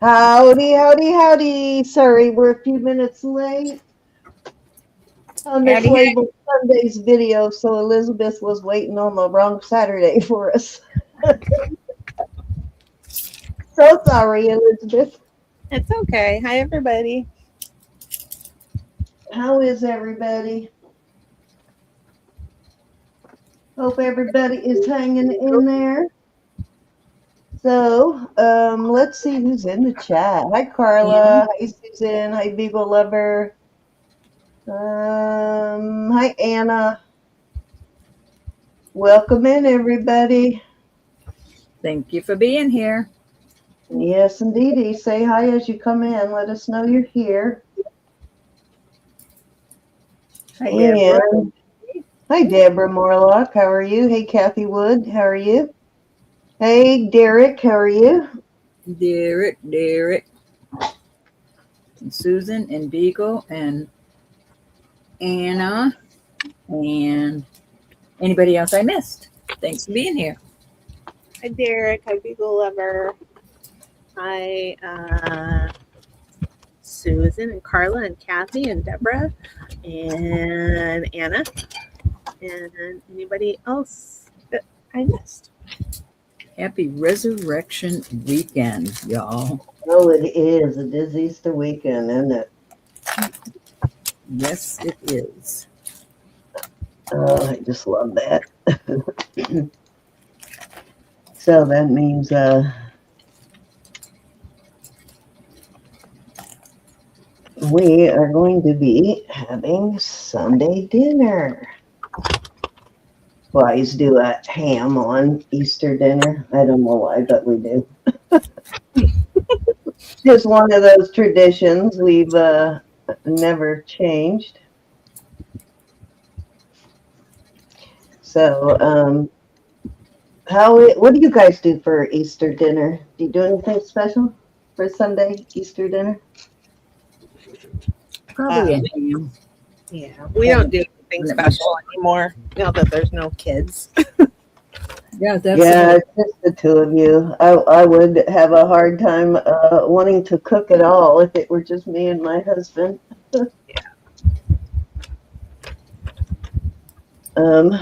Howdy, howdy, howdy. Sorry, we're a few minutes late on this Howdy, howdy. labeled Sunday's video, so Elizabeth was waiting on the wrong Saturday for us. So sorry, Elizabeth. It's okay. Hi, everybody. How is everybody? Hope everybody is hanging in there. So, let's see who's in the chat. Hi, And Carla. Hi, Susan. Hi, Beagle Lover. Hi, Anna. Welcome in, everybody. Thank you for being here. Yes, indeedy. Say hi as you come in. Let us know you're here. Hi, Deborah. And hi, Deborah Morlock. How are you? Hey, Kathy Wood. How are you? Hey, Derek. How are you? Derek, and Susan, and Beagle, and Anna, and anybody else I missed. Thanks for being here. hi, Derek. Hi, Beagle Lover. Hi, Susan and Carla and Kathy and Deborah and Anna and anybody else that I missed. Happy Resurrection Weekend, y'all. Oh, it is. It is Easter weekend, isn't it? Yes, it is. Oh, I just love that. So that means we are going to be having Sunday dinner. Boys do a ham on Easter dinner. I don't know why, but we do. Just one of those traditions we've never changed. So, what do you guys do for Easter dinner? Do you do anything special for Sunday Easter dinner? Probably a ham. Yeah, we don't do anything special anymore now that there's no kids. Yeah, that's Yeah, it's just the two of you. I would have a hard time wanting to cook at all if it were just me and my husband. Um,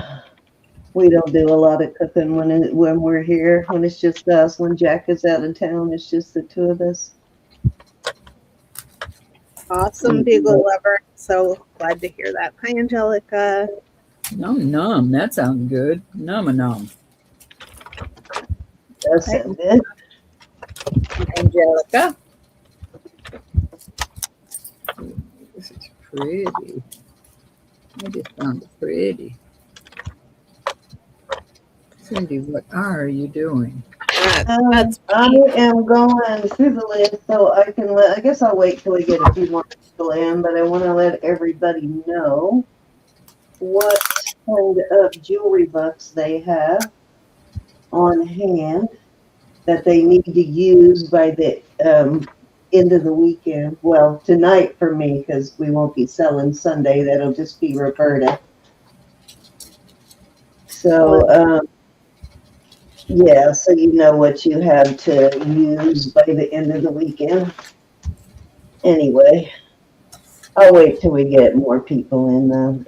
we don't do a lot of cooking when we're here. When it's just us. When Jack is out of town, it's just the two of us. Awesome, Beagle Lover. So glad to hear that. Hi, Angelica. Num. That sounds good. Num. That sounds good. Angelica. This is pretty. I just found it pretty. Cindy, what are you doing? That's I am going through the list so I can I guess I'll wait till we get a few more people in, but I want to let everybody know what kind of jewelry bucks they have on hand that they need to use by the end of the weekend. Well, tonight for me, because we won't be selling Sunday. That'll just be Roberta. So, yeah, so you know what you have to use by the end of the weekend. Anyway, I'll wait till we get more people in though.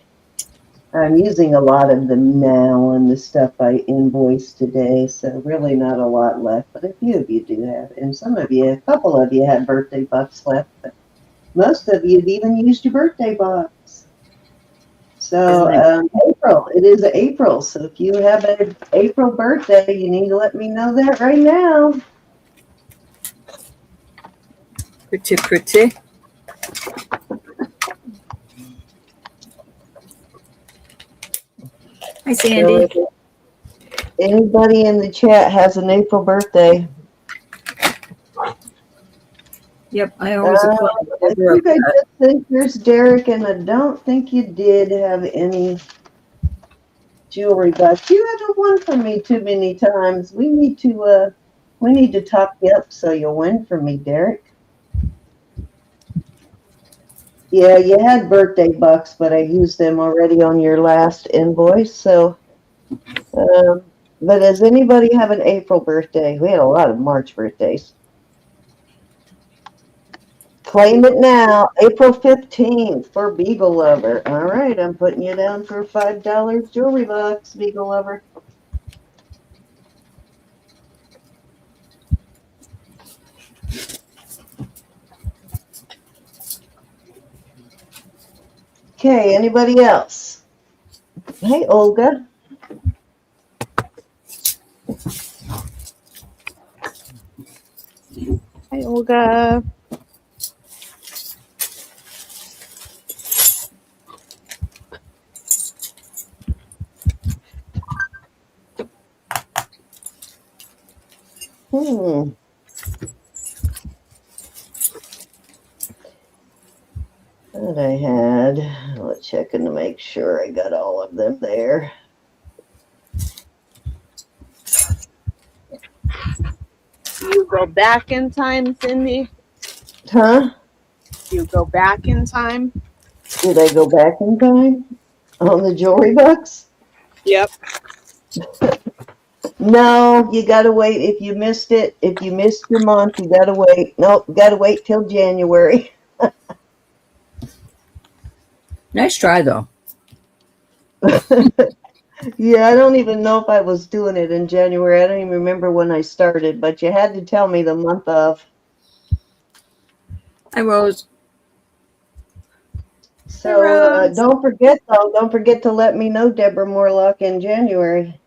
I'm using a lot of them now on the stuff I invoiced today, so really not a lot left, but a few of you do have, and some of you, a couple of you have birthday bucks left, but most of you have even used your birthday box. So April, it is April, so if you have an April birthday, you need to let me know that right now. Pretty. Hi, Sandy. So if anybody in the chat has an April birthday. Yep, I always apply. I think I just think there's Derek, and I don't think you did have any jewelry bucks. You haven't won for me too many times. We need to top you up so you'll win for me, Derek. Yeah, you had birthday bucks, but I used them already on your last invoice. So, but does anybody have an April birthday? We had a lot of March birthdays. Claim it now, April 15th for Beagle Lover. All right, I'm putting you down for a $5 jewelry box, Beagle Lover. Okay, anybody else? Hey, Olga. Hi, Olga. Hmm. That I had. Let's checking to make sure I got all of them there. You go back in time, Cindy? Huh? You go back in time? Did I go back in time on the jewelry box? Yep. No, you gotta wait. If you missed it, if you missed your month, you gotta wait. Nope, gotta wait till January. Nice try, though. Yeah, I don't even know if I was doing it in January. I don't even remember when I started, but you had to tell me the month of. Hi, Rose. So Rose. don't forget, though, don't forget to let me know, Deborah Morlock, in January.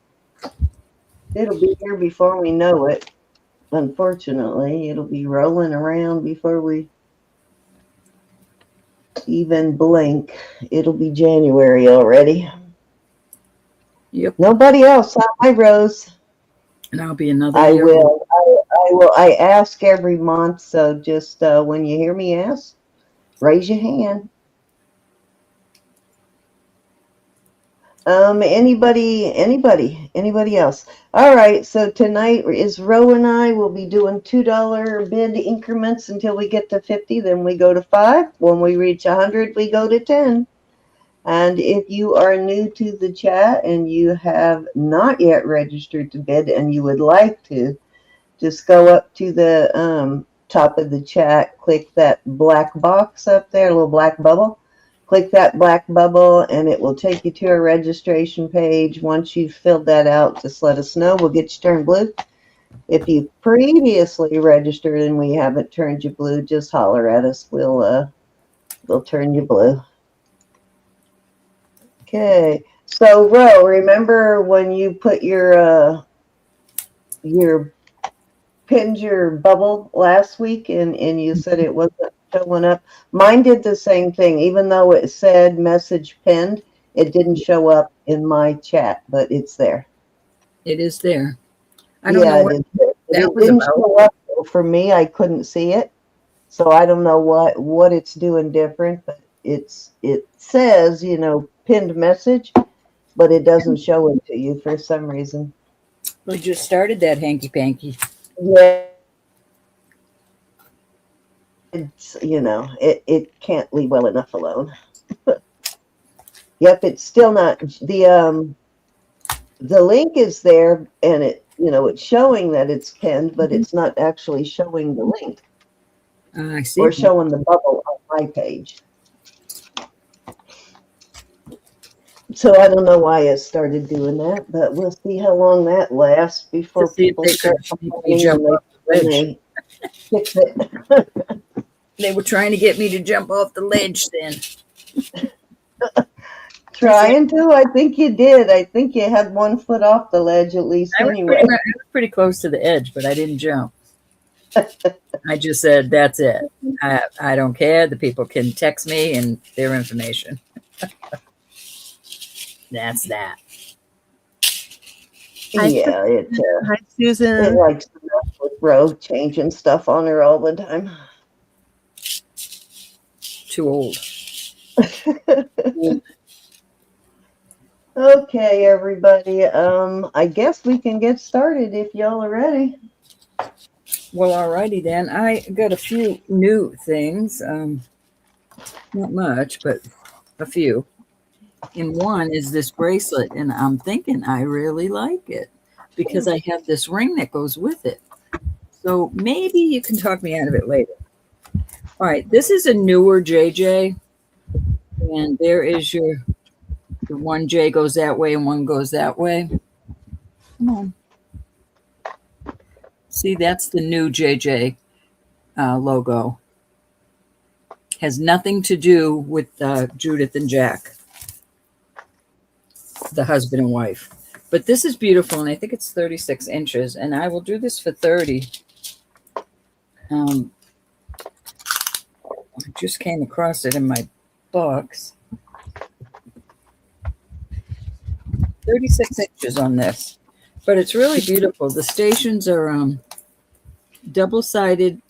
It'll be here before we know it. Unfortunately, it'll be rolling around before we even blink. It'll be January already. Yep. Nobody else. Hi, Rose. And I'll be another I year. will. I will. I ask every month. So just when you hear me ask, raise your hand. Anybody else? All right. So tonight is Ro and I will be doing $2 bid increments until we get to 50. Then we go to 5. When we reach 100, we go to 10. And if you are new to the chat and you have not yet registered to bid and you would like to, just go up to the top of the chat, click that black box up there, a little black bubble. Click that black bubble and it will take you to a registration page. Once you've filled that out, just let us know. We'll get you turned blue. If you previously registered and we haven't turned you blue, just holler at us. We'll turn you blue. Okay. So, Ro, remember when you put your pinned your bubble last week and you said it wasn't showing up? Mine did the same thing. Even though it said message pinned, it didn't show up in my chat, but it's there. It is there. I don't know what that was didn't about. show up for me. I couldn't see it. So I don't know what it's doing different, but it says, pinned message, but it doesn't show it to you for some reason. We just started that hanky-panky. Yeah. It's, it can't leave well enough alone. Yep, it's still not the link is there and it's showing that it's pinned, but it's not actually showing the link. I see. Or showing the bubble on my page. So I don't know why it started doing that, but we'll see how long that lasts before people start complaining and they fix it. They were trying to get me to jump off the ledge then. Trying to? I think you did. I think you had 1 foot off the ledge at least anyway. I was pretty close to the edge, but I didn't jump. I just said, that's it. I don't care. The people can text me and their information. That's that. Yeah, Hi, Susan. It likes to mess with Ro, changing stuff on her all the time. Too old. Okay, everybody. I guess we can get started if y'all are ready. Well, alrighty then. I got a few new things. Not much, but a few. And one is this bracelet, and I'm thinking I really like it because I have this ring that goes with it. So maybe you can talk me out of it later. All right, this is a newer JJ, and there is your the one J goes that way and one goes that way. Come on. See, that's the new JJ logo. Has nothing to do with Judith and Jack, the husband and wife. But this is beautiful, and I think it's 36 inches, and I will do this for 30. I just came across it in my books. 36 inches on this, but it's really beautiful. The stations are double-sided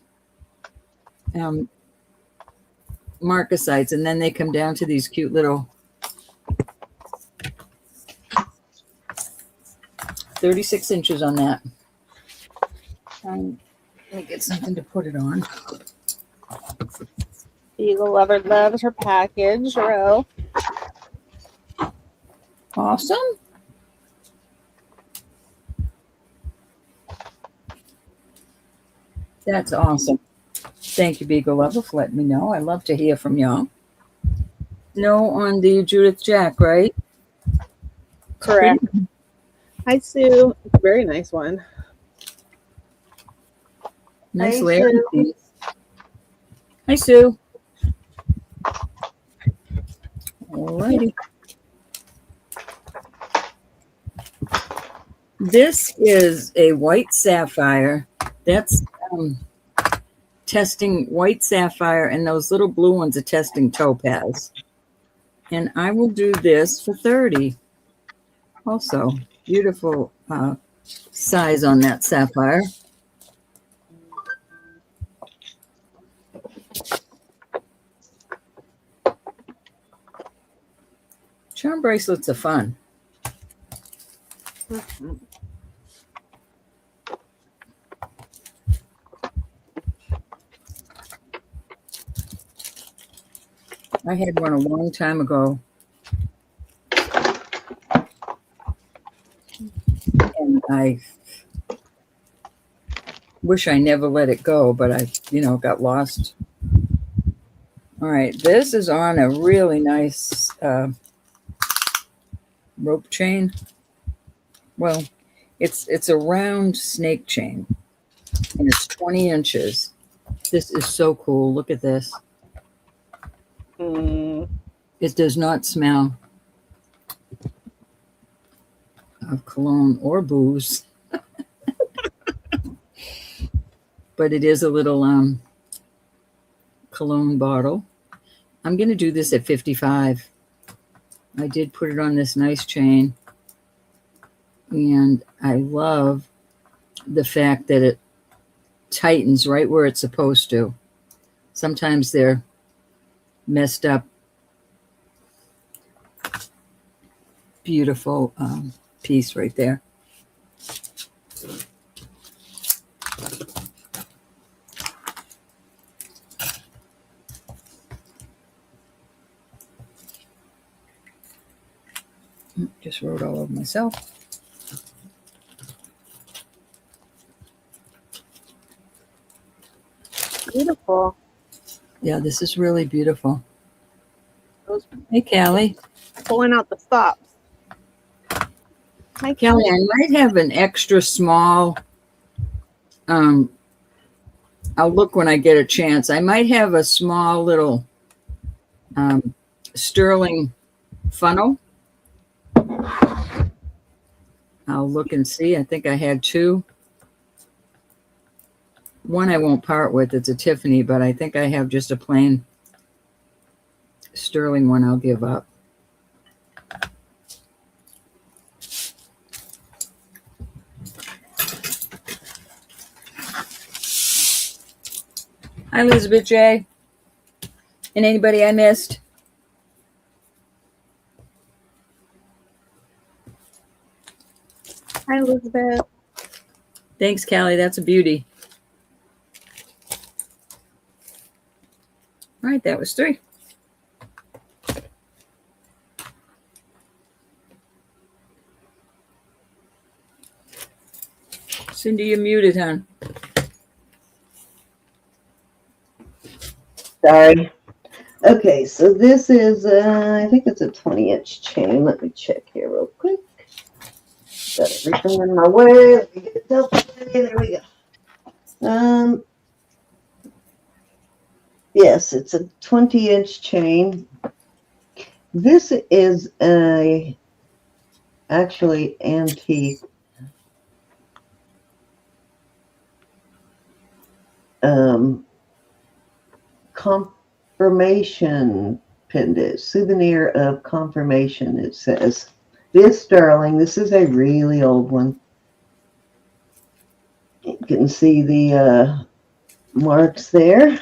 marcasites, and then they come down to these cute little 36 inches on that. Let me get something to put it on. Eagle Lover loves her package row. Awesome. That's awesome. Thank you, Beagle Lover, for letting me know. I love to hear from y'all. No on the Judith Jack, right? Correct. Hi, Sue. It's a very nice one. Nice Hey, layer Sue. piece. Hi, Sue. Alrighty. This is a white sapphire. That's testing white sapphire, and those little blue ones are testing topaz. And I will do this for 30. Also, beautiful size on that sapphire. Charm bracelets are fun. I had one a long time ago. And I wish I never let it go, but I, got lost. All right, this is on a really nice rope chain. Well, it's a round snake chain, and it's 20 inches. This is so cool. Look at this. It does not smell of cologne or booze, but it is a little cologne bottle. I'm going to do this at 55. I did put it on this nice chain, and I love the fact that it tightens right where it's supposed to. Sometimes they're messed up. Beautiful piece right there. Just wrote all over myself. Beautiful. Yeah, this is really beautiful. Those Hey, Callie. pulling out the stops. Hi, Kelly, Kelly. I might have an extra small. I'll look when I get a chance. I might have a small little sterling funnel. I'll look and see. I think I had two. One I won't part with. It's a Tiffany, but I think I have just a plain sterling one I'll give up. Hi, Elizabeth J. And anybody I missed? Hi, Elizabeth. Thanks, Callie. That's a beauty. All right, that was 3. Cindy, you're muted, hon. Sorry. Okay, so this is, I think it's a 20-inch chain. Let me check here real quick. Got everything in my way. Let me get it out the way. There we go. Yes, it's a 20-inch chain. This is a actually antique confirmation pendant, souvenir of confirmation, it says. This darling, this is a really old one. You can see the marks there.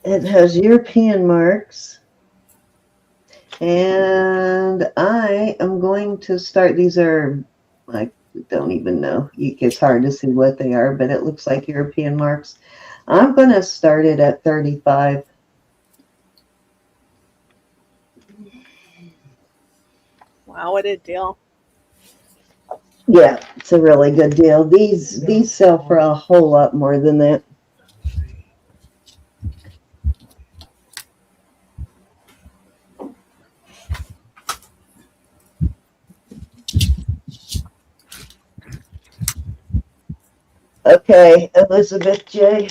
It has European marks. And I am going to start, these are, I don't even know. It's hard to see what they are, but it looks like European marks. I'm going to start it at 35. Wow, what a deal. Yeah, it's a really good deal. These sell for a whole lot more than that. Okay, Elizabeth J.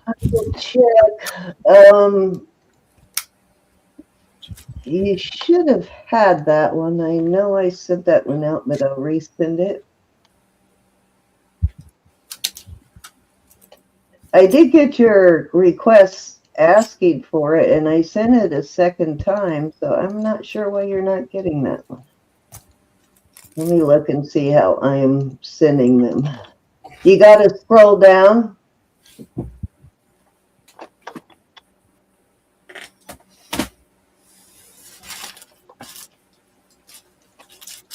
I will check. You should have had that one. I know I sent that one out, but I'll resend it. I did get your request asking for it, and I sent it a second time, so I'm not sure why you're not getting that one. Let me look and see how I am sending them. You got to scroll down.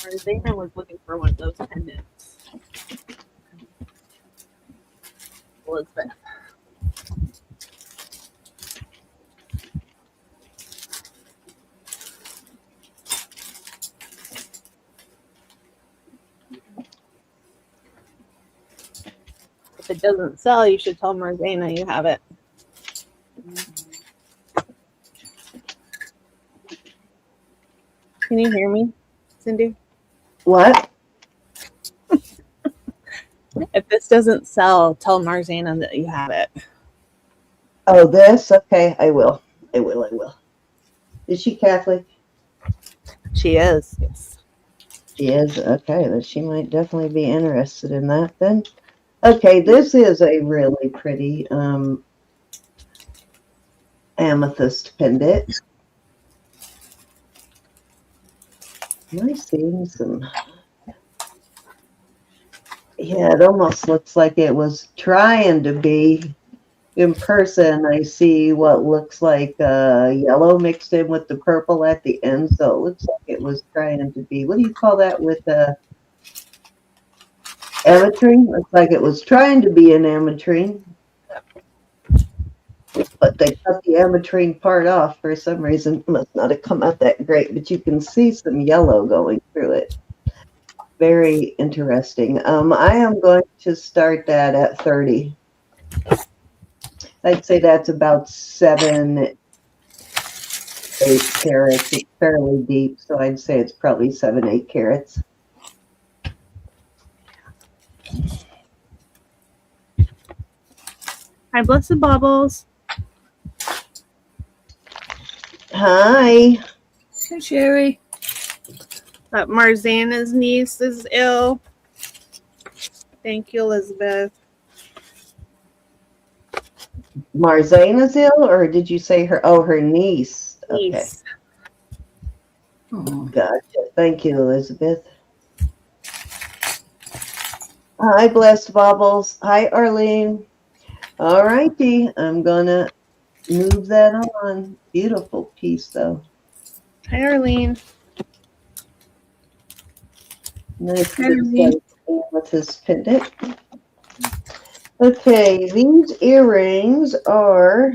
Zayna was looking for one of those pendants. Elizabeth. If it doesn't sell, you should tell Marzana you have it. Can you hear me, Cindy? What? If this doesn't sell, tell Marzana that you have it. Oh, this? Okay, I will. I will. Is she Catholic? She is, yes. She is? Okay, then she might definitely be interested in that then. Okay, this is a really pretty amethyst pendant. Am I seeing some? Yeah, it almost looks like it was trying to be. In person, I see what looks like yellow mixed in with the purple at the end, so it looks like it was trying to be, what do you call that with ametrine? Looks like it was trying to be an ametrine, but they cut the ametrine part off for some reason. It must not have come out that great, but you can see some yellow going through it. Very interesting. I am going to start that at 30. I'd say that's about 7, 8 carats. It's fairly deep, so I'd say it's probably 7, 8 carats. Hi, Blessed Baubles. Hi. Hey, Sherry. Marzana's niece is ill. Thank you, Elizabeth. Marzana's ill, or did you say her? Oh, her niece. Okay. Niece. Oh. Gotcha. Thank you, Elizabeth. Hi, Blessed Baubles. Hi, Arlene. All righty. I'm going to move that on. Beautiful piece, though. Hi, Arlene. Nice Hi, Arlene. with this pendant. Okay, these earrings are,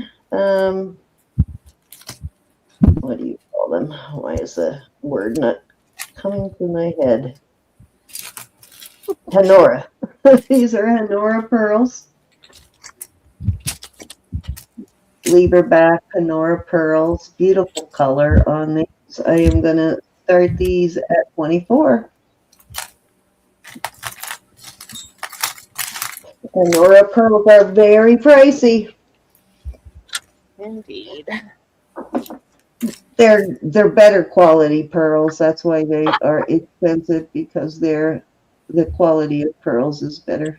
what do you call them? Why is the word not coming to my head? Hanora. These are Hanora pearls. lever back Panora pearls. Beautiful color on these. I am going to start these at 24. Panora pearls are very pricey. Indeed. They're better quality pearls. That's why they are expensive, because the quality of pearls is better.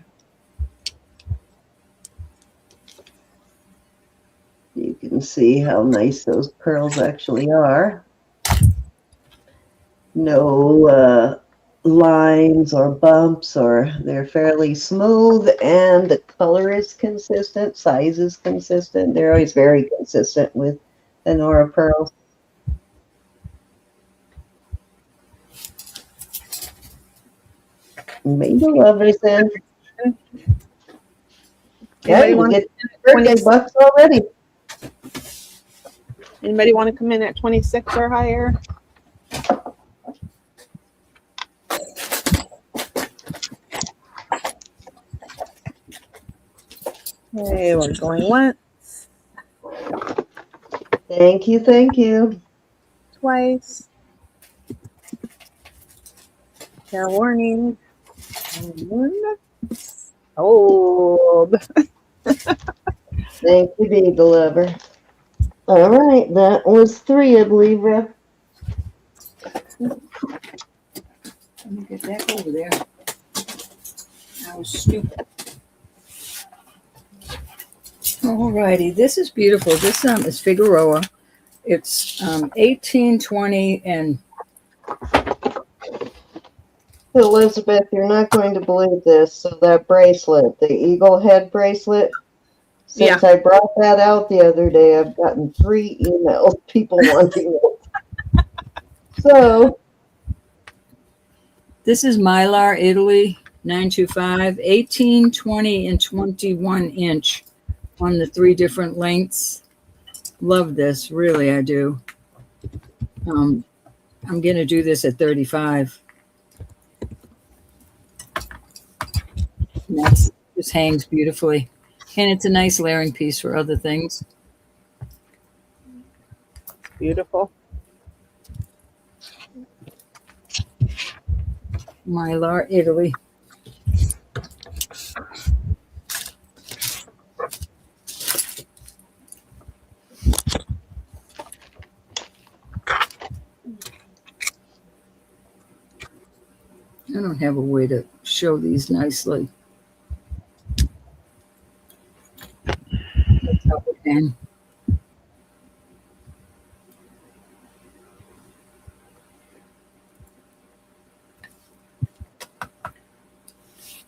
You can see how nice those pearls actually are. No lines or bumps, or they're fairly smooth, and the color is consistent, size is consistent. They're always very consistent with Anora pearls. Maybe lovers then. Yeah, you get birthday bucks already. Anybody want to come in at 26 or higher? Okay, we're going once. Thank you, thank you. Twice. Fair warning. Old. Thank you, Beagle Lover. All right, that was 3, I believe, Ref. Let me get back over there. I was stupid. Alrighty, this is beautiful. This is Figueroa. It's 18, 20, and Elizabeth, you're not going to believe this. So that bracelet, the eagle head bracelet, since I brought that out the other day, I've gotten 3 emails, people wanting it. So this is Mylar, Italy, 925, 18, 20, and 21 inch on the 3 different lengths. Love this, really, I do. I'm going to do this at 35. And this hangs beautifully. And it's a nice layering piece for other things. Beautiful. Mylar, Italy. I don't have a way to show these nicely. Let's help again.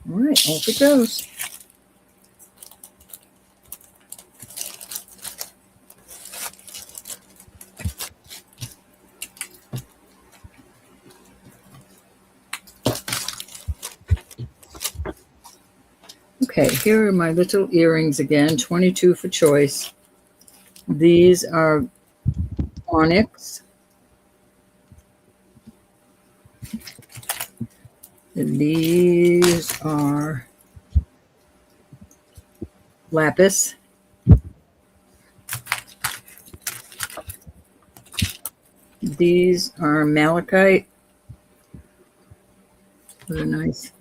All right, off it goes. Okay, here are my little earrings again, 22 for choice. These are onyx. These are lapis. These are malachite. They're nice.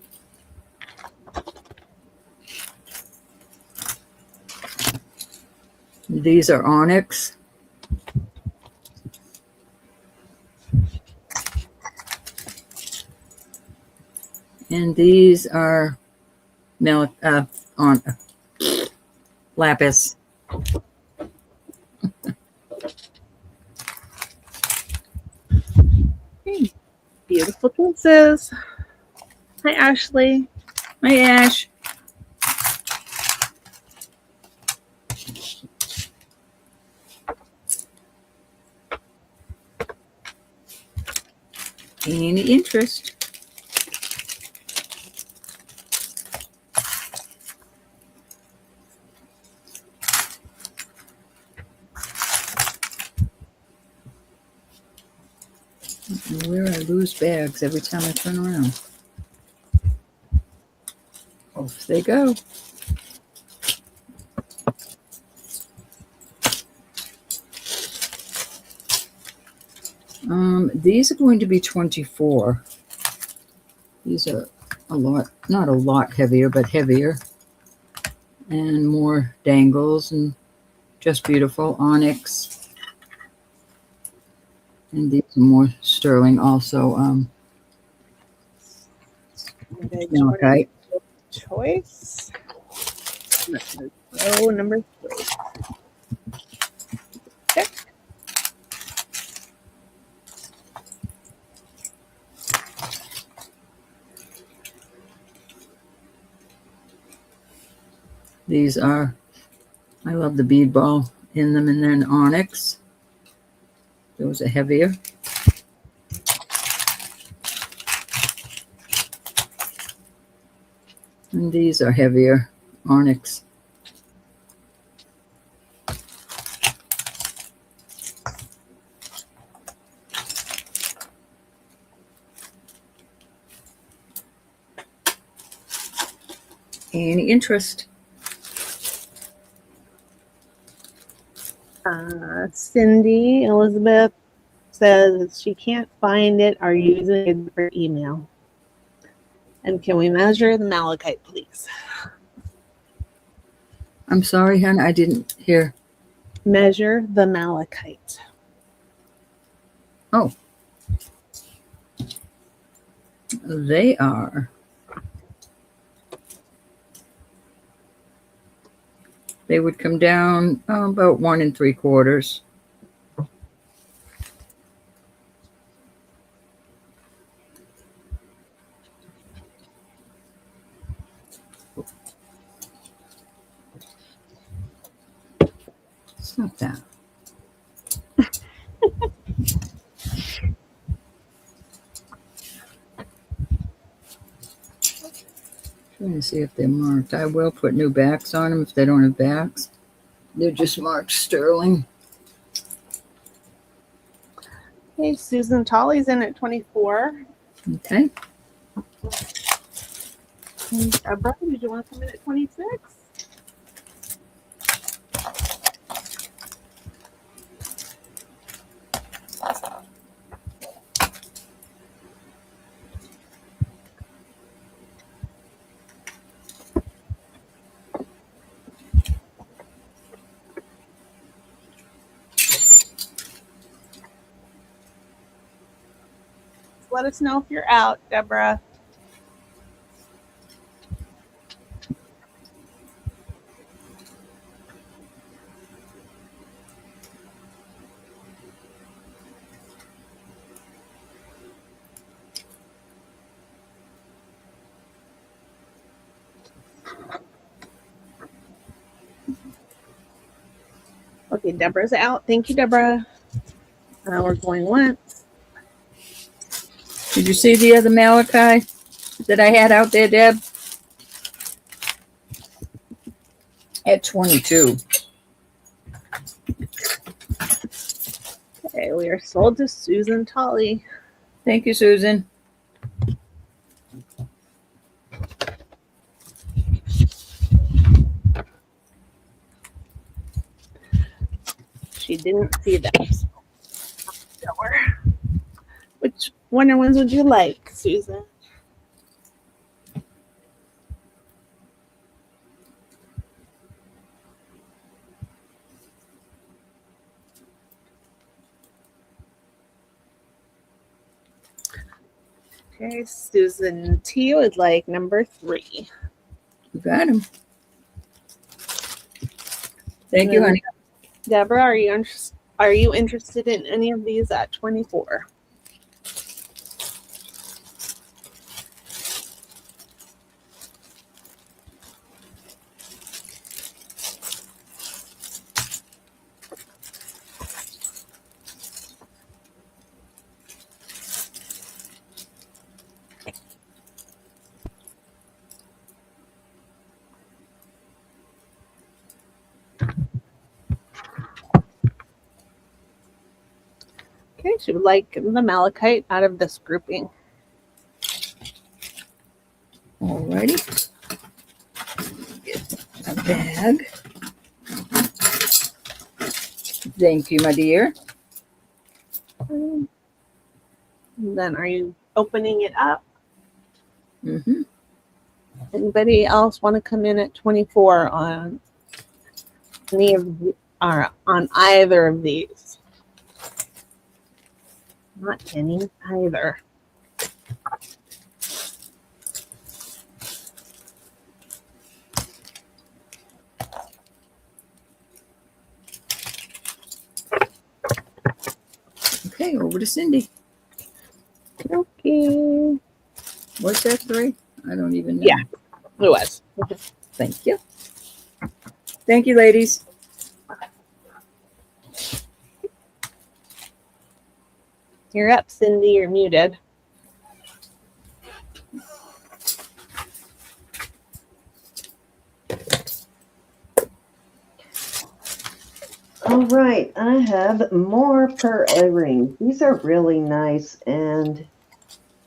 These are onyx. And these are lapis. Beautiful pieces. Hi, Ashley. Hi, Ash. Any interest? Where I lose bags every time I turn around. Off they go. These are going to be 24. These are a lot, not a lot heavier, but heavier. And more dangles and just beautiful onyx. And these are more sterling also. Malachite. Choice. Oh, number 3. Okay. These are, I love the bead ball in them, and then onyx. Those are heavier. And these are heavier, onyx. Any interest? Cindy Elizabeth says she can't find it. Are you using a different email? And can we measure the malachite, please? I'm sorry, hon, I didn't hear. Measure the malachite. Oh. They are. They would come down about 1 3/4. It's not that. Trying to see if they're marked. I will put new backs on them if they don't have backs. They're just marked sterling. Okay, Susan Tolley's in at 24. Okay. And Deborah, did you want to come in at 26? Let us know if you're out, Deborah. Okay, Deborah's out. Thank you, Deborah. We're going once. Did you see the other malachite that I had out there, Deb? At 22. Okay, we are sold to Susan Tolley. Thank you, Susan. She didn't see them. Which Wonder ones would you like, Susan? Okay, Susan T would like number 3. You got him. Thank you, honey. Deborah, are you interested in any of these at 24? Okay, she would like the malachite out of this grouping. Alrighty. Get a bag. Thank you, my dear. then are you opening it up? Mm-hmm. Anybody else want to come in at 24 on any of or on either of these? Not any, either. Okay, over to Cindy. Okay. What's that, 3? I don't even know. Yeah. It was. Thank you. Thank you, ladies. You're up, Cindy. You're muted. All right, I have more pearl earrings. These are really nice, and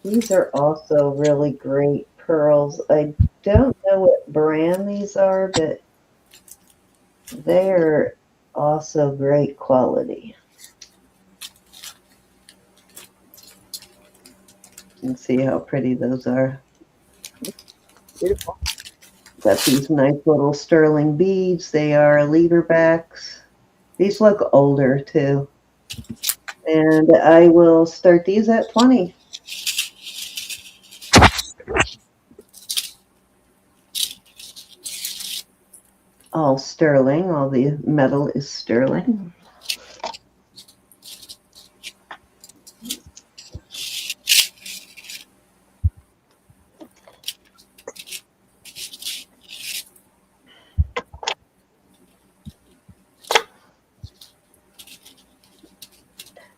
these are also really great pearls. I don't know what brand these are, but they're also great quality. You can see how pretty those are. Beautiful. Got these nice little sterling beads. They are lever backs. These look older too. And I will start these at 20. All sterling. All the metal is sterling.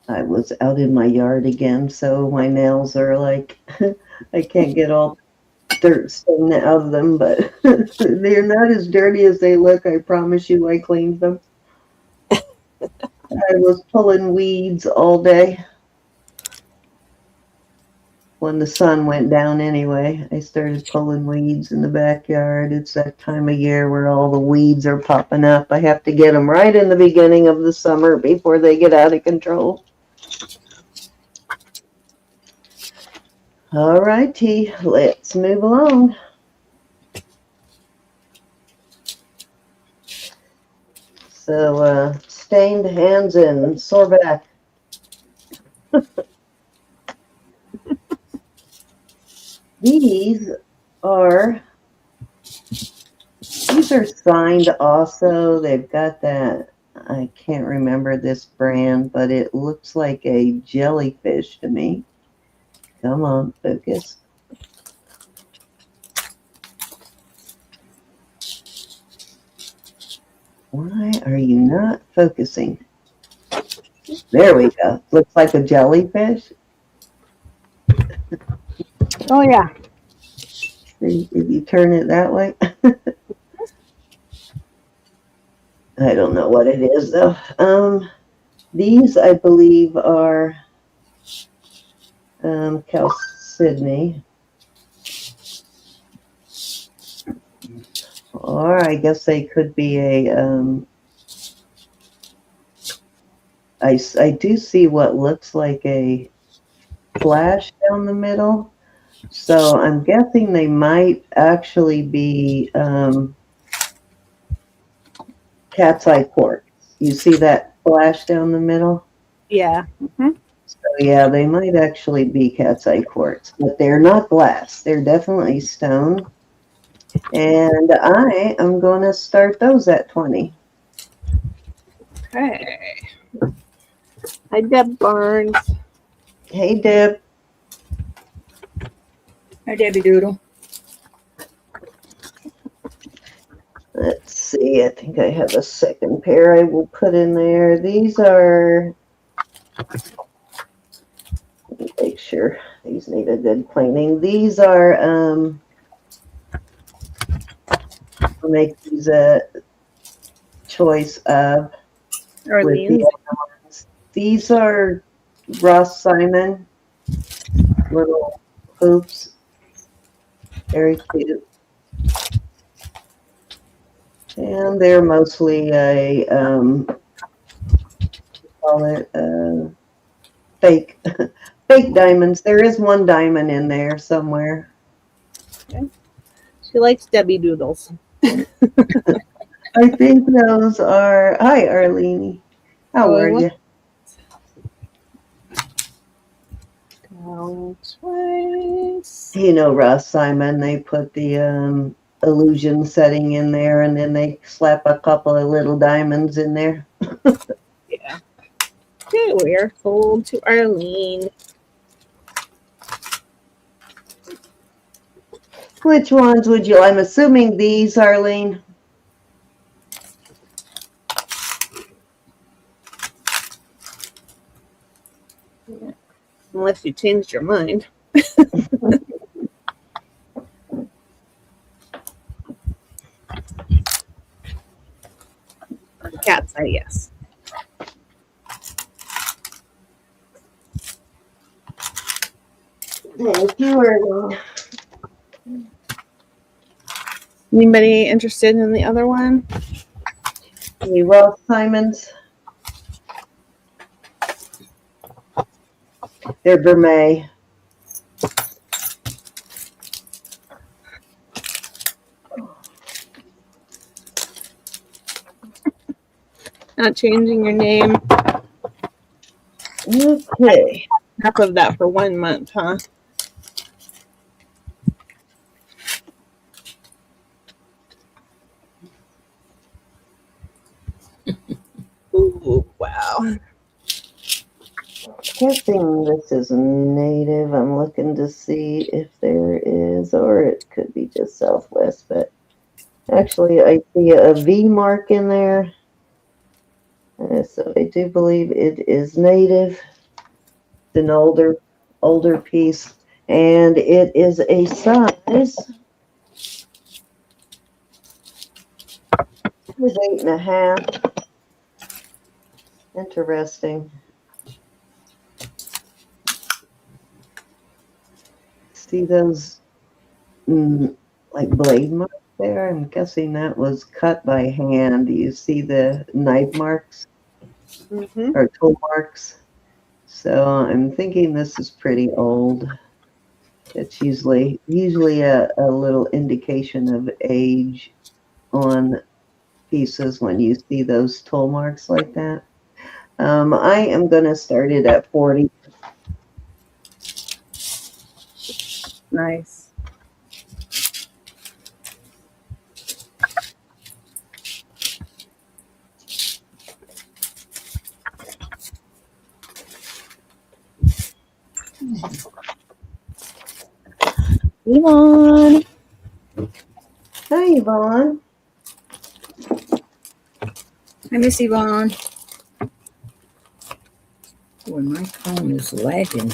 I was out in my yard again, so my nails are like, I can't get all dirt stain out of them, but they're not as dirty as they look. I promise you, I cleaned them. I was pulling weeds all day. When the sun went down anyway, I started pulling weeds in the backyard. It's that time of year where all the weeds are popping up. I have to get them right in the beginning of the summer before they get out of control. All righty, let's move along. So, stained hands and sore back. These are signed also. They've got that, I can't remember this brand, but it looks like a jellyfish to me. Come on, focus. Why are you not focusing? There we go. Looks like a jellyfish. Oh, yeah. See, if you turn it that way. I don't know what it is though. These I believe are Chalcedony. Or I guess they could be a I do see what looks like a flash down the middle. So I'm guessing they might actually be cat's eye quartz. You see that flash down the middle? Yeah. So yeah, they might actually be cat's eye quartz, but they're not glass. They're definitely stone. And I am going to start those at 20. Okay. Hi, Deb Barnes. Hey, Deb. Hi, Debbie Doodle. Let's see. I think I have a second pair I will put in there. These are, let me make sure these need a good cleaning. These are, I'll make these a choice of Or with the other ones. These are Ross Simon little hoops. Very cute. And they're mostly a, call it fake Fake diamonds. There is one diamond in there somewhere. She likes Debbie Doodles. I think those are. Hi, Arlene. How are you? Twice. You know, Russ Simon. They put the illusion setting in there, and then they slap a couple of little diamonds in there. Yeah. Okay, we are sold to Arlene. Which ones would you? I'm assuming these, Arlene. Unless you changed your mind. On the cat side, yes. Thank you, Arlene. Anybody interested in the other one? The Ross Simons. They're Vermeil. Not changing your name. Okay. Half of that for 1 month, huh? Ooh, wow. Guessing this is native. I'm looking to see if there is, or it could be just Southwest, but actually I see a V mark in there. So I do believe it is native. It's an older piece, and it is a size. It was 8.5. Interesting. See those like blade marks there? I'm guessing that was cut by hand. Do you see the knife marks Mm-hmm. or tool marks? So I'm thinking this is pretty old. It's usually a little indication of age on pieces when you see those tool marks like that. I am going to start it at 40. Nice. Yvonne. Hi, Yvonne. Hi, Miss Yvonne. Boy, my phone is lagging.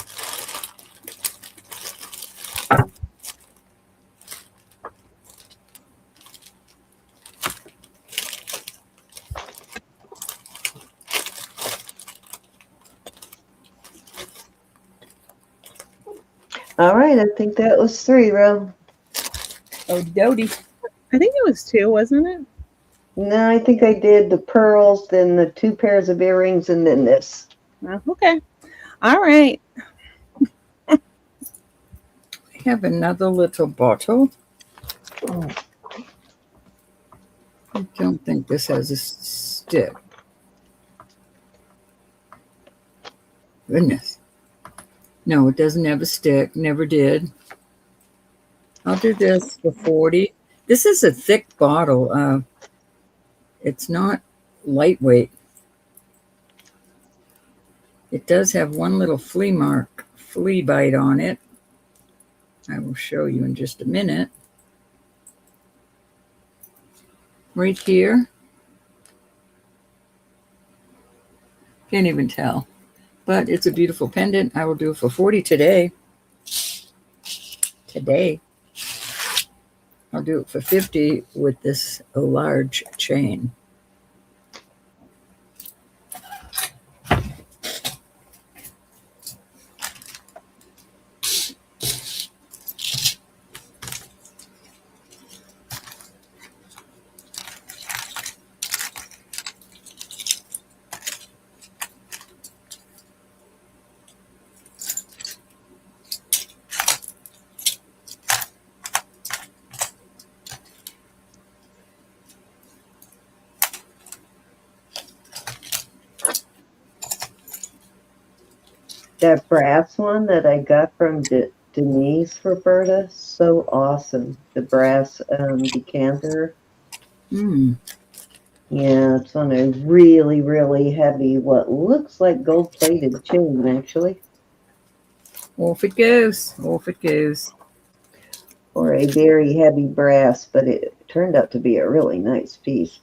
All right, I think that was 3, Ro. Oh, Dodie. I think it was 2, wasn't it? No, I think I did the pearls, then the 2 pairs of earrings, and then this. Okay. All right. I have another little bottle. Oh. I don't think this has a stick. Goodness. No, it doesn't have a stick. Never did. I'll do this for 40. This is a thick bottle. It's not lightweight. It does have one little flea bite on it. I will show you in just a minute. Right here. Can't even tell. But it's a beautiful pendant. I will do it for 40 today. Today. I'll do it for 50 with this large chain. that brass one that I got from Denise, Roberta, so awesome. The brass decanter. Mm. Yeah, it's on a really, really heavy, what looks like gold-plated chain, actually, Off it goes. Off it goes. or a very heavy brass, but it turned out to be a really nice piece.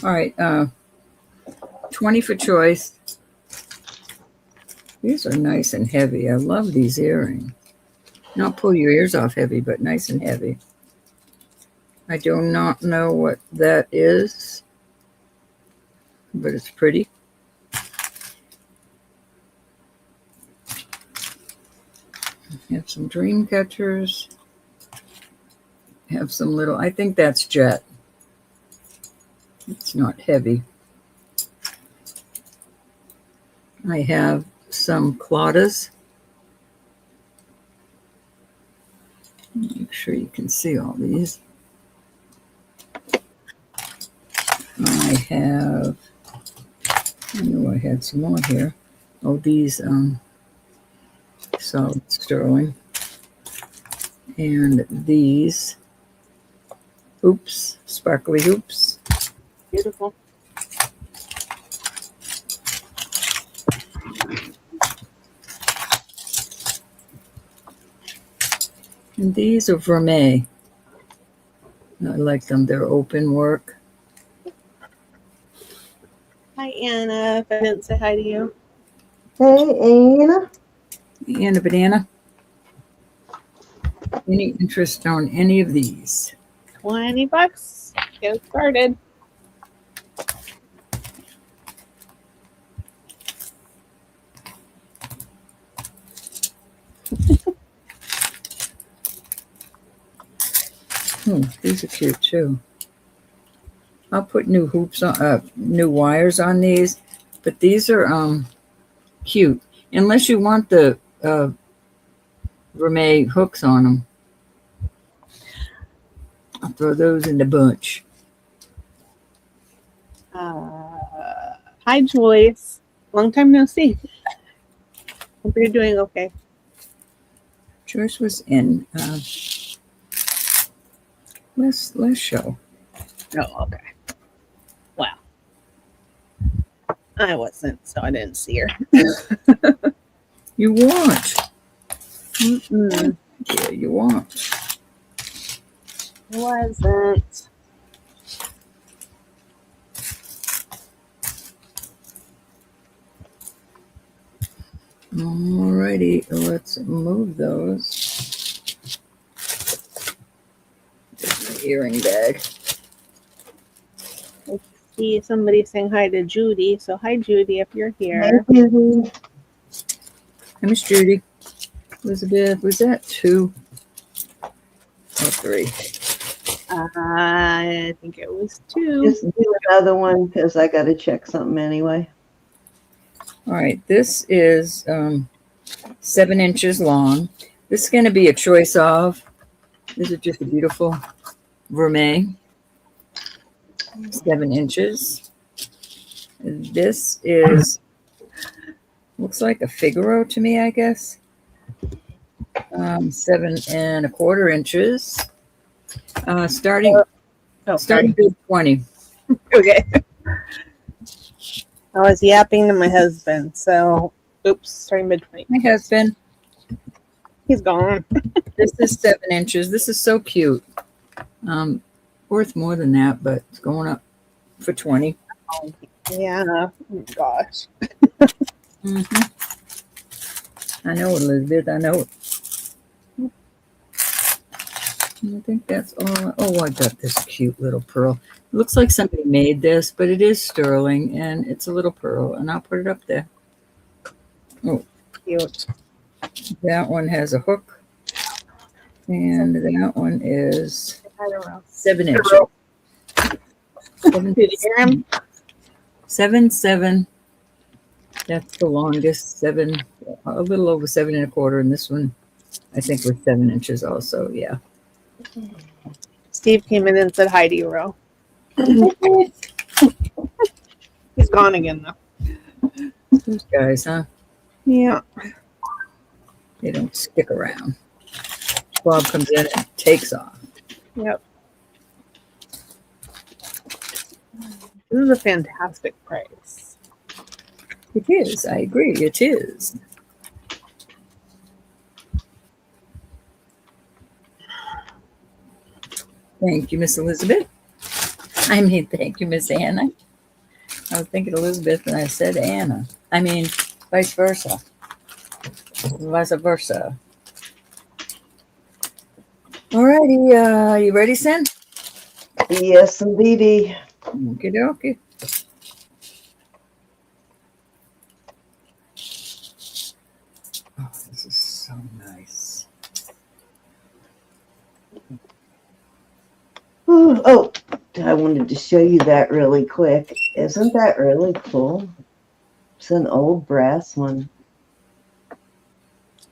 All right. 20 for choice. These are nice and heavy. I love these earrings. Not pull your ears off heavy, but nice and heavy. I do not know what that is, but it's pretty. Have some dream catchers. Have some little, I think that's jet. It's not heavy. I have some claudas. Make sure you can see all these. I knew I had some more here. Oh, these solid sterling. And these hoops, sparkly hoops. Beautiful. And these are vermeil. I like them. They're open work. Hi, Anna. If I didn't say hi to you. Hey, Anna. And a banana. Any interest on any of these? $20. Get started. These are cute too. I'll put new hoops on, new wires on these, but these are cute. Unless you want the vermeil hooks on them, I'll throw those in the bunch. Hi, Joyce. Long time no see. Hope you're doing okay. Joyce was in last show. Oh, okay. Wow. I wasn't, so I didn't see her. You want? Mm-mm. Yeah, you want. I wasn't. Alrighty, let's move those. There's my earring bag. I see somebody saying hi to Judy. So hi, Judy, if you're here. Thank you. Hi, Miss Judy. Elizabeth, was that 2 or 3? I think it was 2. Just do another one because I got to check something anyway. All right, this is 7 inches long. This is going to be a choice of. This is just a beautiful vermeil. 7 inches. This is, looks like a Figaro to me, I guess. 7 1/4 inches. Starting bid 20. Okay. I was yapping to my husband, so oops, starting mid 20. My husband. He's gone. This is 7 inches. This is so cute. Worth more than that, but it's going up for 20. Yeah. Oh, gosh. I know it, Elizabeth. I know it. I think that's all. Oh, I got this cute little pearl. It looks like somebody made this, but it is sterling, and it's a little pearl, and I'll put it up there. Oh, Cute. that one has a hook, and that one is I don't know. 7 inches. Did you hear him? 7. That's the longest. 7, a little over 7 1/4, and this one, I think, was 7 inches also. Yeah. Steve came in and said hi to you, Ro. He's gone again, though. These guys, huh? Yeah. They don't stick around. Bob comes in and takes off. Yep. This is a fantastic price. It is. I agree. It is. Thank you, Miss Elizabeth. I mean, thank you, Miss Anna. I was thinking Elizabeth and I said Anna. I mean, vice versa. Vice versa. Alrighty, you ready, Sin? Yes, indeedy. Okie dokie. Oh, this is so nice. Ooh, oh, I wanted to show you that really quick. Isn't that really cool? It's an old brass one.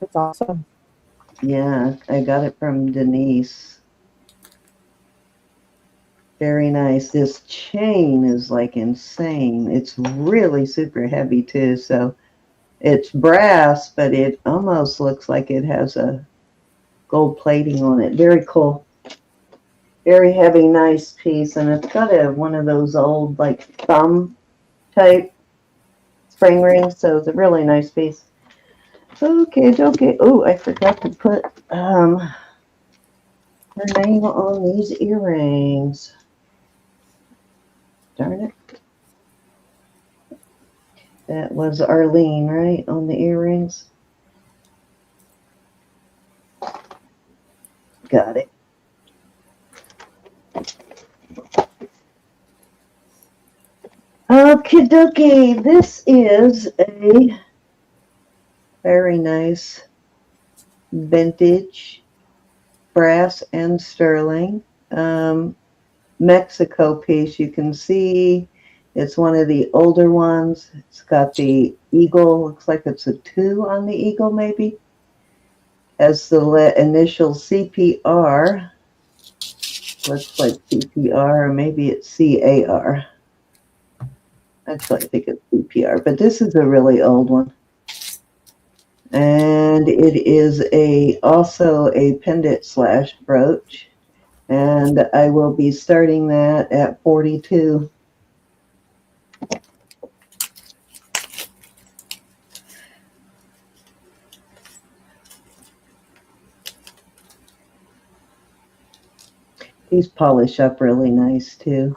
It's awesome. Yeah, I got it from Denise. Very nice. This chain is like insane. It's really super heavy too. So it's brass, but it almost looks like it has a gold plating on it. Very cool. Very heavy, nice piece. And it's got one of those old like thumb type spring rings. So it's a really nice piece. Okay. Oh, I forgot to put her name on these earrings. Darn it. That was Arlene, right? On the earrings. Got it. Okie dokie. This is a very nice vintage brass and sterling Mexico piece. You can see it's one of the older ones. It's got the eagle. Looks like it's a 2 on the eagle, maybe. Has the initial CPR. Looks like CPR, or maybe it's CAR. Actually, I think it's CPR, but this is a really old one. And it is also a pendant / brooch. And I will be starting that at 42. These polish up really nice too.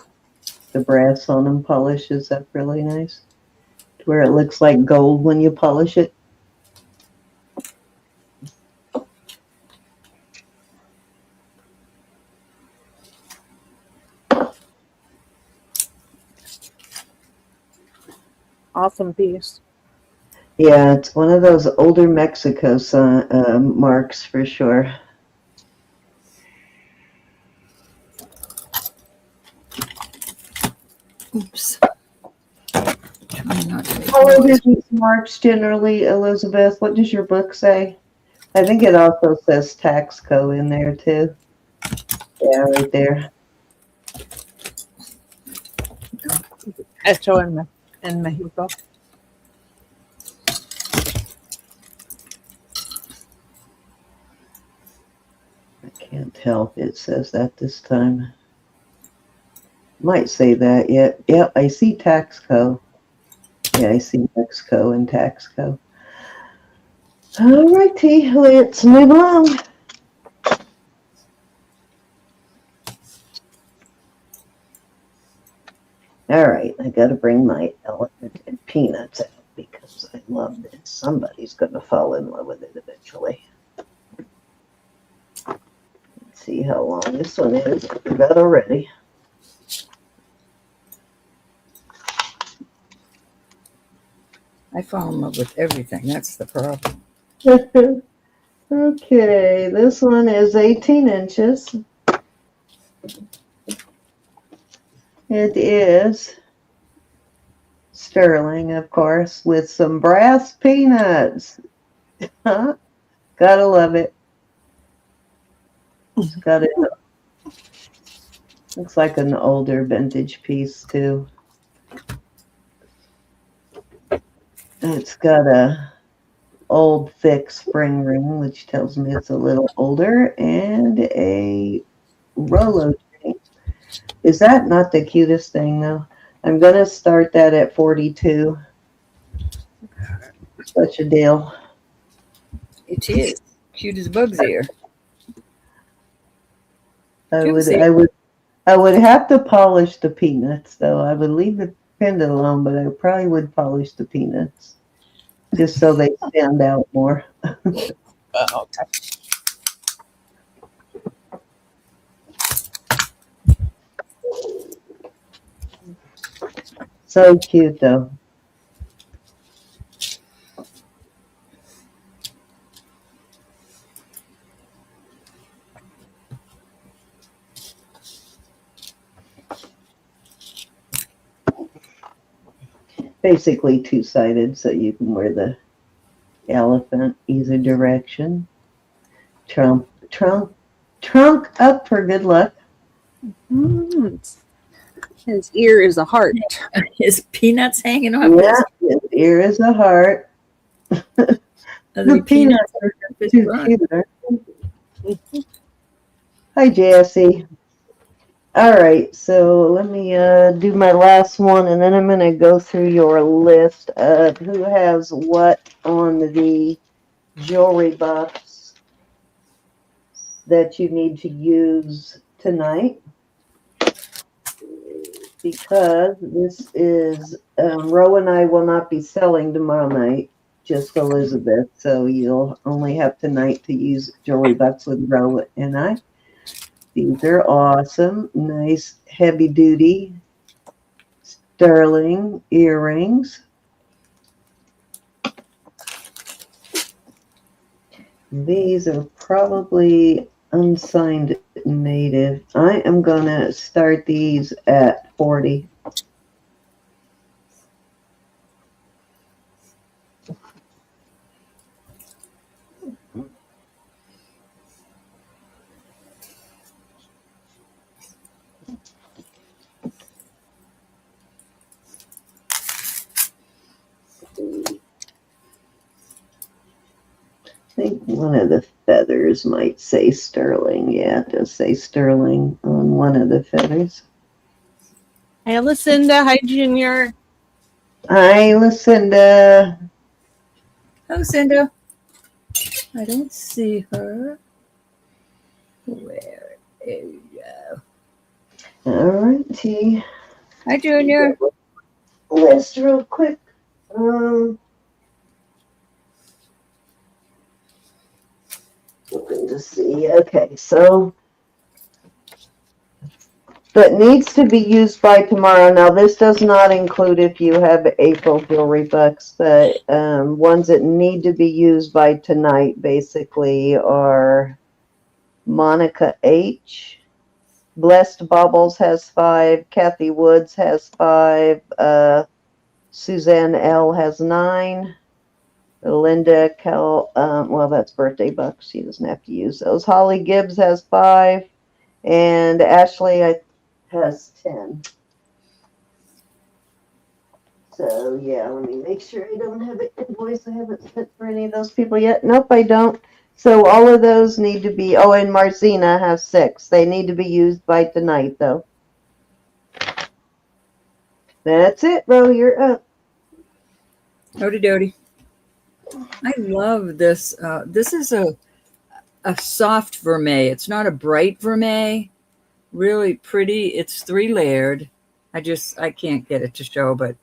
The brass on them polishes up really nice, to where it looks like gold when you polish it. Awesome piece. Yeah, it's one of those older Mexico marks for sure. Oops. Trying not to make How old noise. are these marks generally, Elizabeth? What does your book say? I think it also says Taxco in there too. Yeah, right there. Hecho in Mexico. I can't tell if it says that this time. Might say that yet. Yep, I see Taxco. Yeah, I see Mexico and Taxco. All righty, let's move along. All right, I got to bring my elephant and peanuts out because I love this. Somebody's going to fall in love with it eventually. Let's see how long this one is. I forgot already. I fall in love with everything. That's the problem. Okay, this one is 18 inches. It is sterling, of course, with some brass peanuts. Huh? Gotta love it. It's got it. Looks like an older vintage piece too. It's got a old thick spring ring, which tells me it's a little older, and a Rolo chain. Is that not the cutest thing though? I'm gonna start that at 42. Such a deal. It is cute as bug's ear. I Juicy. would have to polish the peanuts though. I would leave the pendant alone, but I probably would polish the peanuts just so they stand out more. Okay. So cute though. Basically two-sided, so you can wear the elephant either direction. Trunk up for good luck. His ear is a heart. His peanuts hanging off. Yeah, his ear is a heart. The peanuts are too cute. Hi, Jesse. All right, so let me do my last one, and then I'm going to go through your list of who has what on the jewelry box that you need to use tonight. Because this is, Ro and I will not be selling tomorrow night, just Elizabeth. So you'll only have tonight to use jewelry box with Ro and I. These are awesome, nice heavy duty sterling earrings. These are probably unsigned native. I am gonna start these at 40. I think one of the feathers might say sterling. Yeah, it does say sterling on one of the feathers. Hey, Lucinda. Hi, Junior. Hi, Lucinda. Oh, Cinda. I don't see her. Where is you? All righty. Hi, Junior. List real quick. Looking to see. Okay, so that needs to be used by tomorrow. Now, this does not include if you have April jewelry bucks, but ones that need to be used by tonight basically are Monica H. Blessed Baubles has 5. Kathy Woods has 5. Suzanne L. has 9. Linda Kell, well, that's birthday bucks. She doesn't have to use those. Holly Gibbs has 5. And Ashley has 10. So, yeah, let me make sure I don't have an invoice I haven't sent for any of those people yet. Nope, I don't. So all of those need to be, oh, and Marcina has 6. They need to be used by tonight, though. That's it, Ro. You're up. Howdy doody. I love this. This is a soft vermeil. It's not a bright vermeil. Really pretty. It's 3 layered. I can't get it to show, but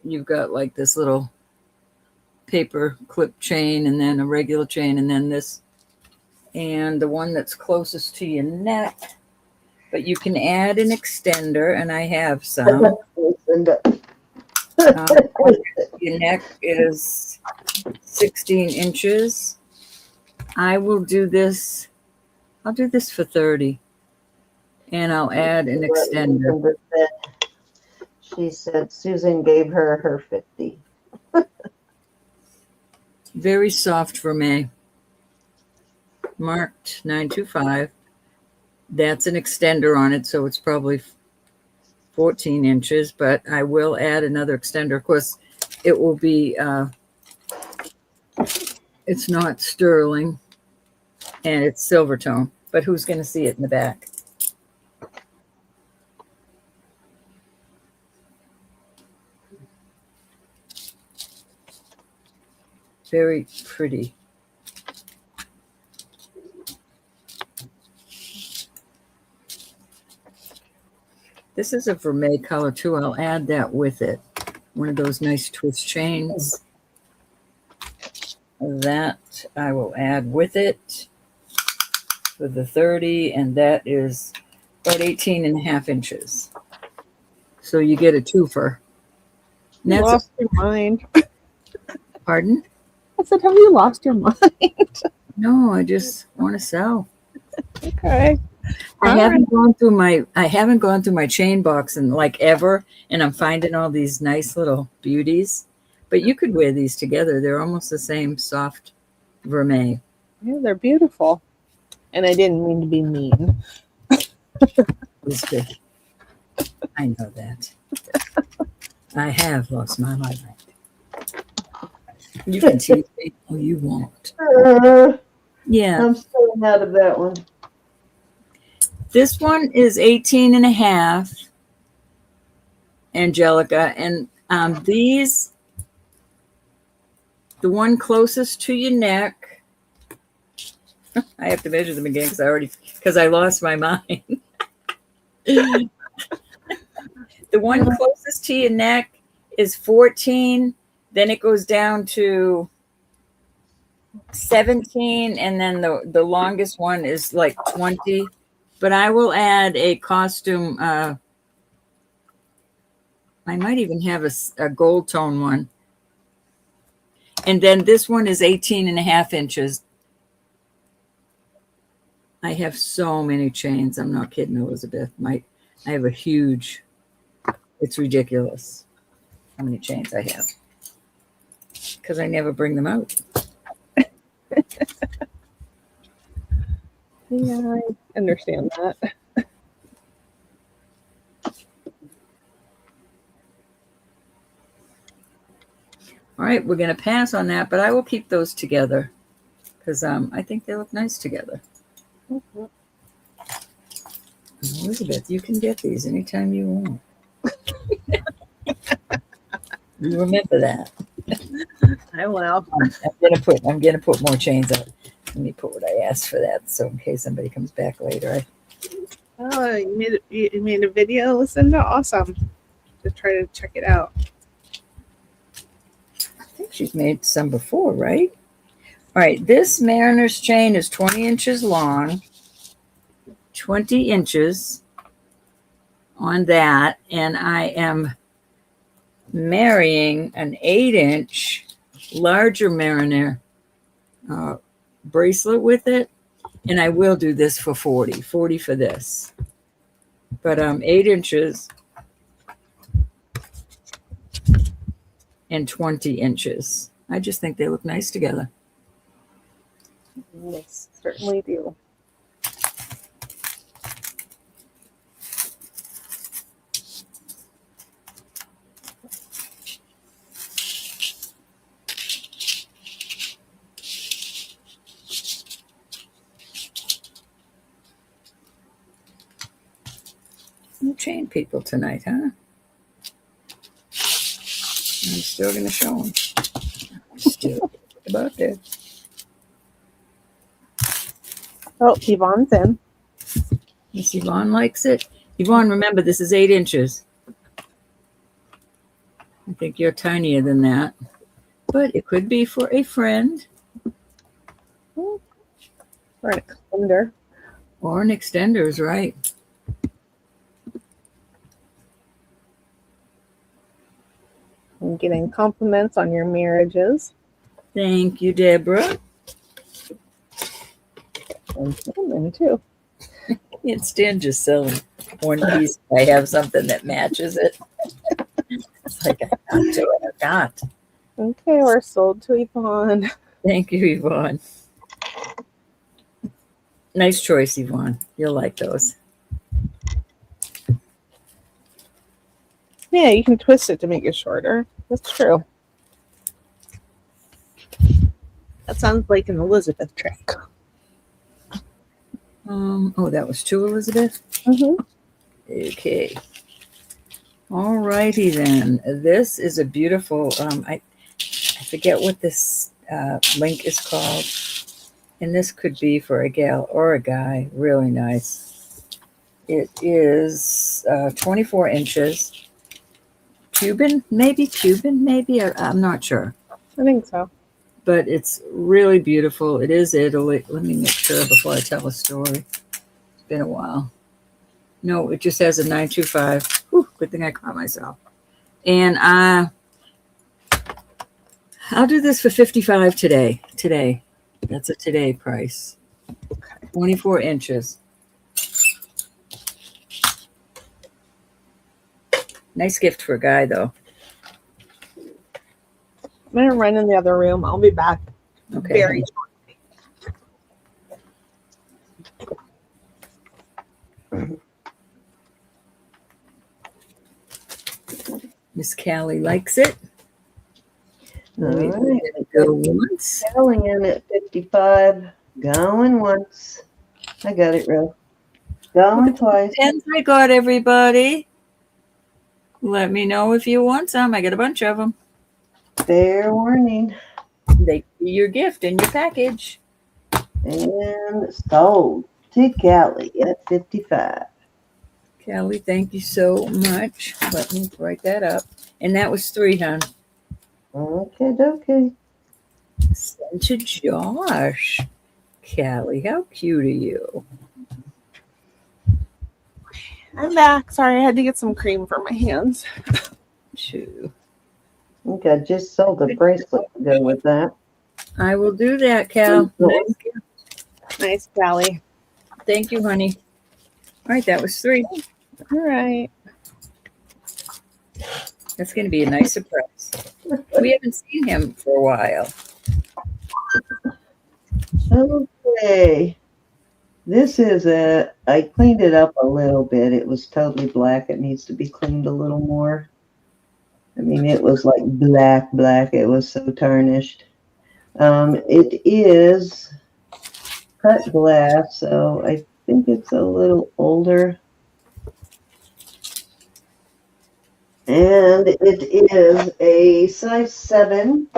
you've got like this little paper clip chain and then a regular chain and then this and the one that's closest to your neck. But you can add an extender, and I have some. Your neck is 16 inches. I will do this. I'll do this for 30. And I'll add an extender. She said Susan gave her 50. Very soft vermeil. Marked 925. That's an extender on it, so it's probably 14 inches, but I will add another extender. Of course, it will be, it's not sterling, and it's silver tone, but who's going to see it in the back? Very pretty. This is a vermeil color too. I'll add that with it. One of those nice twist chains. That I will add with it for the 30, and that is about 18.5 inches. So you get a twofer. And You that's lost your mind. pardon? I said, have you lost your mind? No, I just want to sell. Okay. I All haven't gone through my chain box in like ever, and I'm finding all these nice little beauties. But you could wear these together. They're almost the same soft vermeil. Yeah, they're beautiful. And I didn't mean to be mean. Lisbeth. I know that. I have lost my mind. You can tease me. Oh, you won't. Yeah. I'm staying out of that one. This one is 18.5, Angelica. And these, the one closest to your neck, I have to measure them again because I lost my mind. The one closest to your neck is 14. Then it goes down to 17. And then the longest one is like 20. But I will add a costume. I might even have a gold tone one. And then this one is 18.5 inches. I have so many chains. I'm not kidding, Elizabeth. I have a huge, it's ridiculous how many chains I have. Because I never bring them out. Yeah, I understand that. All right, we're going to pass on that, but I will keep those together because I think they look nice together. Mm-hmm. Elizabeth, you can get these anytime you want. You remember that. I will. I'm gonna put more chains up. Let me put what I asked for that, so in case somebody comes back later. Oh, you made a video, Lucinda? Awesome. Just try to check it out. I think she's made some before, right? All right, this mariner's chain is 20 inches long, 20 inches on that, and I am marrying an 8-inch larger mariner bracelet with it, and I will do this for 40 for this, but 8 inches and 20 inches. I just think they look nice together. Yes, certainly do. You chain people tonight, huh? I'm still going to show them. Still about that. Oh, Yvonne's in. Miss Yvonne likes it. Yvonne, remember, this is 8 inches. I think you're tinier than that. But it could be for a friend. Or an extender. Or an extender is right. I'm getting compliments on your marriages. Thank you, Deborah. And women, too. Can't stand just selling one piece. I have something that matches it. It's like, I got to it. I got. Okay, we're sold to Yvonne. Thank you, Yvonne. Nice choice, Yvonne. You'll like those. Yeah, you can twist it to make it shorter. That's true. That sounds like an Elizabeth trick. Oh, that was 2, Elizabeth? Mm-hmm. Okay. All righty then. This is a beautiful, I forget what this link is called. And this could be for a gal or a guy. Really nice. It is 24 inches. Cuban, maybe. I'm not sure. I think so. But it's really beautiful. It is Italy. Let me make sure before I tell a story. It's been a while. No, it just has a 925. Whew, good thing I caught myself. And I'll do this for 55 today. Today. That's a today price. 24 inches. Nice gift for a guy, though. I'm going to run in the other room. I'll be back Okay. very shortly. Miss Callie likes it. All We're right. gonna go once. Selling in at 55. Going once. I got it, Rose. Going twice. Pens I got, everybody. Let me know if you want some. I got a bunch of them. Fair warning. They be your gift in your package. And sold to Callie at 55. Callie, thank you so much. Let me write that up. And that was 3, hon. Okay. Sent to Josh. Callie, how cute are you? I'm back. Sorry, I had to get some cream for my hands. Shoo. Okay, I just sold a bracelet to go with that. I will do that, Cal. Nice gift. Nice, Callie. Thank you, honey. All right, that was 3. All right. That's going to be a nice surprise. We haven't seen him for a while. Okay. This is I cleaned it up a little bit. It was totally black. It needs to be cleaned a little more. I mean, it was like black. It was so tarnished. It is cut glass, so I think it's a little older. And it is a size 7.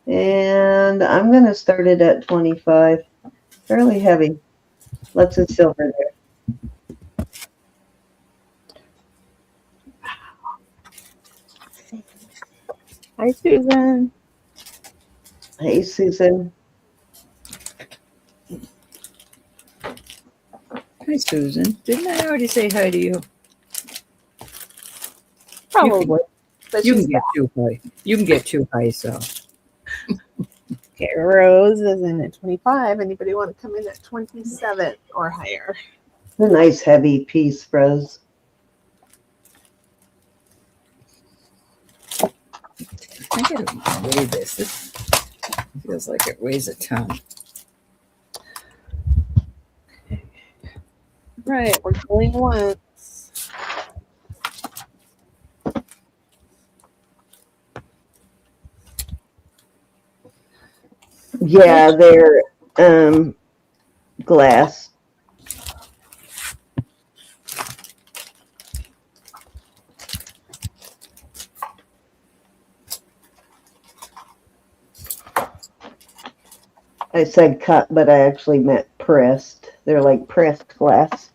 And I'm going to start it at 25. Fairly heavy. Lots of silver there. Hi, Susan. Hey, Susan. Hi, Susan. Didn't I already say hi to you? Probably. But You she's can get too high. You can get too high, so. okay. Rose is in at 25. Anybody want to come in at 27 or higher? A nice heavy piece, Rose. I gotta weigh this. This feels like it weighs a ton. Right. We're going once. Yeah, they're glass. I said cut, but I actually meant pressed. They're like pressed glass.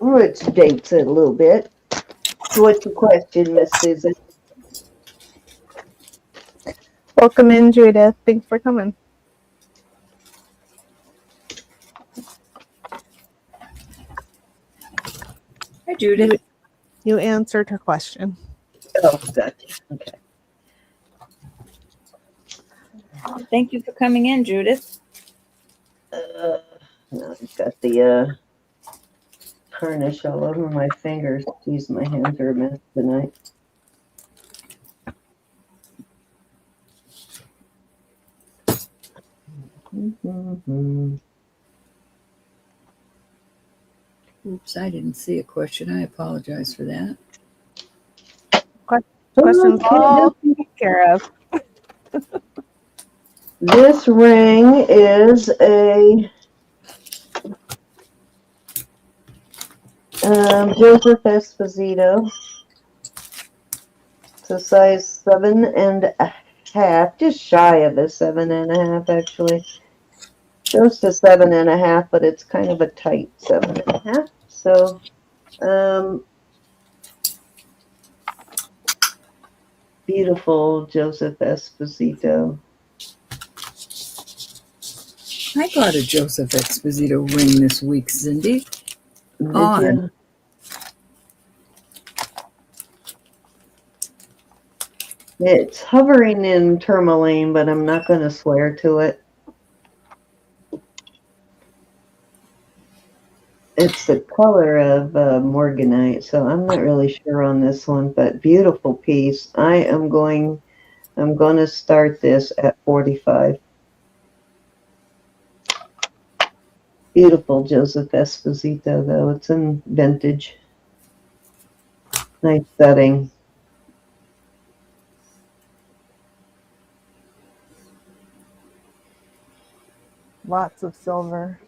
Which dates it a little bit. What's the question, Miss Susan? Welcome in, Judith. Thanks for coming. Hi, Judith. You answered her question. Oh, gotcha. Okay. Thank you for coming in, Judith. Now I've got the tarnish all over my fingers. Geez, my hands are a mess tonight. Oops, I didn't see a question. I apologize for that. Questions all taken care of. This ring is a Joseph Esposito. It's a size 7.5, just shy of a 7.5 actually. Goes to 7.5, but it's kind of a tight 7.5. So, beautiful Joseph Esposito. I got a Joseph Exposito ring this week, Cindy. Did Odd. you? It's hovering in tourmaline, but I'm not going to swear to it. It's the color of morganite, so I'm not really sure on this one, but beautiful piece. I'm going to start this at 45. Beautiful Joseph Esposito, though. It's in vintage. Nice setting. Lots of silver.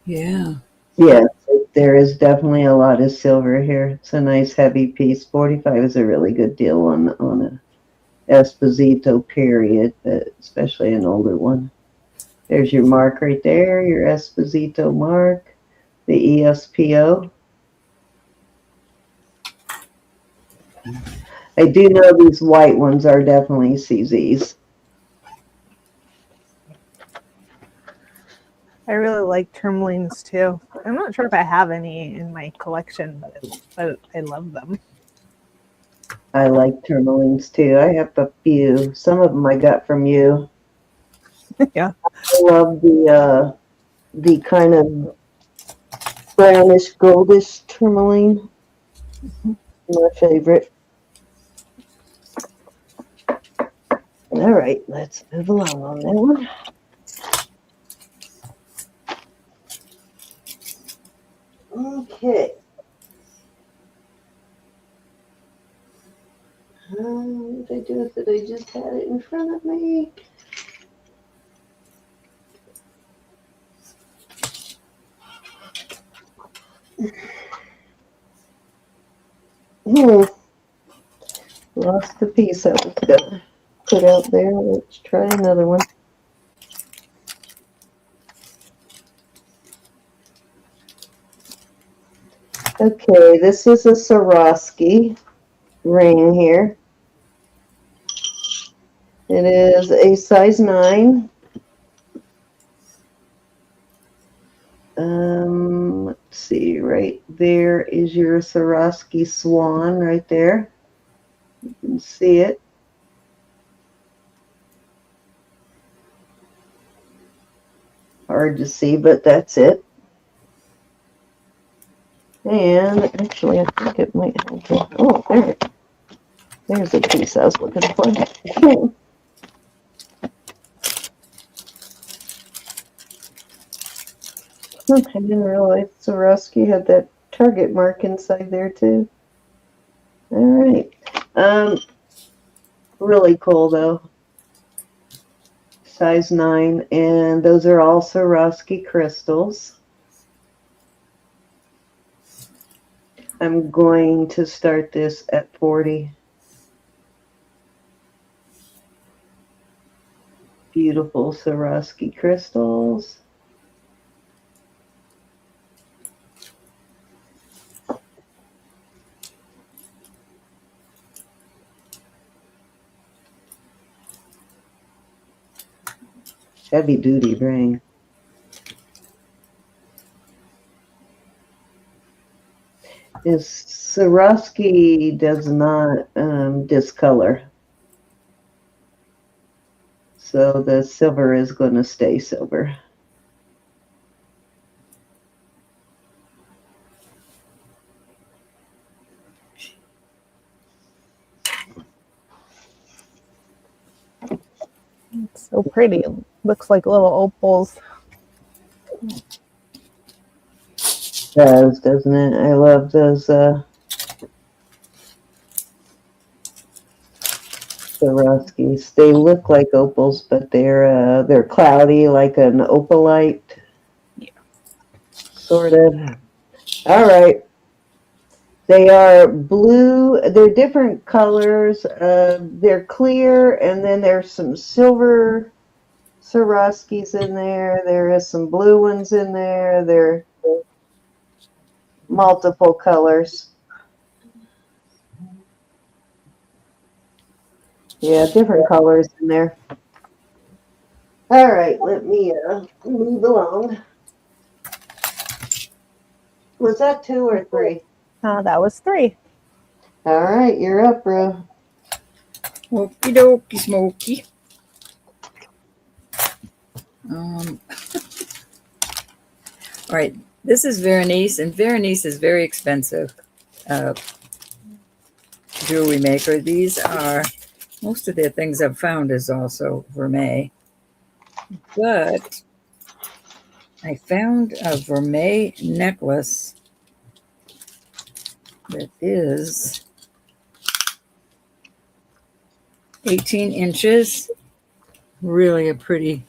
Yeah. Yes, there is definitely a lot of silver here. It's a nice heavy piece. 45 is a really good deal on a Esposito period, but especially an older one. There's your mark right there, your Esposito mark, the ESPO. I do know these white ones are definitely CZs. I really like tourmalines too. I'm not sure if I have any in my collection, but I love them. I like tourmalines too. I have a few. Some of them I got from you. Yeah. I love the kind of brownish goldish tourmaline. My favorite. All right, let's move along on that one. Okay. What did I do with it? I just had it in front of me. Lost the piece I was gonna put out there. Let's try another one. Okay, this is a Swarovski ring here. It is a size 9. Let's see, right there is your Swarovski swan right there. You can see it. Hard to see, but that's it. And actually, I think it might have been, oh, there's a piece I was looking for. I didn't realize Swarovski had that target mark inside there too. All right. Really cool though. Size 9, and those are all Swarovski crystals. I'm going to start this at 40. Beautiful Swarovski crystals. Heavy duty ring. Swarovski does not discolor. So the silver is going to stay silver. It's so pretty. It looks like little opals. Does, doesn't it? I love those Swarovskis. They look like opals, but they're cloudy, like an opalite, sort of. All right. They are blue. They're different colors. They're clear, and then there's some silver Swarovskis in there. There is some blue ones in there. They're multiple colors. Yeah, different colors in there. All right, let me move along. Was that 2 or 3? That was 3. All right, you're up, bro. Okie dokie smoky. All right, this is Vernice, and Vernice is very expensive jewelry maker. These are, most of their things I've found is also vermeil, but I found a vermeil necklace that is 18 inches. Really a pretty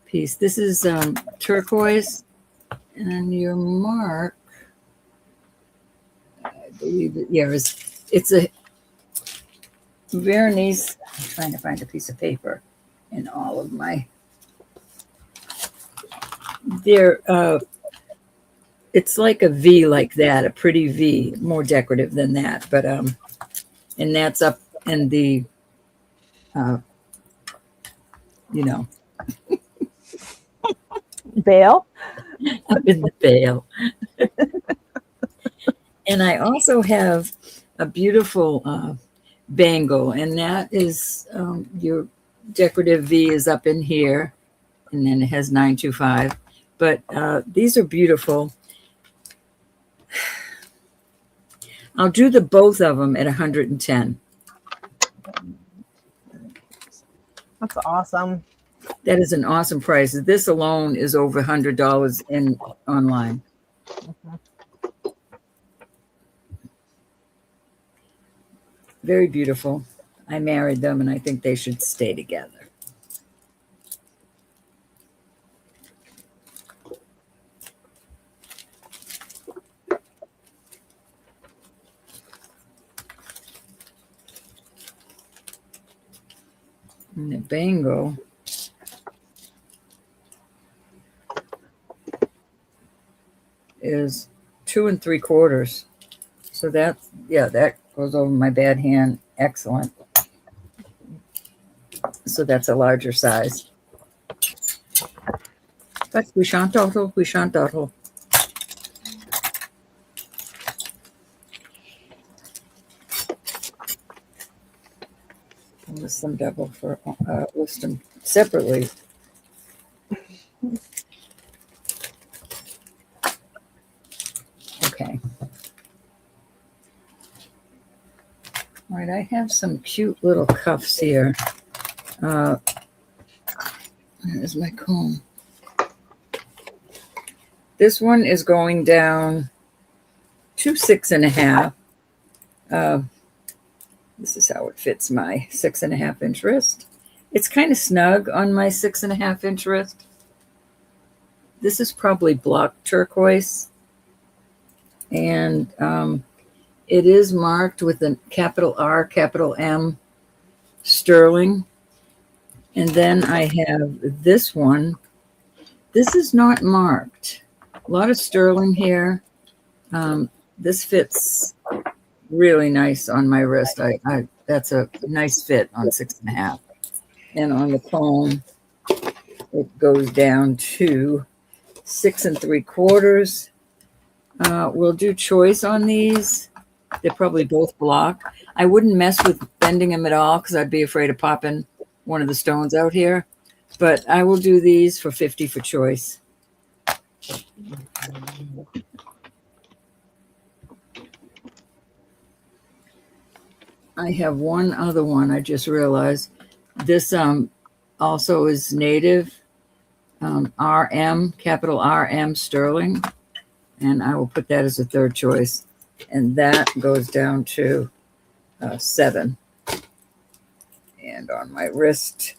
piece. This is turquoise, and your mark, I believe it's a Vernice. I'm trying to find a piece of paper in all of my. It's like a V, like that, a pretty V, more decorative than that, but and that's up in the Bail. up in the veil. And I also have a beautiful bangle, and that is your decorative V is up in here, and then it has 925. But these are beautiful. I'll do the both of them at 110. That's awesome. That is an awesome price. This alone is over $100 in online. Very beautiful. I married them, and I think they should stay together. And the bangle is 2 3/4. So that's, yeah, that goes over my bad hand. Excellent. So that's a larger size. But we shan't dawdle, we shan't dawdle. I'll list them double for list them separately. Okay. All right, I have some cute little cuffs here. There's my comb. This one is going down to 6.5. This is how it fits my 6.5-inch wrist. It's kind of snug on my 6.5-inch wrist. This is probably block turquoise. And it is marked with a capital R, capital M, sterling. And then I have this one. This is not marked. A lot of sterling here. This fits really nice on my wrist. That's a nice fit on 6.5. And on the comb, it goes down to 6 3/4. We'll do choice on these. They're probably both block. I wouldn't mess with bending them at all because I'd be afraid of popping one of the stones out here. But I will do these for 50 for choice. I have one other one I just realized. This also is native, RM, capital RM sterling. And I will put that as a third choice. And that goes down to 7. and on my wrist.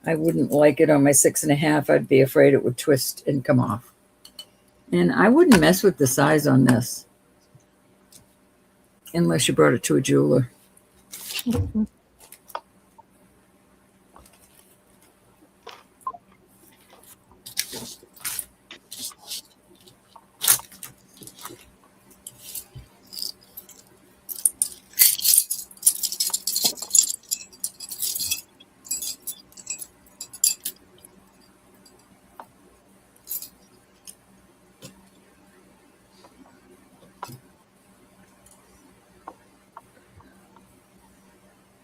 I wouldn't like it on my 6.5. I'd be afraid it would twist and come off. And I wouldn't mess with the size on this unless you brought it to a jeweler.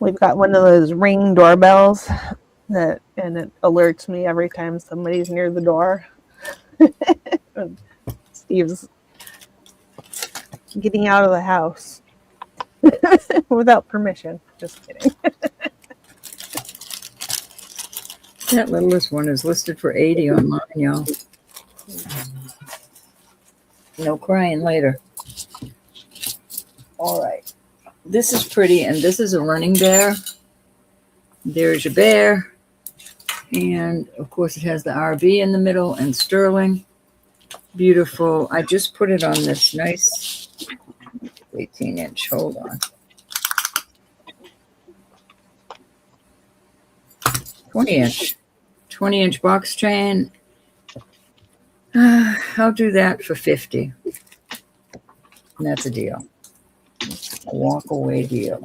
We've got one of those Ring doorbells and it alerts me every time somebody's near the door. Steve's getting out of the house without permission. Just kidding. That littlest one is listed for $80 online, y'all. No crying later. All right. This is pretty, and this is a running bear. There's your bear. And, of course, it has the RB in the middle and sterling. Beautiful. I just put it on this nice 18-inch. Hold on. 20-inch. 20-inch box chain. I'll do that for $50. And that's a deal. A walk away deal.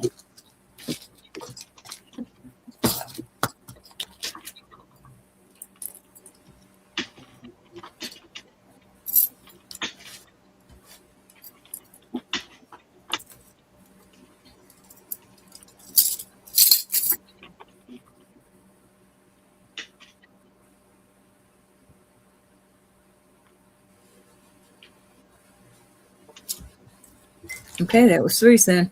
Okay, that was 3 cents.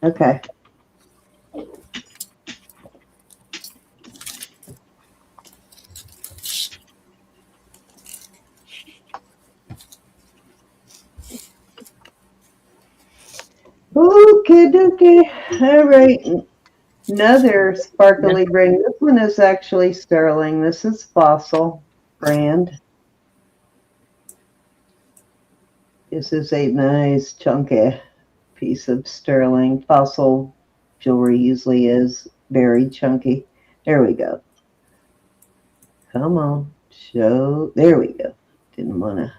Okay. Okay, dokie. All right. Another sparkly ring. This one is actually sterling. This is Fossil brand. This is a nice chunky piece of sterling. Fossil jewelry usually is very chunky. There we go. Come on. Show. There we go. Didn't want to.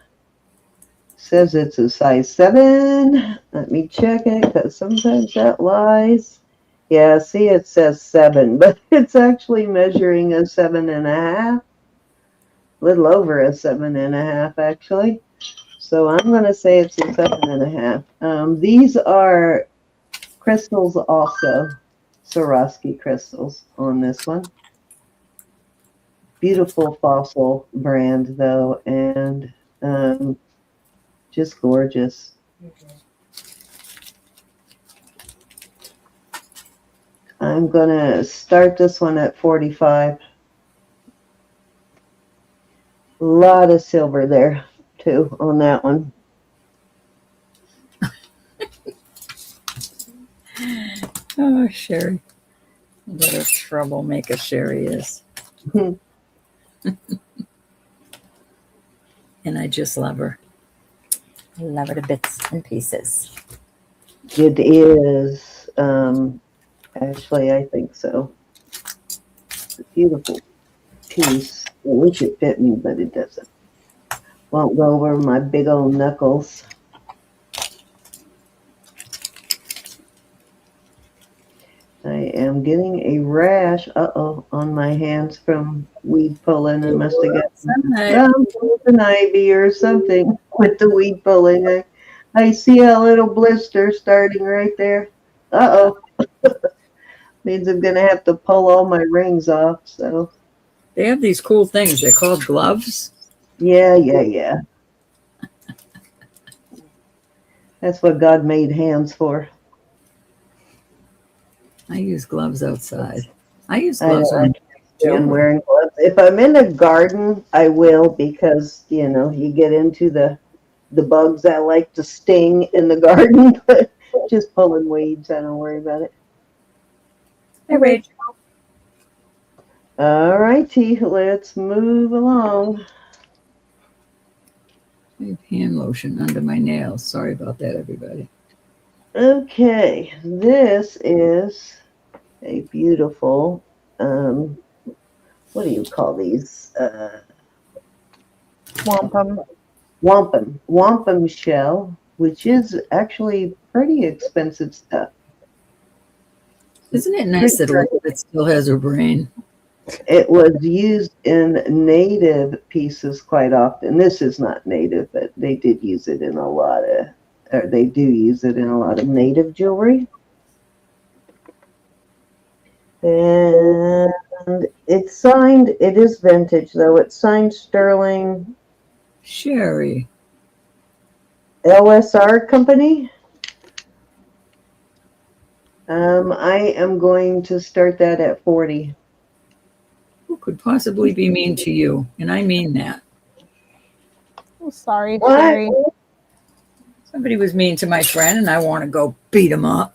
Says it's a size 7. Let me check it because sometimes that lies. Yeah, see, it says 7, but it's actually measuring a 7.5. A little over a 7.5, actually. So I'm going to say it's a 7.5. These are crystals also. Swarovski crystals on this one. Beautiful Fossil brand, though, and just gorgeous. I'm going to start this one at 45. A lot of silver there, too, on that one. Oh, Sherry. What a troublemaker Sherry is. And I just love her. I love her to bits and pieces. It is. Actually, I think so. It's a beautiful piece. I wish it fit me, but it doesn't. Won't go over my big old knuckles. I am getting a rash, on my hands from weed pulling. I must have got an ivy or something with the weed pulling. I see a little blister starting right there. Means I'm going to have to pull all my rings off. So they have these cool things. They're called gloves. Yeah. That's what God made hands for. I use gloves outside. I use gloves on I'm wearing gloves. If I'm in a garden, I will, because, you get into the bugs that like to sting in the garden. But Just pulling weeds. I don't worry about it. Hey, Rach. All righty, let's move along. I have hand lotion under my nails. Sorry about that, everybody. Okay, this is a beautiful, what do you call these? Wampum. Wampum shell, which is actually pretty expensive stuff. Isn't it nice that Elizabeth still has her brain? It was used in native pieces quite often. This is not native, but they did use it in a lot of, or they do use it in a lot of native jewelry. And it's signed, it is vintage though. It's signed Sterling Sherry. LSR Company. I am going to start that at 40. Who could possibly be mean to you? And I mean that. Oh, sorry, What? Sherry. Somebody was mean to my friend, and I want to go beat him up.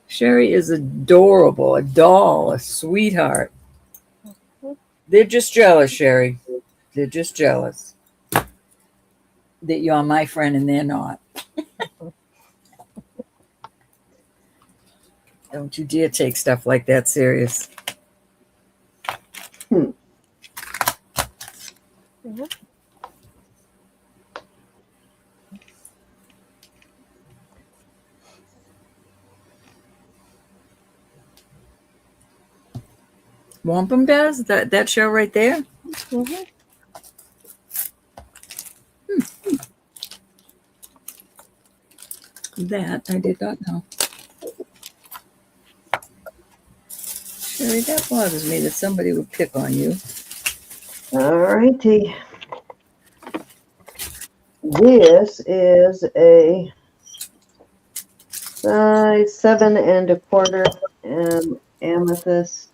Sherry is adorable, a doll, a sweetheart. They're just jealous, Sherry. They're just jealous that you're my friend and they're not. Don't you dare take stuff like that serious. Mhm. Wampum does? That show right there? Mhm. That I did not know. Sherry, that bothers me that somebody would pick on you. All righty. This is a size 7¼ amethyst.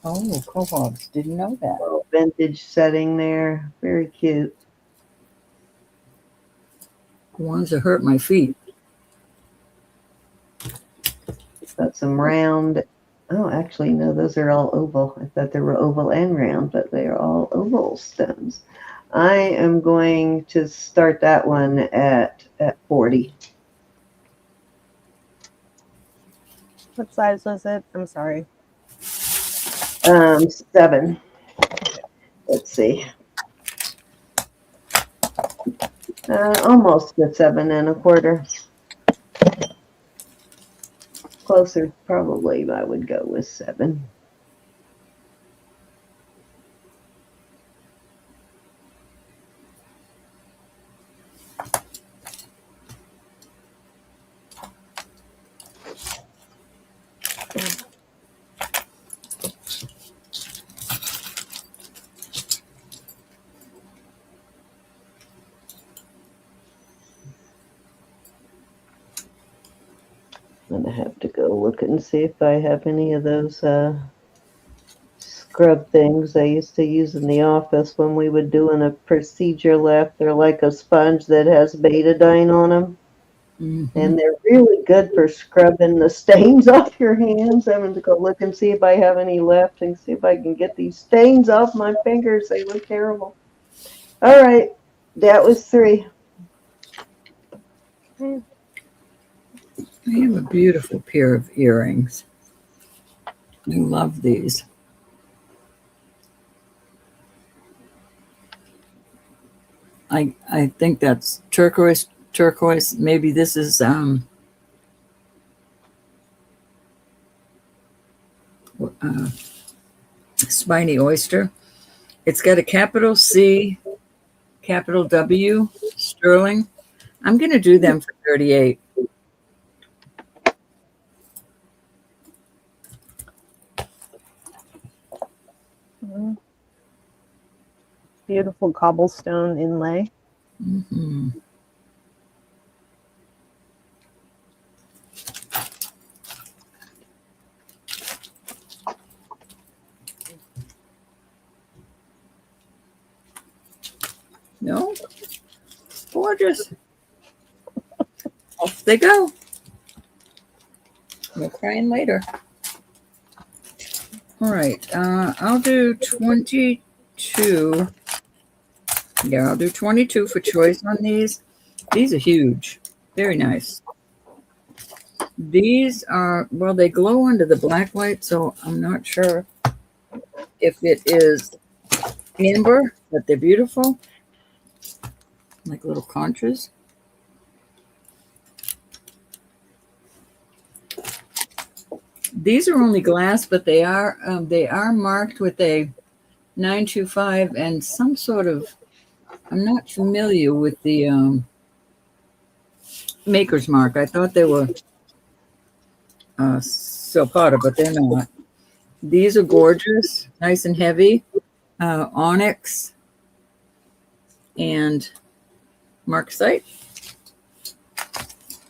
Oh, cobwebs. Didn't know that. Little vintage setting there. Very cute. The ones that hurt my feet. Got some round. Oh, actually, no, those are all oval. I thought they were oval and round, but they are all oval stones. I am going to start that one at 40. What size was it? I'm sorry. 7. Let's see. Almost a 7¼ closer, probably I would go with 7. I'm gonna have to go look and see if I have any of those scrub things I used to use in the office when we would doing a procedure left. They're like a sponge that has betadine on them. Mm-hmm. And they're really good for scrubbing the stains off your hands. I'm going to go look and see if I have any left and see if I can get these stains off my fingers. They look terrible. All right, that was 3. I have a beautiful pair of earrings. I love these. I think that's turquoise. Maybe this is spiny oyster. It's got a capital C, capital W, sterling. I'm going to do them for 38. Beautiful cobblestone inlay. Mm-hmm. No? Gorgeous. Off they go. No crying later. All right. I'll do 22. Yeah, I'll do 22 for choice on these. These are huge. Very nice. These are, well, they glow under the black light, so I'm not sure if it is amber, but they're beautiful. Like little conchas. These are only glass, but they are marked with a 925 and some sort of, I'm not familiar with the maker's mark. I thought they were silpada, but they're not. These are gorgeous, nice and heavy, onyx and marksite.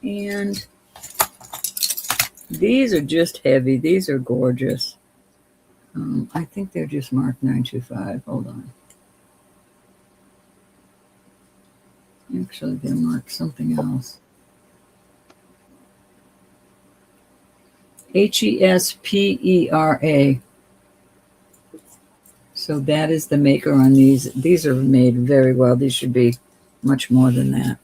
And these are just heavy. These are gorgeous. I think they're just marked 925. Hold on. Actually, they're marked something else. HESPERA. So that is the maker on these. These are made very well. These should be much more than that.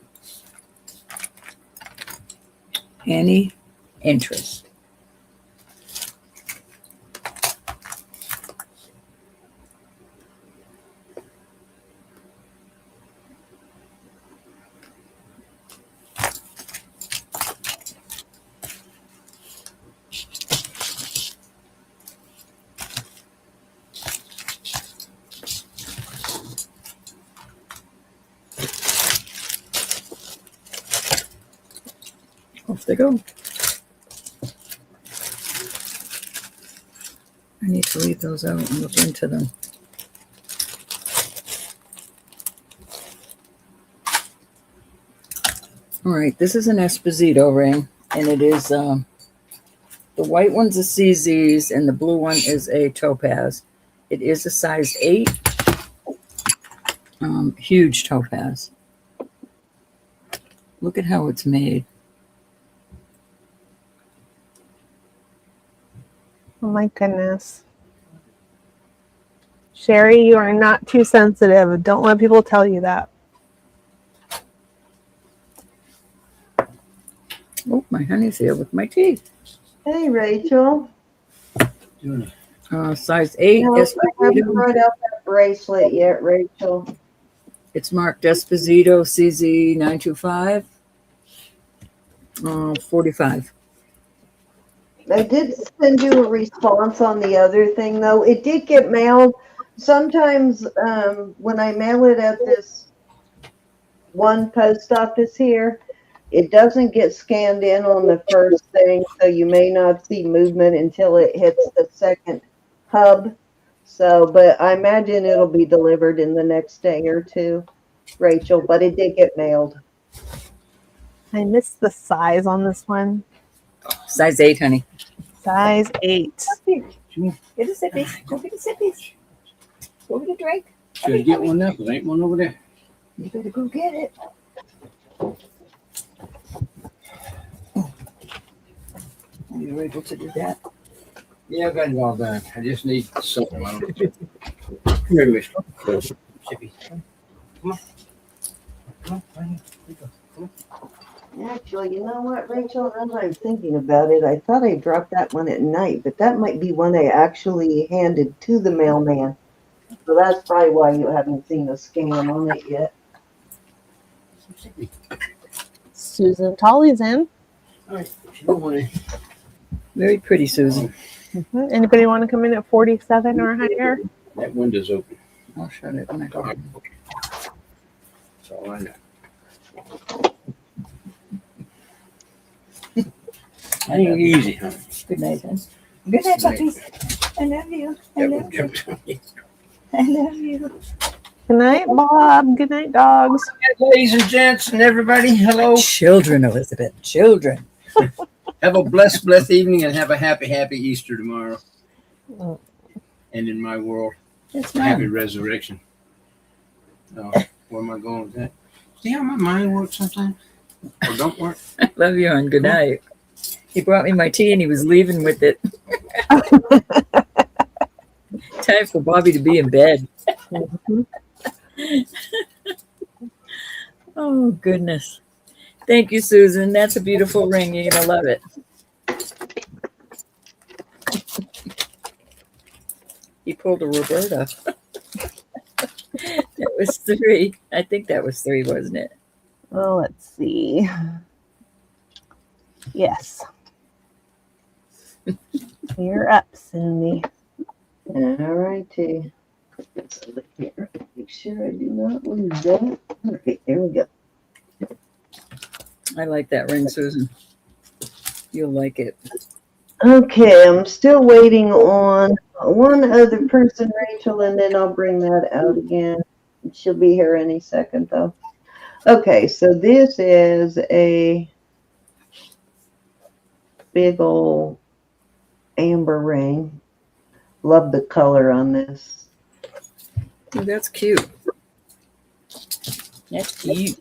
Any interest? Off they go. I need to leave those out and look into them. All right, this is an Esposito ring, and it is the white one's a CZ's and the blue one is a topaz. It is a size 8, huge topaz. Look at how it's made. Oh my goodness. Sherry, you are not too sensitive. Don't let people tell you that. Oh, my honey's here with my tea. Hey, Rachel. Size 8. No, I haven't brought out that bracelet yet, Rachel. It's marked Esposito CZ 925. 45. I did send you a response on the other thing, though. It did get mailed. Sometimes when I mail it at this one post office here, it doesn't get scanned in on the first thing, so you may not see movement until it hits the second hub. So, but I imagine it'll be delivered in the next day or two, Rachel, but it did get mailed. I missed the size on this one. Size 8, honey. Size 8. Get a sippy. Go get a sippy. Go get a drink. Should I get one now? Because there ain't one over there. You better go get it. Are you able to do that? Yeah, I got it all done. I just need something. Come here, Miss. Sippy. Come on. Come on. Right here. Here you go. Come on. Actually, you know what, Rachel? As I'm thinking about it, I thought I dropped that one at night, but that might be one I actually handed to the mailman. So that's probably why you haven't seen a scan on it yet. Sippy. Susan Tolley's in. All right. Good morning. Very pretty, Susan. Anybody want to come in at 47 or higher? That window's open. I'll shut it when I go. That's all I know. I ain't easy, huh? Good night, hon. Good night, puppies. I love you. I love you. I love you. Good night, Bob. Good night, dogs. Ladies and gents and everybody, hello. Children, Elizabeth. Children. Have a blessed evening and have a happy Easter tomorrow. And in my world, It's happy mine. resurrection. Where am I going with that? See how my mind works sometimes? Or don't work? I love you and good night. He brought me my tea and he was leaving with it. Time for Bobby to be in bed. Mhm. Oh, goodness. Thank you, Susan. That's a beautiful ring. You're going to love it. He pulled a Roberta. That was 3. I think that was 3, wasn't it? Well, let's see. Yes. You're up, Cindy. All righty. Put this over here. Make sure I do not lose that. All right, there we go. I like that ring, Susan. You'll like it. Okay, I'm still waiting on one other person, Rachel, and then I'll bring that out again. She'll be here any second, though. Okay, so this is a big old amber ring. Love the color on this. Oh, that's cute. That's cute.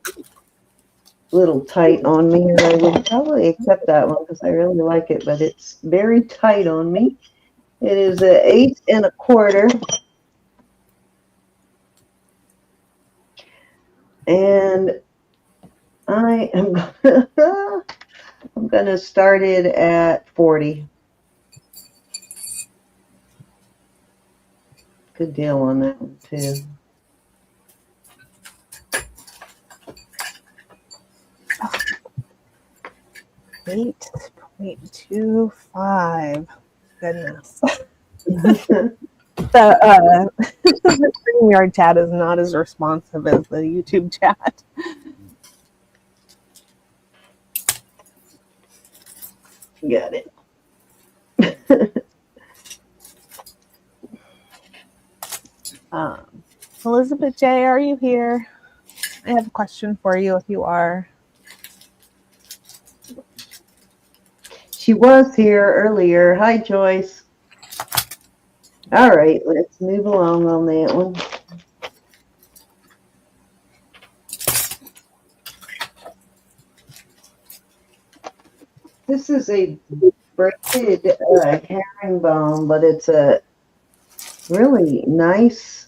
Little tight on me, or I would probably accept that one because I really like it, but it's very tight on me. It is an 8 1/4. And I am I'm gonna start it at 40. Good deal on that one too. $8.25. Goodness. The StreamYard chat is not as responsive as the YouTube chat. Got it. Elizabeth J., are you here? I have a question for you if you are. She was here earlier. Hi, Joyce. All right, let's move along on that one. This is a braided herringbone, but it's a really nice.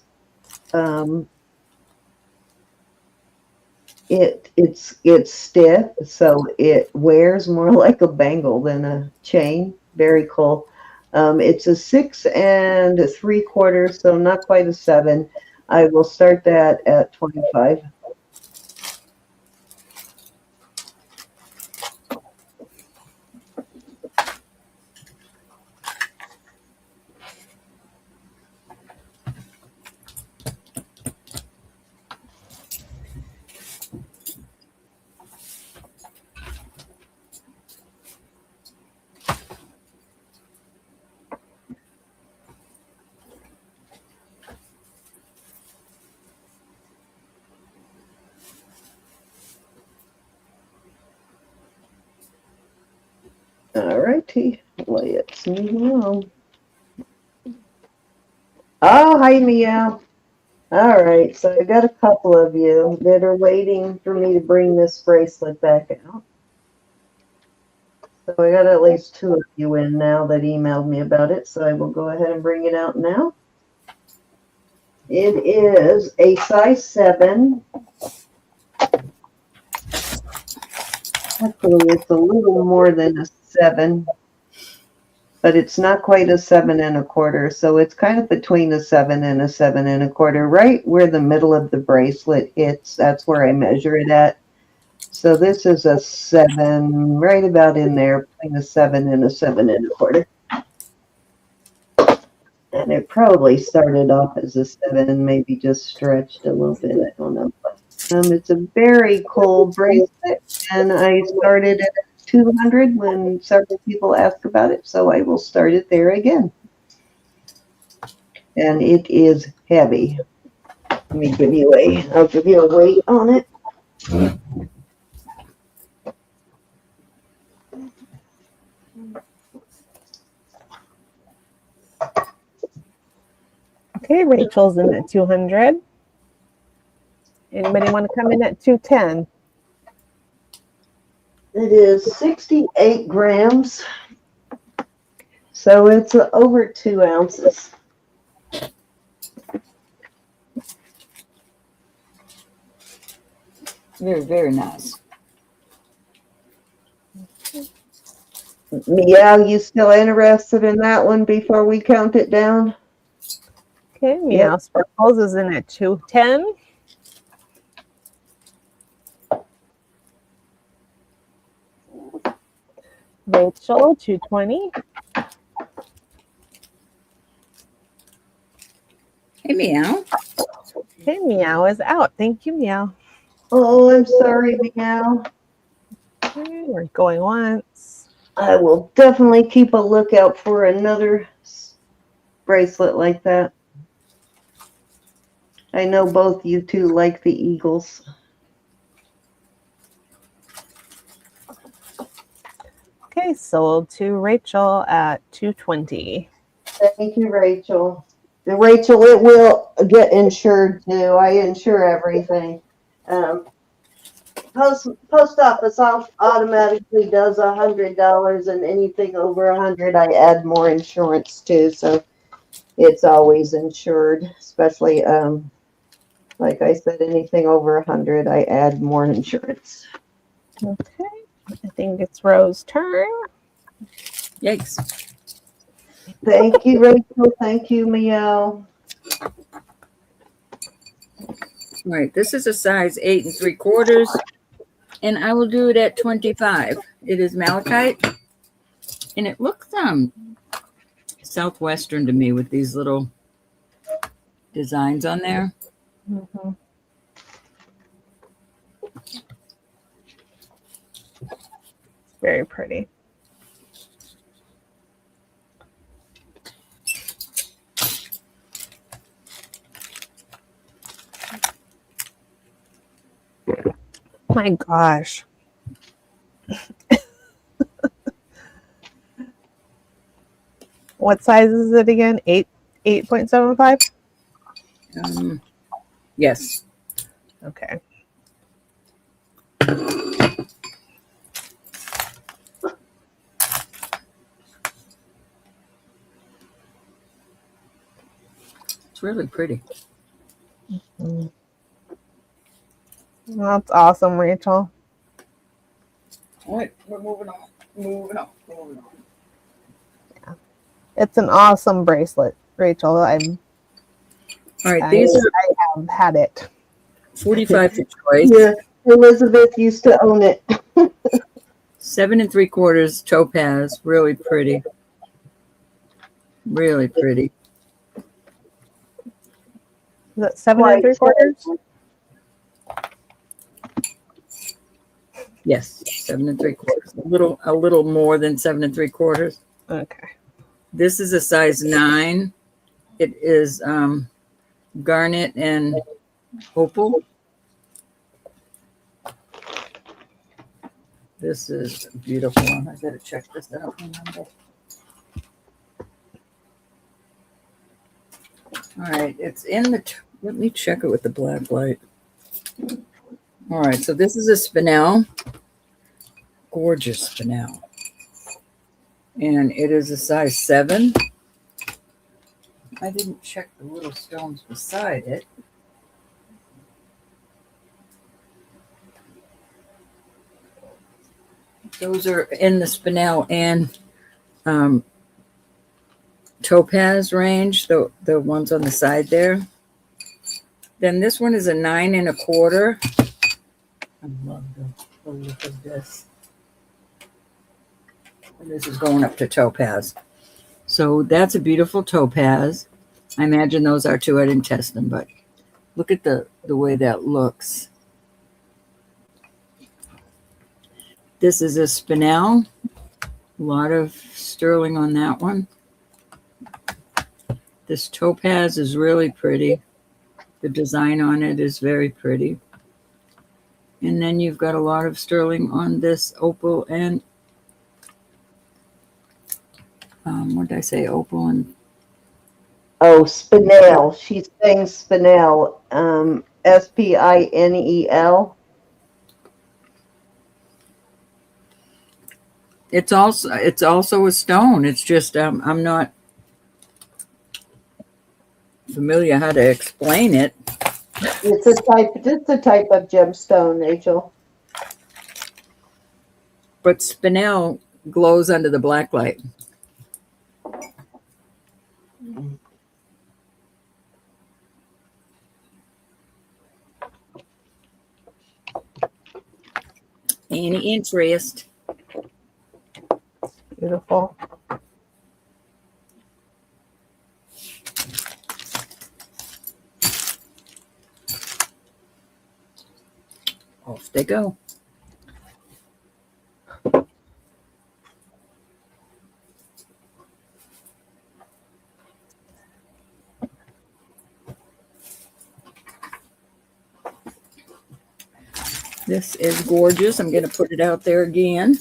It's stiff, so it wears more like a bangle than a chain. Very cool. It's a 6 3/4, so not quite a 7. I will start that at 25. All righty, let's move along. Oh, hi, Mia. All right, so I got a couple of you that are waiting for me to bring this bracelet back out. So I got at least 2 of you in now that emailed me about it, so I will go ahead and bring it out now. It is a size 7. Actually, it's a little more than a 7, but it's not quite a 7 1/4. So it's kind of between a 7 and a 7 1/4, right where the middle of the bracelet hits. That's where I measure it at. So this is a 7, right about in there, between a 7 and a 7 1/4. And it probably started off as a 7, maybe just stretched a little bit. I don't know. But, it's a very cool bracelet, and I started at 200 when several people asked about it, so I will start it there again. And it is heavy. Let me give you I'll give you a weight on it. Okay, Rachel's in at 200. And want to come in at 210. It is 68 grams. So it's over 2 ounces. Very, very nice. Meow, you still interested in that one before we count it down? Okay, Meow Sparkles is in at 210. Rachel, 220. Hey, Meow. Okay, Meow is out. Thank you, Meow. Oh, I'm sorry, Meow. Okay, we're going once. I will definitely keep a lookout for another bracelet like that. I know both you two like the eagles. Okay, sold to Rachel at 220. Thank you, Rachel. Rachel, it will get insured too. I insure everything. Post office automatically does $100, and anything over 100, I add more insurance too. So it's always insured, especially like I said, anything over 100, I add more insurance. Okay, I think it's Rose's turn. Yikes. Thank you, Rachel. Thank you, Meow. All right, this is a size 8 3/4, and I will do it at 25. It is malachite, and it looks southwestern to me with these little designs on there. Mm-hmm. Very pretty. My gosh. What size is it again? 8.75? Yes. Okay. It's really pretty. That's awesome, Rachel. All right, we're moving on. Moving on. It's an awesome bracelet, Rachel. All right, I have had it. 45 for choice. Yeah, Elizabeth used to own it. 7 3/4 topaz, really pretty. Really pretty. Is it 7 3/4? Yes, 7 3/4. A little more than 7 3/4. Okay. This is a size 9. It is garnet and opal. This is a beautiful one. I gotta check this out. All right, it's in the. Let me check it with the black light. All right, so this is a spinel, gorgeous spinel, and it is a size 7. I didn't check the little stones beside it. Those are in the spinel and topaz range, the ones on the side there. Then this one is a 9 1/4. I love the look of this. And this is going up to topaz. So that's a beautiful topaz. I imagine those are too. I didn't test them, but look at the way that looks. This is a spinel. A lot of sterling on that one. This topaz is really pretty. The design on it is very pretty. And then you've got a lot of sterling on this opal and what did I say? Opal and Oh, spinel. She's saying spinel. Spinel. It's also a stone. It's just I'm not familiar how to explain it. It's a type of gemstone, Rachel. But spinel glows under the black light. Any interest? Beautiful. Off they go. This is gorgeous. I'm going to put it out there again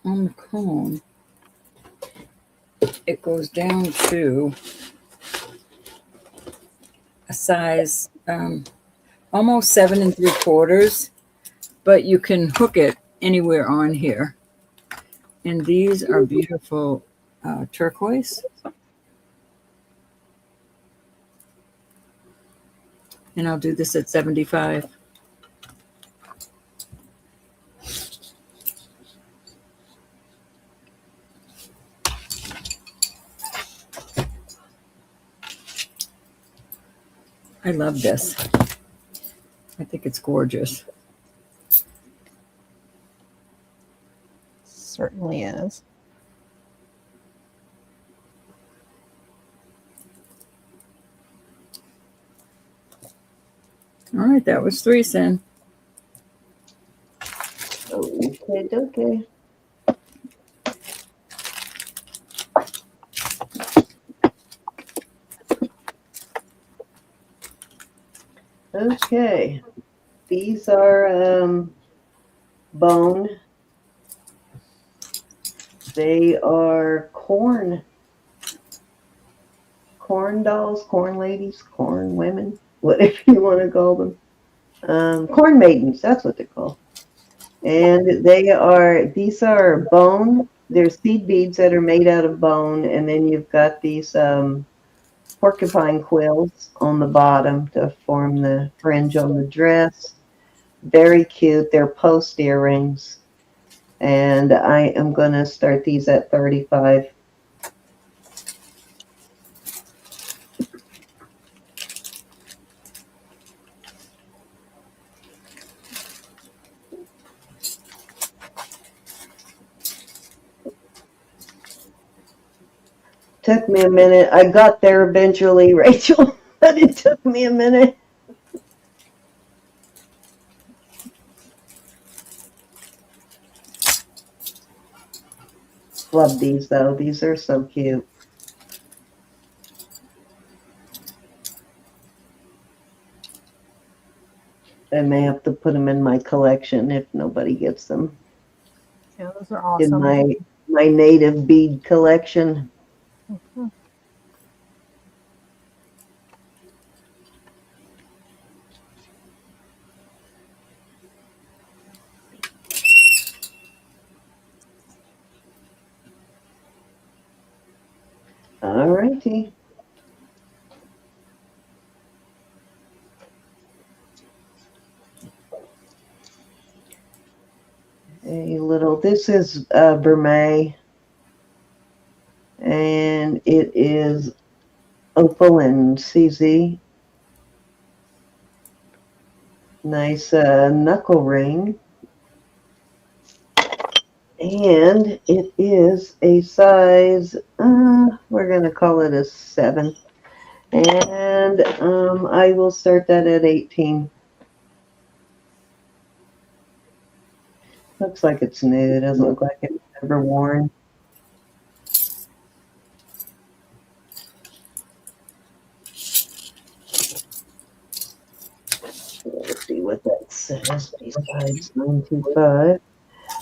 on the cone. It goes down to a size almost 7 3/4, but you can hook it anywhere on here. And these are beautiful turquoise. And I'll do this at 75. I love this. I think it's gorgeous. Certainly is. All right, that was 3 cents. Okay. Okay. These are bone. They are corn dolls, corn ladies, corn women, whatever you want to call them. Corn maidens, that's what they're called. And these are bone. They're seed beads that are made out of bone, and then you've got these porcupine quills on the bottom to form the fringe on the dress. Very cute. They're post earrings. And I am going to start these at 35. Took me a minute. I got there eventually, Rachel, but it took me a minute. Love these, though. These are so cute. I may have to put them in my collection if nobody gets them. Yeah, those are awesome. In my native bead collection. Mm-hmm. All righty. This is Vermeil, and it is opal and CZ. Nice knuckle ring. And it is a size, we're going to call it a 7. And I will start that at 18. Looks like it's new. It doesn't look like it's ever worn. Let's see what that says. Besides 925.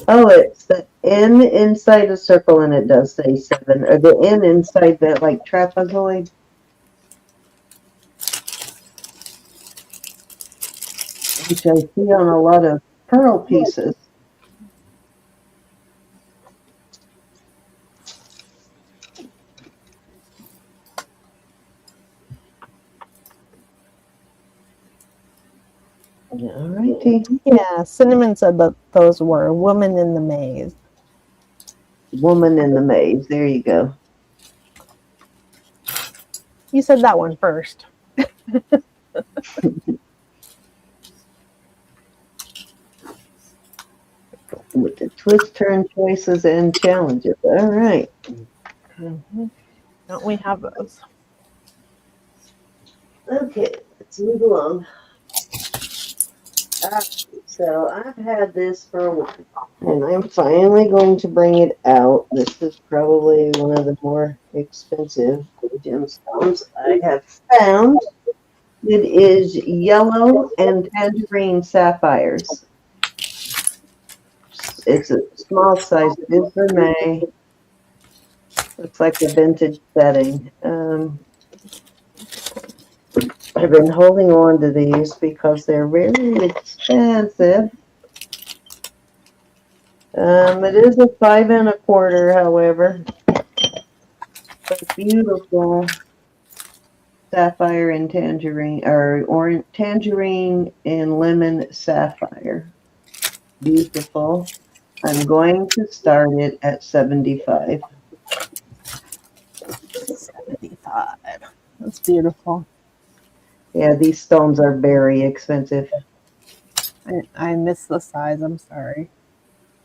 Oh, it's the N inside a circle, and it does say 7. Or the N inside that, like, trapezoid. which I see on a lot of pearl pieces. All righty. Yeah, Cinnamon said that those were Woman in the Maze. Woman in the Maze. There you go. You said that one first. With the twist, turn, choices, and challenges. All right. Don't we have those? Okay, let's move along. So I've had this for a while, and I'm finally going to bring it out. This is probably one of the more expensive gemstones I have found. It is yellow and tangerine sapphires. It's a small size. It is for May. Looks like a vintage setting. I've been holding on to these because they're very expensive. It is a 5 1/4, however. But beautiful sapphire and tangerine, or orange, tangerine and lemon sapphire. Beautiful. I'm going to start it at 75. 75. That's beautiful. Yeah, these stones are very expensive. I missed the size. I'm sorry.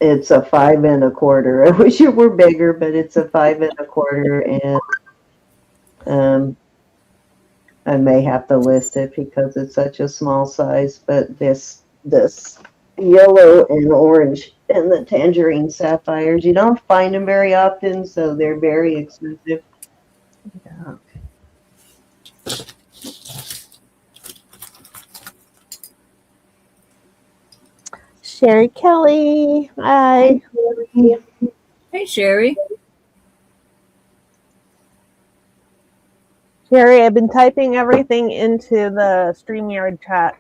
It's a 5 1/4. I wish it were bigger, but it's a 5 1/4, and I may have to list it because it's such a small size. But this yellow and orange and the tangerine sapphires, you don't find them very often, so they're very expensive. Yeah. Sherry Kelly. Hi. Hey, Sherry. Sherry, I've been typing everything into the StreamYard chat,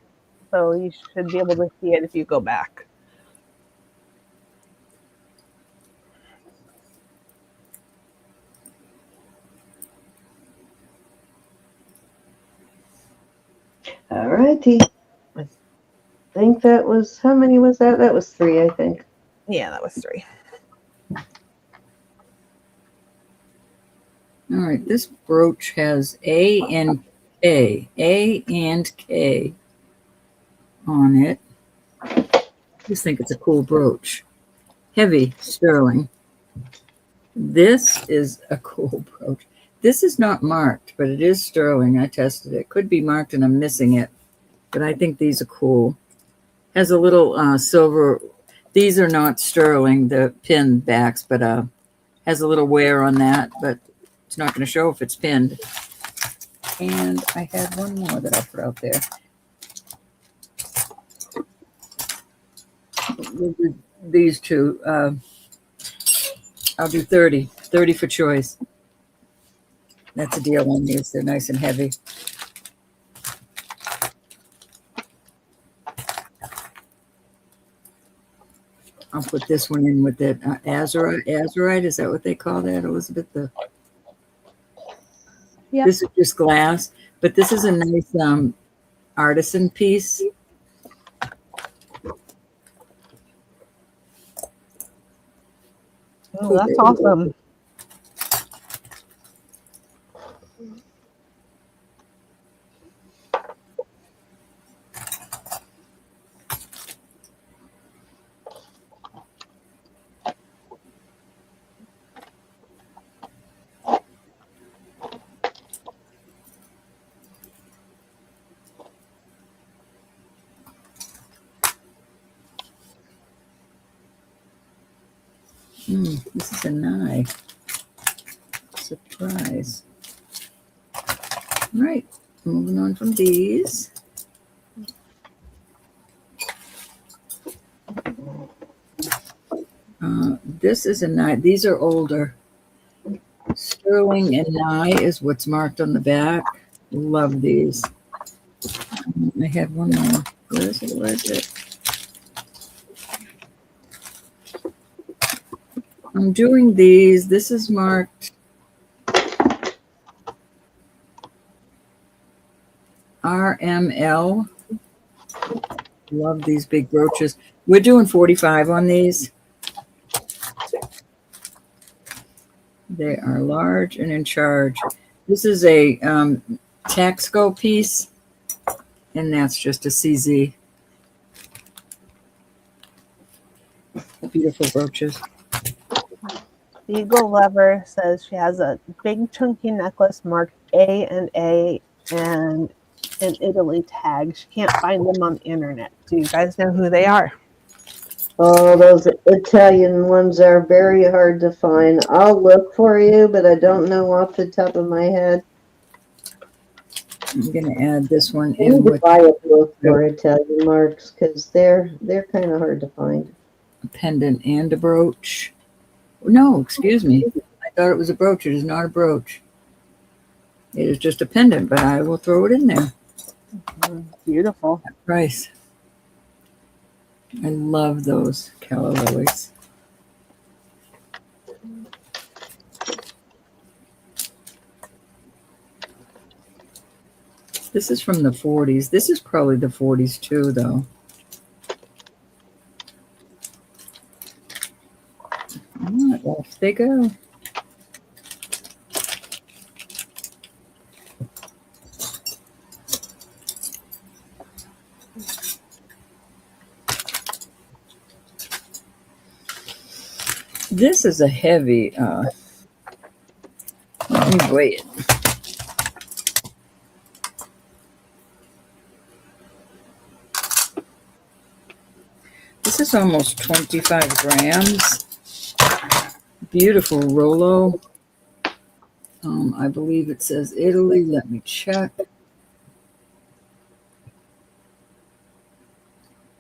so you should be able to see it if you go back. All righty. I think that was, how many was that? That was 3, I think. Yeah, that was 3. All right, this brooch has A and K on it. I just think it's a cool brooch. Heavy sterling. This is a cool brooch. This is not marked, but it is sterling. I tested it. Could be marked and I'm missing it, but I think these are cool. Has a little silver. These are not sterling, the pin backs, but has a little wear on that, but it's not going to show if it's pinned. And I had one more that I'll put out there. These two, I'll do 30 for choice. That's a deal on these. They're nice and heavy. I'll put this one in with that azurite. Is that what they call that, Elizabeth? Yep. This is just glass, but this is a nice artisan piece. Oh, that's awesome. This is a nice surprise. All right, moving on from these. This is a nye. These are older. Sterling and nye is what's marked on the back. Love these. I had one more. Where is it? Where is it? I'm doing these. This is marked RML. Love these big brooches. We're doing 45 on these. They are large and in charge. This is a Taxco piece, and that's just a CZ. Beautiful brooches. Eagle Lover says she has a big chunky necklace marked A and in Italy tag. She can't find them on the internet. Do you guys know who they are? Oh, those Italian ones are very hard to find. I'll look for you, but I don't know off the top of my head. I'm going to add this one I in need to with buy a book for Italian marks because they're kind of hard to find. a pendant and a brooch. No, excuse me. I thought it was a brooch. It is not a brooch. It is just a pendant, but I will throw it in there. Beautiful. Price. I love those calla lilies. This is from the 40s. This is probably the 40s too, though. All right, off they go. This is a heavy, let me weigh it. This is almost 25 grams. Beautiful Rolo. I believe it says Italy. Let me check.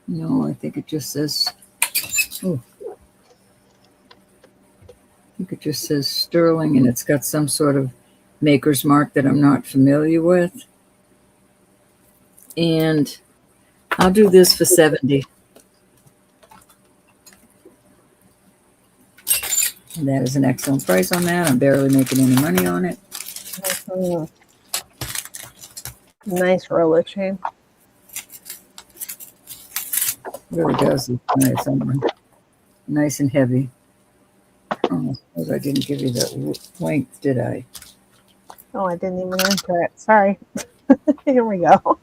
No, I think it just says, oh, I think it just says sterling, and it's got some sort of maker's mark that I'm not familiar with. And I'll do this for 70. And that is an excellent price on that. I'm barely making any money on it. Nice roller chain. Really does look nice. Nice and heavy. Oh, I suppose I didn't give you that length, did I? Oh, I didn't even enter it. Sorry. Here we go.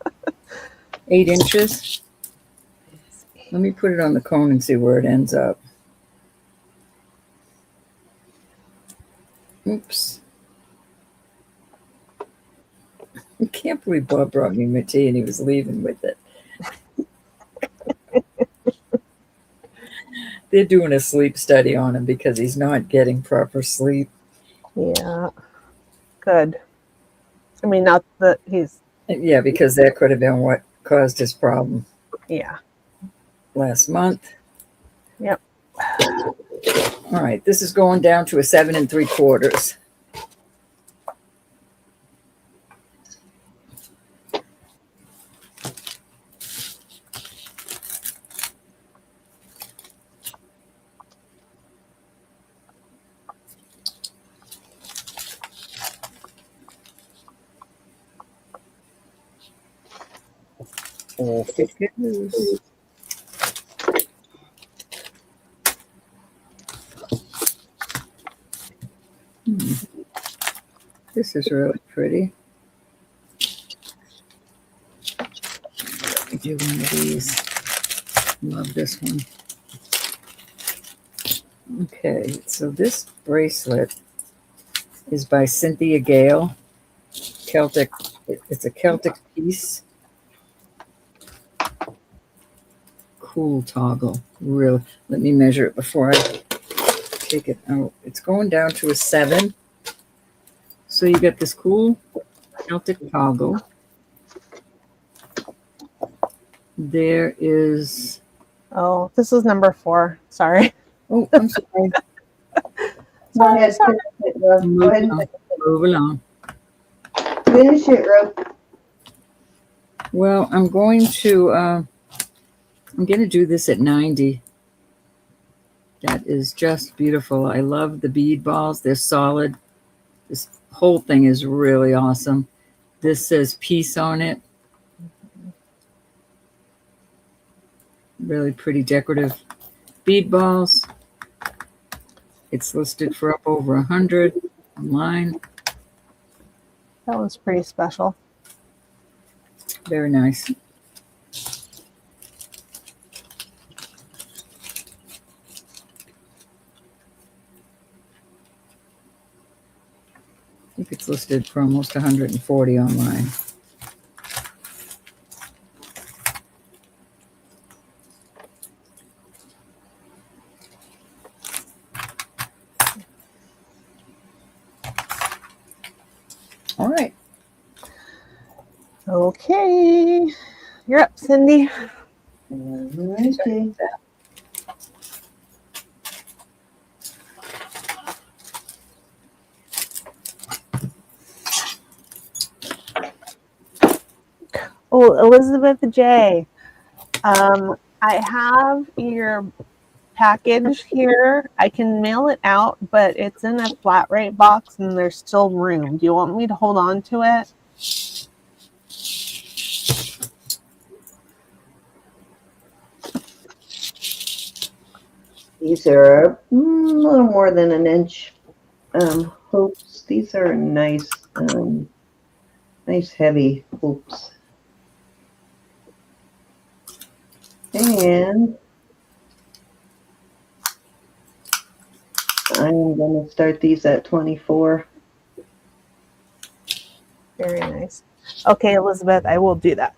8 inches. Let me put it on the cone and see where it ends up. Oops. I can't believe Bob brought me my tea and he was leaving with it. They're doing a sleep study on him because he's not getting proper sleep. Yeah. Good. I mean, not that he's... Yeah, because that could have been what caused his problem. Yeah. Last month. Yep. All right, this is going down to a 7 3/4. Off it goes. This is really pretty. Let me do one of these. Love this one. Okay, so this bracelet is by Cynthia Gale. Celtic. It's a Celtic piece. Cool toggle. Really. Let me measure it before I take it out. It's going down to a 7. So you get this cool Celtic toggle. There is... Oh, this is number 4. Sorry. Oh, I'm sorry. Sorry. Move along. Finish it, Rob. Well, I'm going to I'm going to do this at 90. That is just beautiful. I love the bead balls. They're solid. This whole thing is really awesome. This says peace on it. Really pretty decorative bead balls. It's listed for up over 100 online. That one's pretty special. Very nice. I think it's listed for almost 140 online. All right. Okay. You're up, Cindy. Alrighty. Oh, Elizabeth J. I have your package here. I can mail it out, but it's in a flat rate box and there's still room. Do you want me to hold on to it? These are a little more than an inch hoops. These are nice, nice heavy hoops. And I'm going to start these at 24. Very nice. Okay, Elizabeth, I will do that.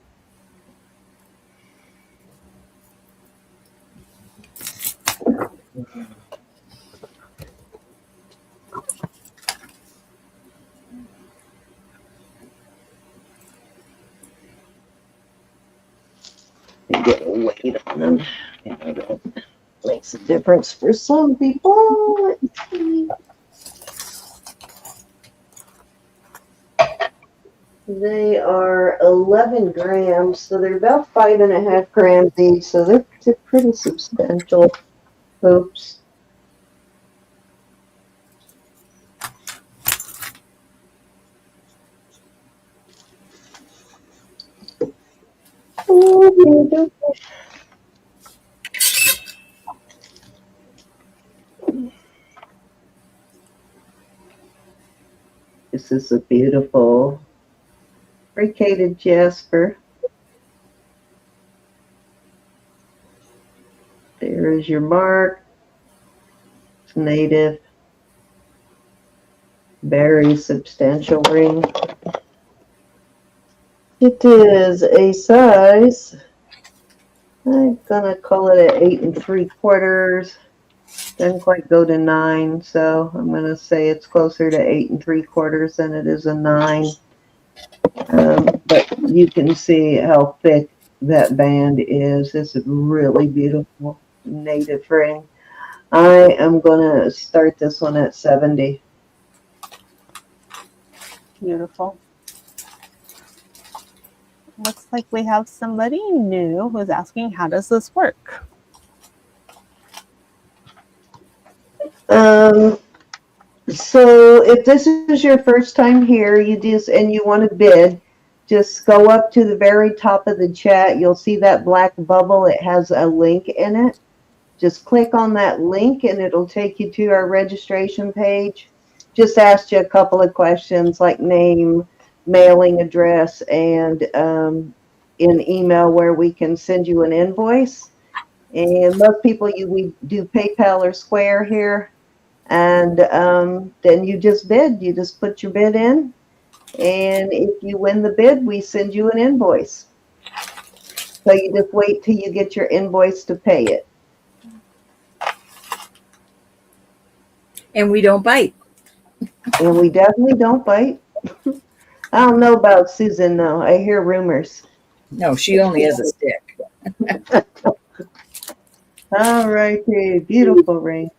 Get a weight on them. You know, that makes a difference for some people. Let's see. They are 11 grams, so they're about 5.5 grams each, so they're pretty substantial hoops. This is a beautiful brocaded jasper. There is your mark. It's native. Very substantial ring. It is a size, I'm gonna call it an 8 3/4. Doesn't quite go to 9, so I'm gonna say it's closer to 8 3/4 than it is a 9. But you can see how thick that band is. It's a really beautiful native ring. I am gonna start this one at 70. Beautiful. Looks like we have somebody new who's asking, how does this work? So if this is your first time here, and you want to bid, just go up to the very top of the chat. You'll see that black bubble. It has a link in it. Just click on that link and it'll take you to our registration page. Just ask you a couple of questions like name, mailing address, and an email where we can send you an invoice. And most people, we do PayPal or Square here. And then you just bid. You just put your bid in. And if you win the bid, we send you an invoice. So you just wait till you get your invoice to pay it. And we don't bite. And we definitely don't bite. I don't know about Susan, though. I hear rumors. No, she only has a stick. All right, beautiful ring.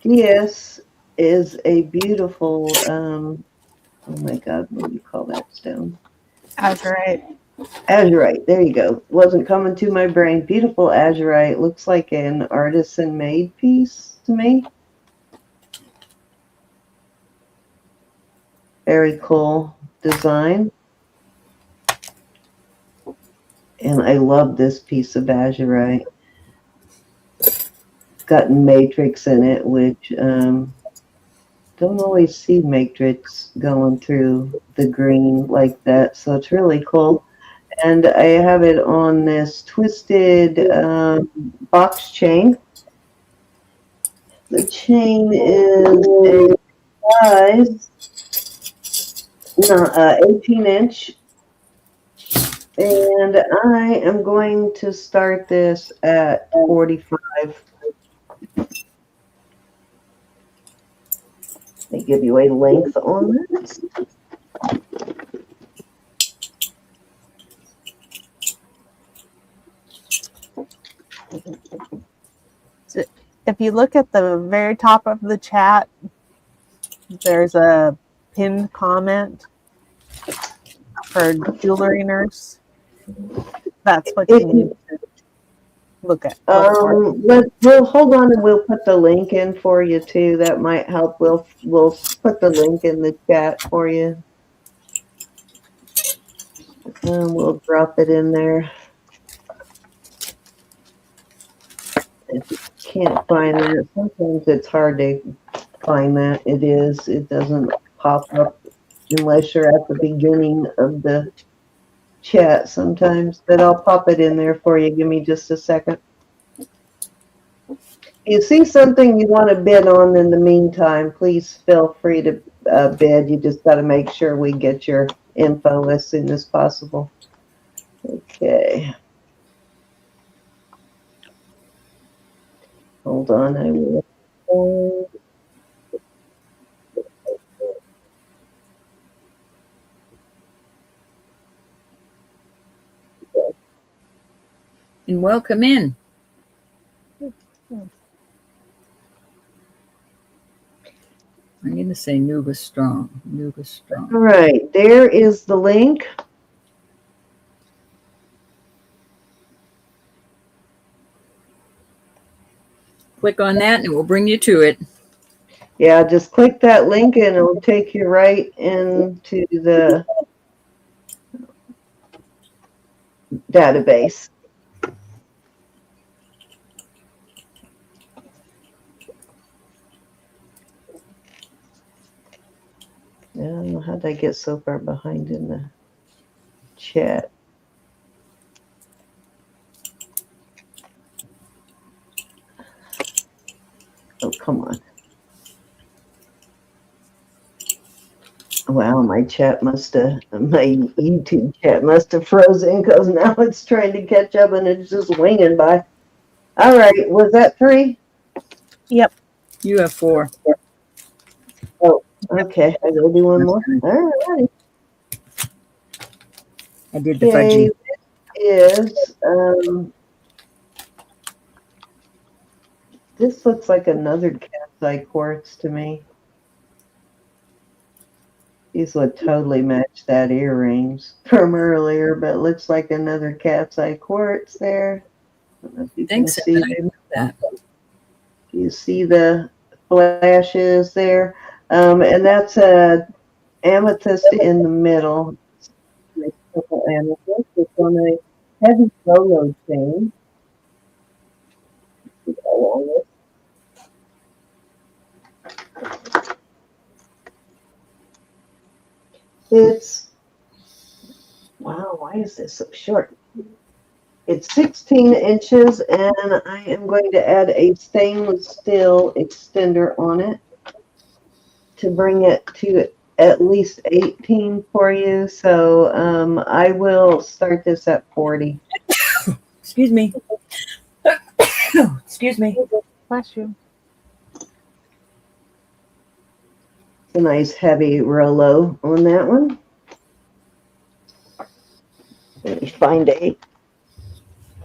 This is a beautiful Oh my God, what do you call that stone? Azurite. Azurite. There you go. Wasn't coming to my brain. Beautiful azurite. Looks like an artisan-made piece to me. Very cool design. And I love this piece of azurite. It's got matrix in it, which don't always see matrix going through the green like that. So it's really cool. And I have it on this twisted box chain. The chain is a size 18-inch. And I am going to start this at 45. They give you a length on this. So if you look at the very top of the chat, there's a pinned comment for Jewelry Nurse. That's what you need to look at. We'll hold on and we'll put the link in for you too. That might help. We'll put the link in the chat for you. And we'll drop it in there. If you can't find it, sometimes it's hard to find that. It is. It doesn't pop up unless you're at the beginning of the chat sometimes. But I'll pop it in there for you. Give me just a second. You see something you want to bid on in the meantime, please feel free to bid. You just got to make sure we get your info as soon as possible. Okay. Hold on, I will. And welcome in. I'm going to say Nuga Strong. Nuga Strong. All right, there is the link. Click on that and it will bring you to it. Yeah, just click that link and it'll take you right into the database. I don't know how did I get so far behind in the chat. Oh, come on. Wow, my YouTube chat must have frozen because now it's trying to catch up and it's just winging by. All right, was that 3? Yep. You have 4. Oh, okay. I gotta do one more. All right. I did the Okay, fudging. This looks like another cat's eye quartz to me. These would totally match that earrings from earlier, but looks like another cat's eye quartz there. I don't know if you can Thanks, see that. You see the flashes there, and that's a amethyst in the middle. Nice purple amethyst. It's on a heavy Bolo chain. It's, wow, why is this so short? It's 16 inches, and I am going to add a stainless steel extender on it to bring it to at least 18 for you. So I will start this at 40. Excuse me. Excuse me. Bless you. It's a nice heavy Rolo on that one. Let me find a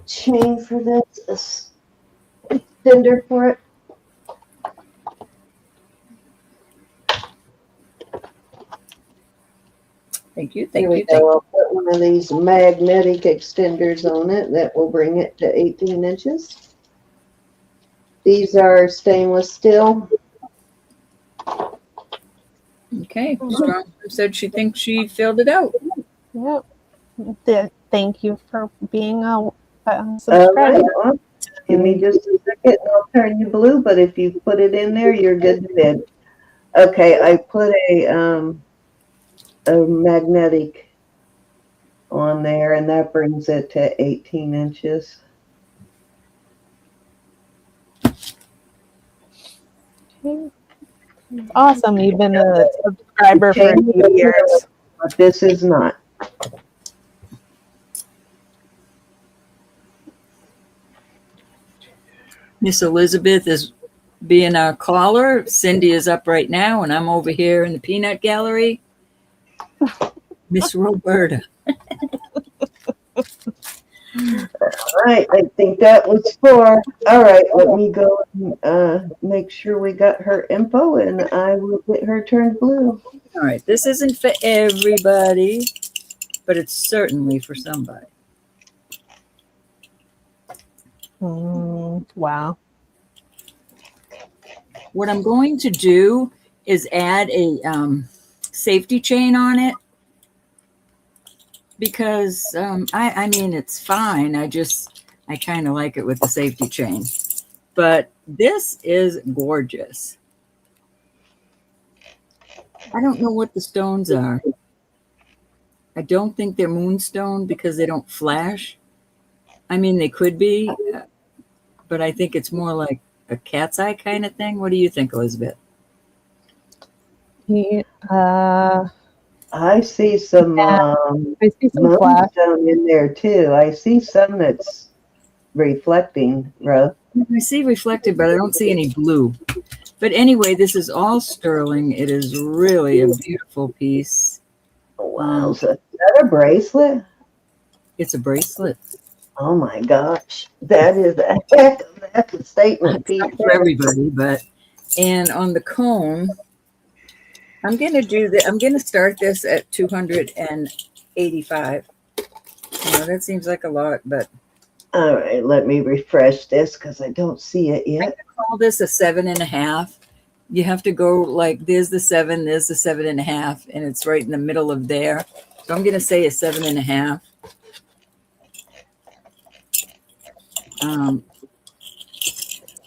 chain for this, extender for it. Thank you. Here Thank we you. Thank go. you. I'll put one of these magnetic extenders on it that will bring it to 18 inches. These are stainless steel. Okay. Strong said she thinks she filled it out. Yep. Thank you for being a All subscriber. right. Well, give me just a second and I'll turn you blue, but if you put it in there, you're good to bed. Okay, I put a magnetic on there and that brings it to 18 inches. Awesome. You've been a subscriber for a few years. But this is not. Miss Elizabeth is being our caller. Cindy is up right now, and I'm over here in the peanut gallery. Miss Roberta. All right, I think that was four. All right, let me go and make sure we got her info and I will get her turned blue. All right, this isn't for everybody, but it's certainly for somebody. Wow. What I'm going to do is add a safety chain on it because I mean, it's fine. I kind of like it with the safety chain, but this is gorgeous. I don't know what the stones are. I don't think they're moonstone because they don't flash. I mean, they could be, but I think it's more like a cat's eye kind of thing. What do you think, Elizabeth? I see some I see some flash. moonstone in there too. I see some that's reflecting, Ro. I see reflected, but I don't see any blue. But anyway, this is all sterling. It is really a beautiful piece. Wow, so is that a bracelet? It's a bracelet. Oh my gosh, that is that's a statement piece. Not for everybody, and on the comb, I'm gonna do that. I'm gonna start this at 285. That seems like a lot, but All right, let me refresh this because I don't see it yet. I call this a 7.5. You have to go like there's the 7, there's the 7.5, and it's right in the middle of there. So I'm gonna say a 7.5.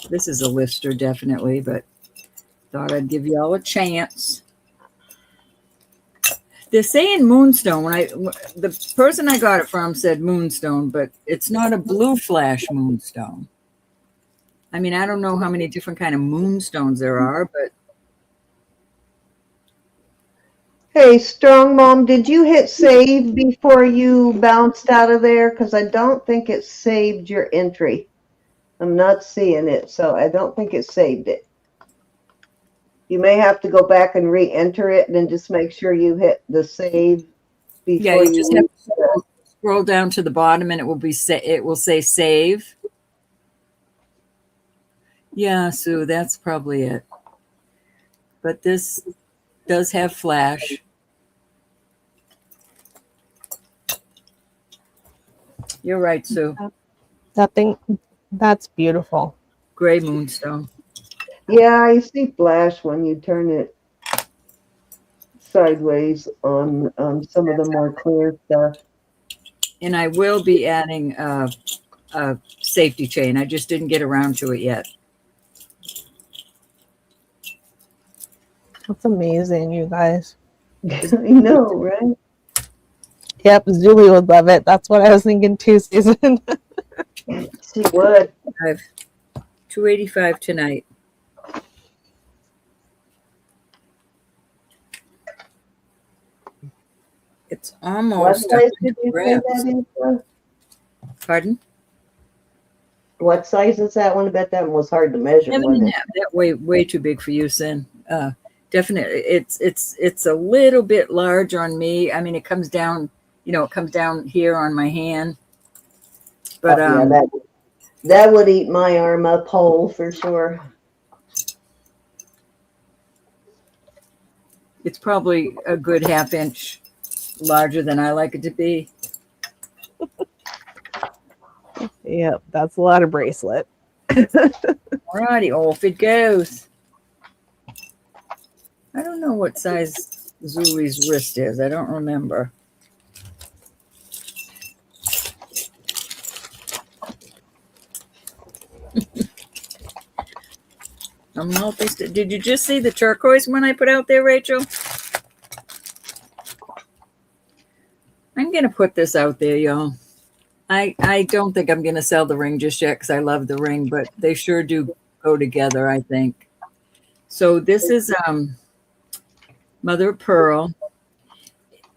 This is a lifter, definitely, but thought I'd give you all a chance. They're saying moonstone. The person I got it from said moonstone, but it's not a blue flash moonstone. I mean, I don't know how many different kind of moonstones there are, but Hey, Strong Mom, did you hit save before you bounced out of there? Because I don't think it saved your entry. I'm not seeing it, so I don't think it saved it. You may have to go back and re-enter it and then just make sure you hit the save before yeah, you just have to scroll down to the bottom and it will say save. Yeah, Sue, that's probably it. But this does have flash. You're right, Sue. That's beautiful. Gray moonstone. Yeah, I see flash when you turn it sideways on some of the more clear stuff. And I will be adding a safety chain. I just didn't get around to it yet. That's amazing, you guys. I know, right? Yep, Julie would love it. That's what I was thinking too, Susan. She would. 285 tonight. It's What almost. size did you say that is? Pardon? What size is that one? I bet that one was hard to measure. 7.5. That way too big for you, Sin. Definitely, it's a little bit large on me. I mean, it comes down. It comes down here on my hand. But yeah, that would eat my arm up whole for sure. It's probably a good half inch larger than I like it to be. Yep, that's a lot of bracelet. Alrighty, off it goes. I don't know what size Zuli's wrist is. I don't remember. I'm multi. Did you just see the turquoise one I put out there, Rachel? I'm going to put this out there, y'all. I don't think I'm going to sell the ring just yet because I love the ring, but they sure do go together, I think. So this is mother of pearl.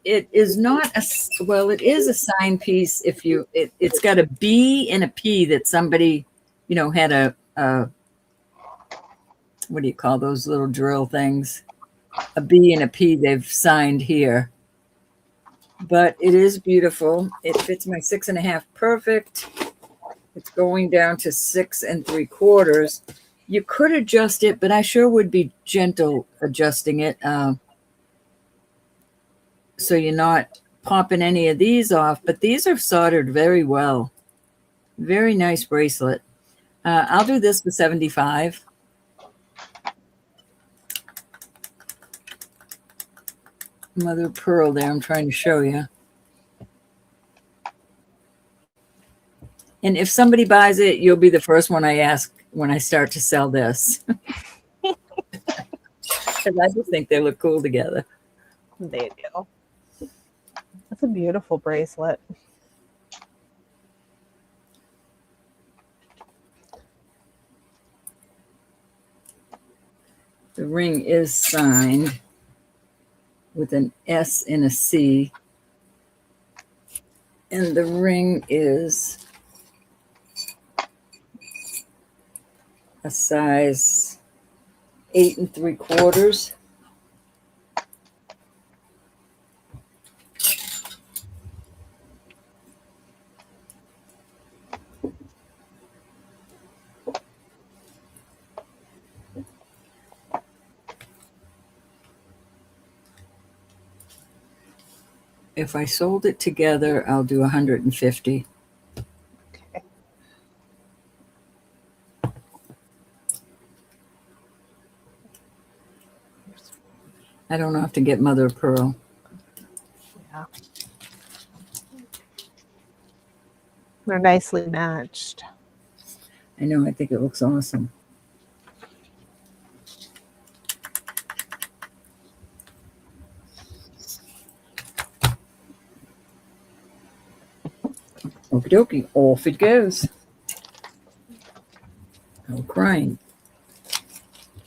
It is not a, well, it is a sign piece. If you, it's got a B and a P that somebody, you know, had a what do you call those little drill things? A B and a P they've signed here. But it is beautiful. It fits my 6.5 perfect. It's going down to 6 3/4. You could adjust it, but I sure would be gentle adjusting it. So you're not popping any of these off, but these are soldered very well. Very nice bracelet. I'll do this for 75. Mother of pearl there, I'm trying to show you. And if somebody buys it, you'll be the first one I ask when I start to sell this. Because I just think they look cool together. They do. That's a beautiful bracelet. The ring is signed with an S and a C. And the ring is a size 8 3/4. If I sold it together, I'll do 150. Okay. I don't have to get mother of pearl. Yeah. They're nicely matched. I know, I think it looks awesome. Okie dokie, off it goes. I'm crying.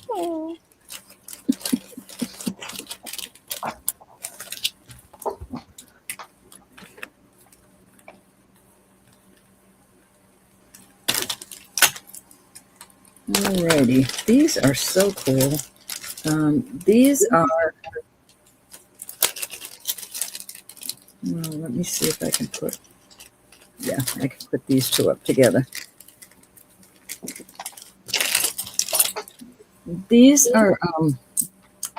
Oh. Alrighty, these are so cool. These are, well, let me see if I can put, yeah, I can put these two up together. These are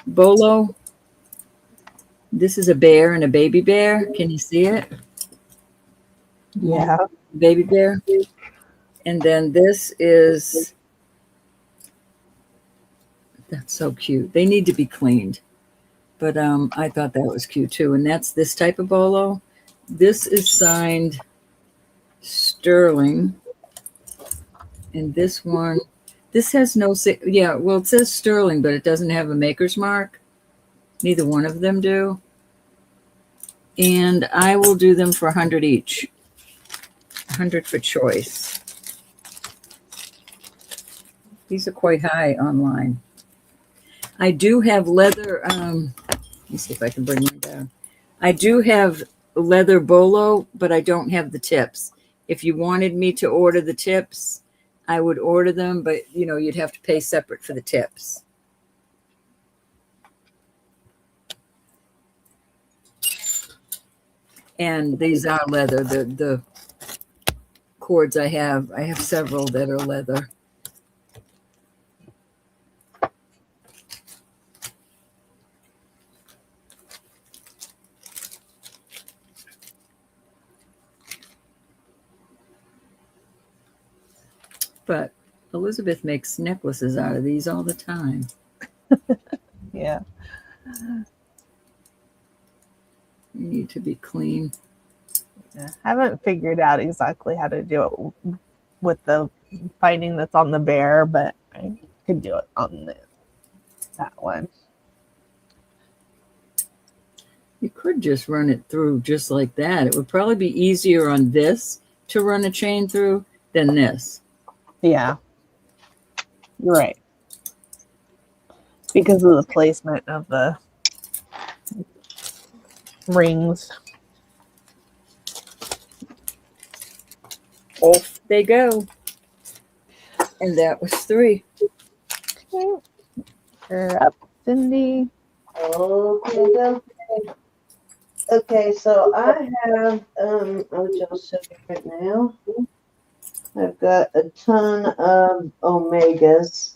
Bolo. This is a bear and a baby bear. Can you see it? Yeah. Baby bear. And then this is, that's so cute. They need to be cleaned. But I thought that was cute too. And that's this type of bolo. This is signed sterling. And this one, this has no, yeah, well, it says sterling, but it doesn't have a maker's mark. Neither one of them do. And I will do them for 100 each. 100 for choice. These are quite high online. I do have leather, let me see if I can bring them down. I do have leather bolo, but I don't have the tips. If you wanted me to order the tips, I would order them, but you know, you'd have to pay separate for the tips. And these are leather. The cords I have several that are leather. But Elizabeth makes necklaces out of these all the time. Yeah. They need to be clean. Yeah. I haven't figured out exactly how to do it with the binding that's on the bear, but I could do it on that one. You could just run it through just like that. It would probably be easier on this to run a chain through than this. Yeah. You're right. Because of the placement of the rings. Off they go. And that was 3. Okay. You're up, Cindy. Okay. Okay, so I have, I'll just show you right now. I've got a ton of Omegas.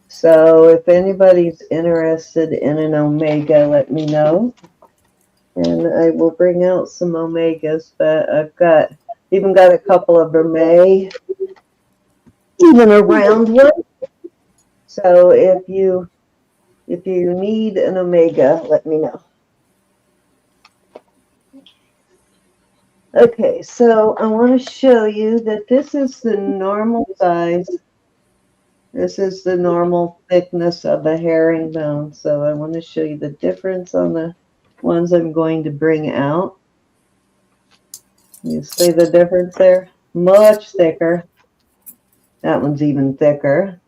So if anybody's interested in an Omega, let me know. And I will bring out some Omegas, but I've even got a couple of Vermeil, even a round one. So if you need an Omega, let me know. Okay, so I want to show you that this is the normal size. This is the normal thickness of a herringbone. So I want to show you the difference on the ones I'm going to bring out. You see the difference there? Much thicker. That one's even thicker.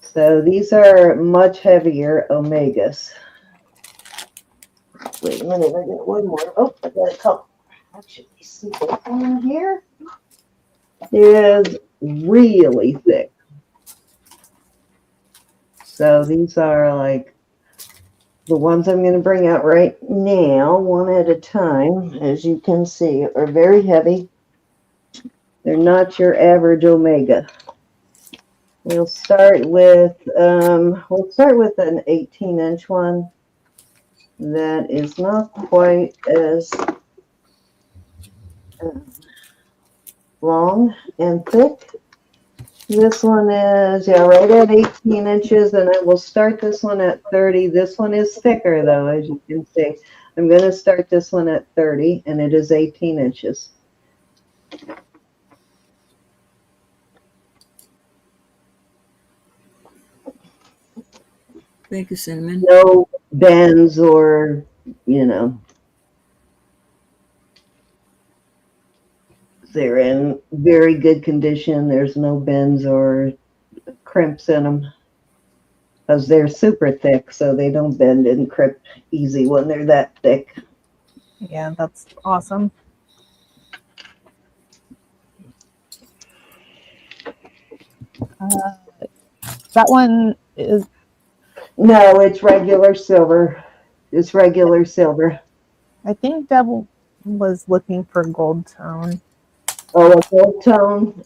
So these are much heavier Omegas. Wait a minute, I got one more. Oh, I got a couple. Actually, see this one here is really thick. So these are like the ones I'm going to bring out right now, one at a time, as you can see, are very heavy. They're not your average Omega. We'll start with an 18-inch one that is not quite as long and thick. This one is, right at 18 inches, and I will start this one at 30. This one is thicker, though, as you can see. I'm going to start this one at 30, and it is 18 inches. Thank you, Cinnamon. No bends or, they're in very good condition. There's no bends or crimps in them because they're super thick, so they don't bend and crimp easy when they're that thick. Yeah, that's awesome. That one is... No, it's regular silver. It's regular silver. I think Deb was looking for gold tone. Oh, a gold tone.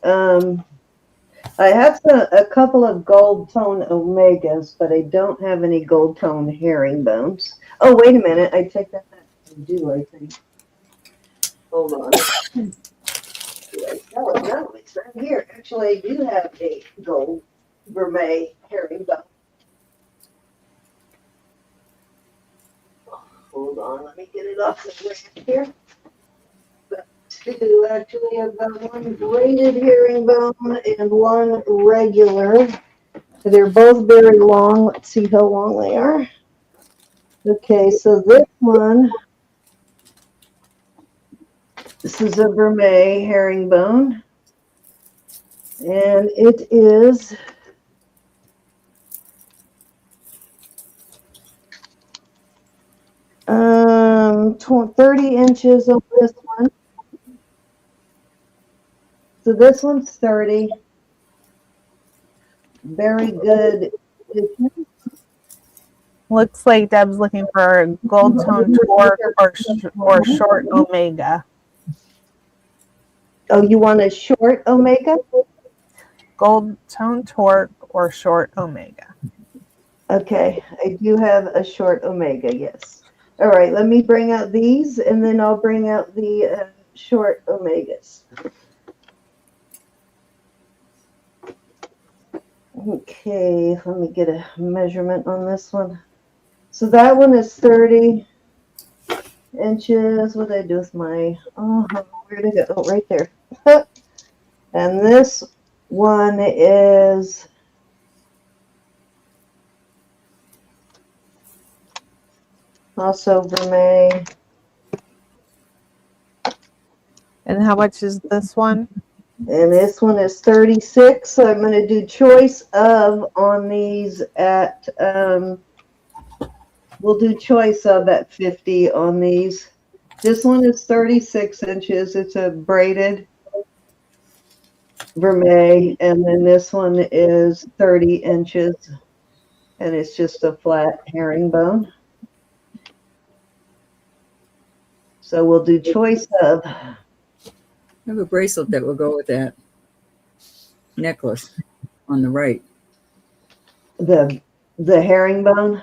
I have a couple of gold tone Omegas, but I don't have any gold tone herringbones. Oh, wait a minute. I take that back. I do, I think. Hold on. No, it's right here. Actually, I do have a gold vermeil herringbone. Hold on, let me get it off the rack here. But two, actually, I've got one braided herringbone and one regular. They're both very long. Let's see how long they are. Okay, so this is a vermeil herringbone. And it is 30 inches on this one. So this one's 30. Very good. Looks like Deb's looking for a gold tone torque or short Omega. Oh, you want a short Omega? Gold tone torque or short Omega. Okay, I do have a short Omega, yes. All right, let me bring out these, and then I'll bring out the short omegas. Okay, let me get a measurement on this one. So that one is 30 inches. What did I do with my, where did it go? Oh, right there. And this one is also vermeil. And how much is this one? And this one is 36. So I'm going to do choice of on these at, we'll do choice of at 50 on these. This one is 36 inches. It's a braided vermeil. And then this one is 30 inches. And it's just a flat herringbone. So we'll do choice of. I have a bracelet that will go with that necklace on the right. The herringbone.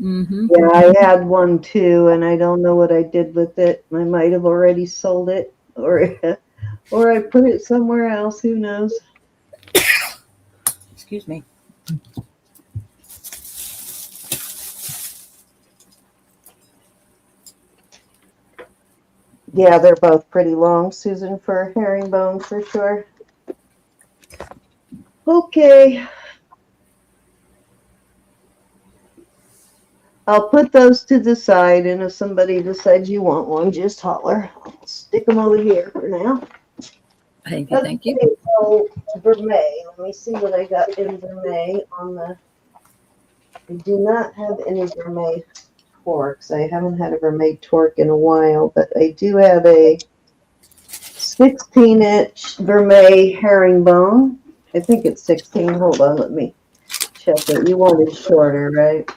Mm-hmm. Yeah, I had one too, and I don't know what I did with it. I might have already sold it, or I put it somewhere else. Who knows? Excuse me. Yeah, they're both pretty long, Susan, for a herringbone for sure. Okay. I'll put those to the side, and if somebody decides you want one, just holler. I'll stick them over here for now. Thank you. Thank you. Okay, so vermeil. Let me see what I got in vermeil on the. I do not have any vermeil torques. I haven't had a vermeil torque in a while, but I do have a 16-inch vermeil herringbone. I think it's 16. Hold on, let me check it. You wanted shorter, right?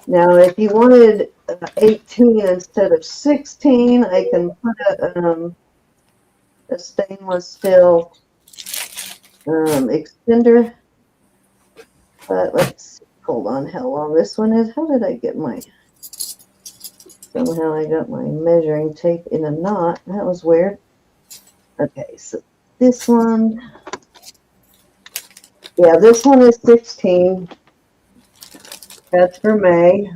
Now, if you wanted 18 instead of 16, I can put a stainless steel extender. But let's see. Hold on, how long this one is. How did I get my... Somehow I got my measuring tape in a knot. That was weird. Okay, so this one... Yeah, this one is 16. That's vermeil.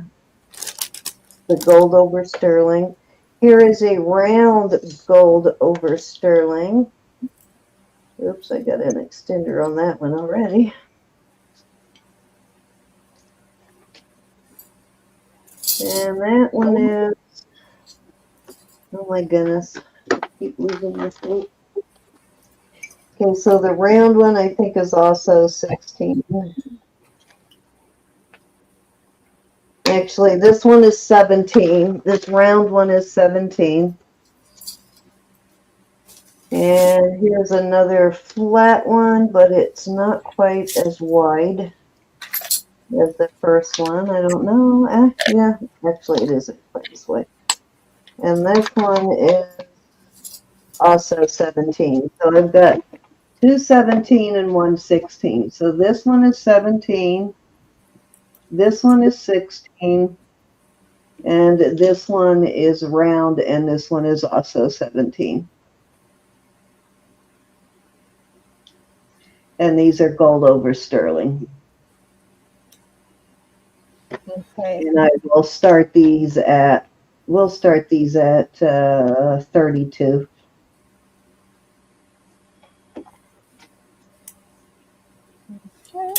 The gold over sterling. Here is a round gold over sterling. Oops, I got an extender on that one already. And that one is, oh my goodness, I keep losing this one. Okay, so the round one I think is also 16. Actually, this one is 17. This round one is 17. And here's another flat one, but it's not quite as wide as the first one. I don't know. Yeah, actually it isn't quite this way. And this one is also 17. So I've got two 17 and one 16. So this one is 17. This one is 16. And this one is round, and this one is also 17. And these are gold over sterling. Okay. And I will start these at, we'll start these at 32. Okay.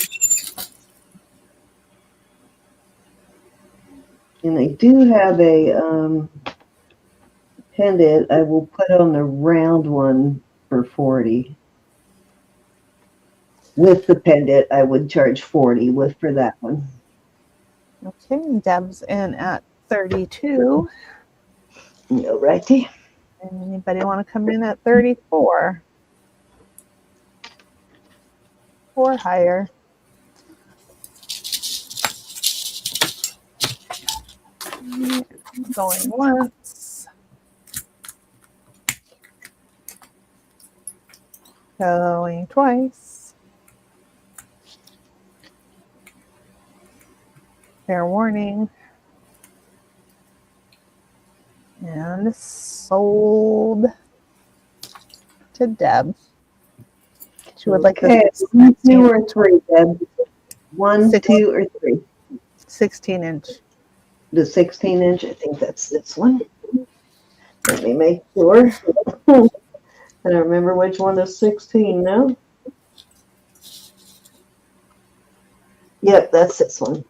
And I do have a pendant I will put on the round one for 40. With the pendant, I would charge 40 for that one. Okay, Deb's in at 32. All righty. And anybody want to come in at 34? Or higher? Going once. Going twice. Fair warning. and sold to Deb. She would like Okay, the 1, 2, or 3, Deb. 1, Six. 2, or 3. 16-inch. The 16-inch, I think that's this one. Let me make sure. I don't remember which one is 16 now. Yep, that's this one.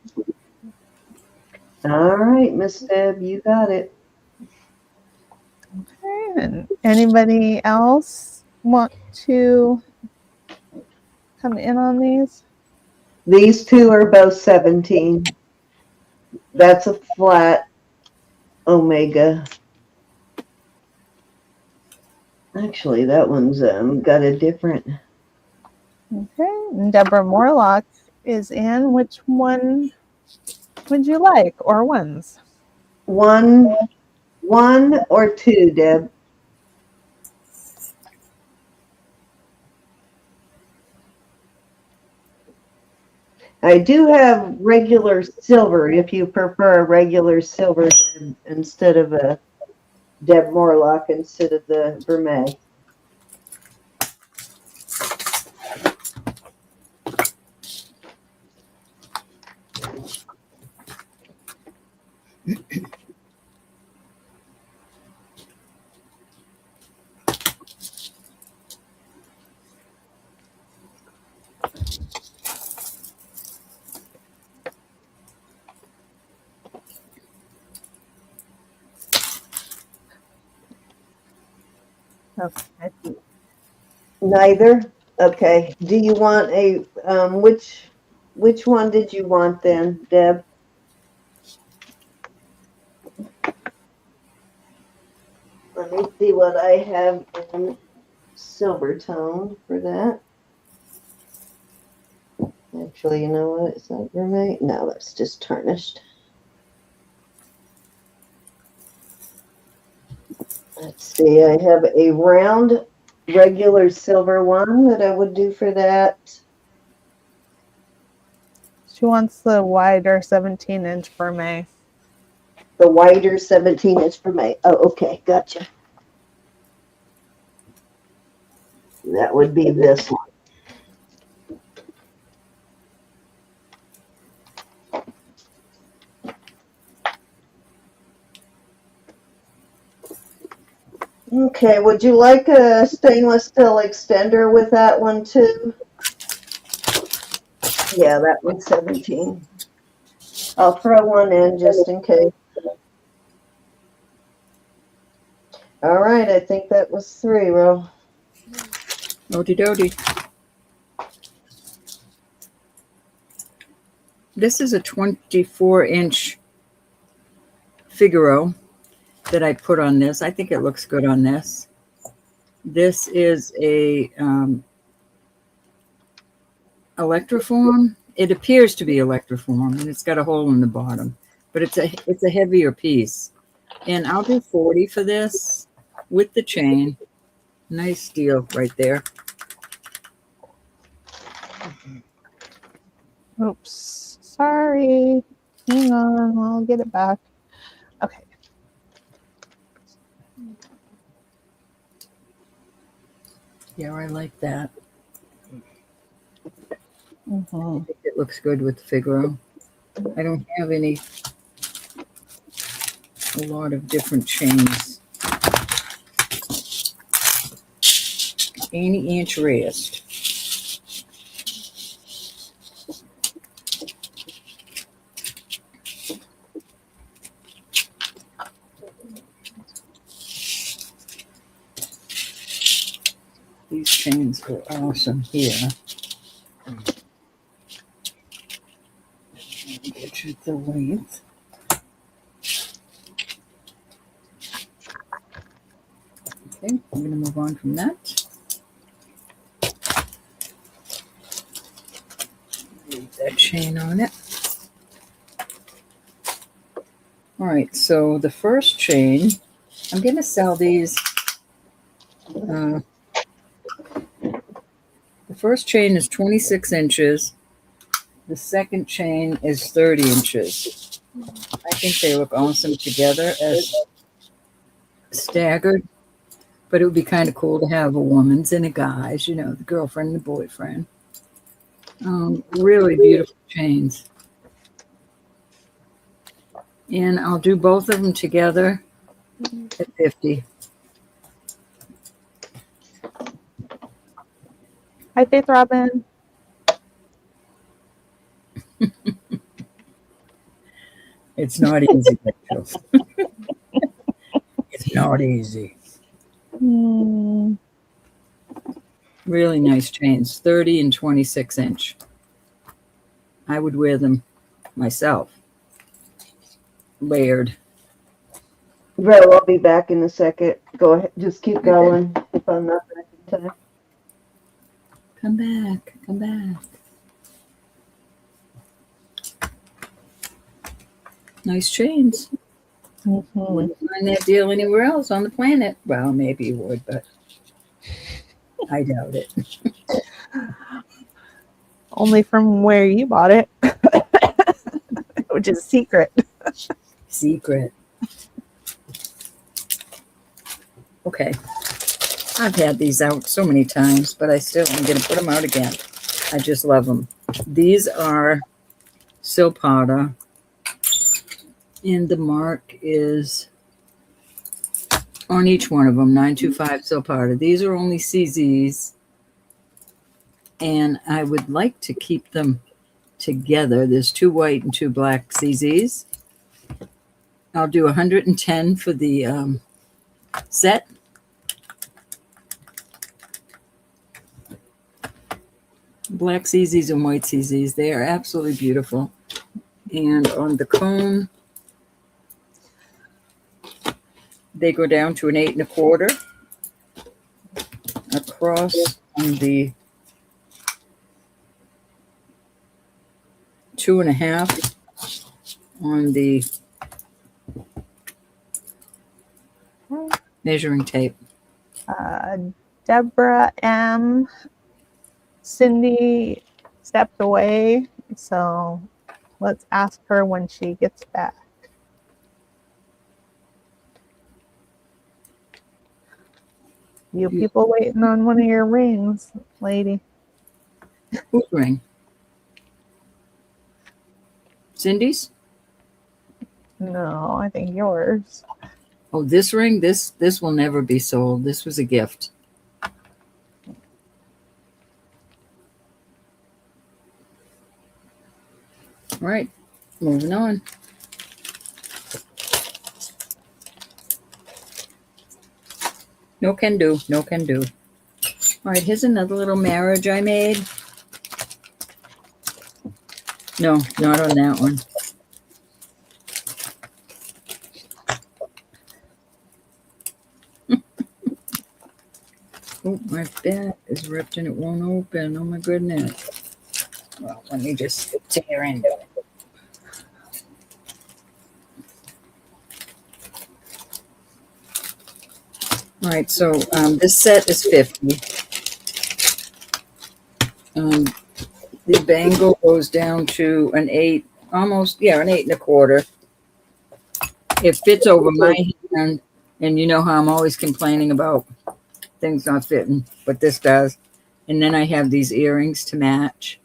All right, Miss Deb, you got it. Okay, and anybody else want to come in on these? These two are both 17. That's a flat omega. Actually, that one's got a different. Okay, and Deborah Morlock is in. Which one would you like, or ones? One or 2, Deb. I do have regular silver if you prefer a regular silver instead of a Deb Morlock instead of the vermeil. Okay. Neither? Okay. Do you want a, which one did you want then, Deb? Let me see what I have in silver tone for that. Actually, you know what? Is that vermeil? No, that's just tarnished. Let's see. I have a round regular silver one that I would do for that. She wants the wider 17-inch vermeil. The wider 17-inch vermeil. Oh, okay. Gotcha. That would be this one. Okay, would you like a stainless steel extender with that one too? Yeah, that one's 17. I'll throw one in just in case. All right, I think that was 3, Ro. Odie-doty. This is a 24-inch Figaro that I put on this. I think it looks good on this. This is a electroform. It appears to be electroform, and it's got a hole in the bottom, but it's a heavier piece. And I'll do 40 for this with the chain. Nice deal right there. Oops, sorry. Hang on, I'll get it back. Okay. Yeah, I like that. Mm-hmm. I think it looks good with the Figaro. I don't have a lot of different chains. 80-inch wrist. These chains are awesome here. Get you the length. Okay, I'm going to move on from that. Leave that chain on it. All right, so the first chain, I'm going to sell these. The first chain is 26 inches. The second chain is 30 inches. I think they look awesome together as staggered, but it would be kind of cool to have a woman's and a guy's, the girlfriend and the boyfriend. Really beautiful chains. And I'll do both of them together at 50. Hi, Faith Robin. It's not easy, Rachel. It's not easy. Really nice chains, 30 and 26 inch. I would wear them myself. Layered. Bro, I'll be back in a second. Go ahead. Just keep going if I'm not back in time. Come back. Come back. Nice chains. Wouldn't find that deal anywhere else on the planet. Well, maybe you would, but I doubt it. Only from where you bought it, which is secret. Secret. Okay. I've had these out so many times, but I'm going to put them out again. I just love them. These are silpada, and the mark is on each one of them, 925 silpada. These are only CZs, and I would like to keep them together. There's 2 white and 2 black CZs. I'll do 110 for the set. Black CZs and white CZs. They are absolutely beautiful. And on the cone, they go down to an 8 1/4. Across on the 2 1/2 on the measuring tape. Deborah M. Cindy stepped away, so let's ask her when she gets back. You people waiting on one of your rings, lady. Whose ring? Cindy's? No, I think yours. Oh, this ring? This will never be sold. This was a gift. All right, moving on. No can do, no can do. All right, here's another little marriage I made. No, not on that one. Oh, my bat is ripped and it won't open. Oh my goodness. Well, let me just tear into it. All right, so this set is 50. The bangle goes down to an 8, almost, an 8 1/4. It fits over my hand, and you know how I'm always complaining about things not fitting, but this does. And then I have these earrings to match.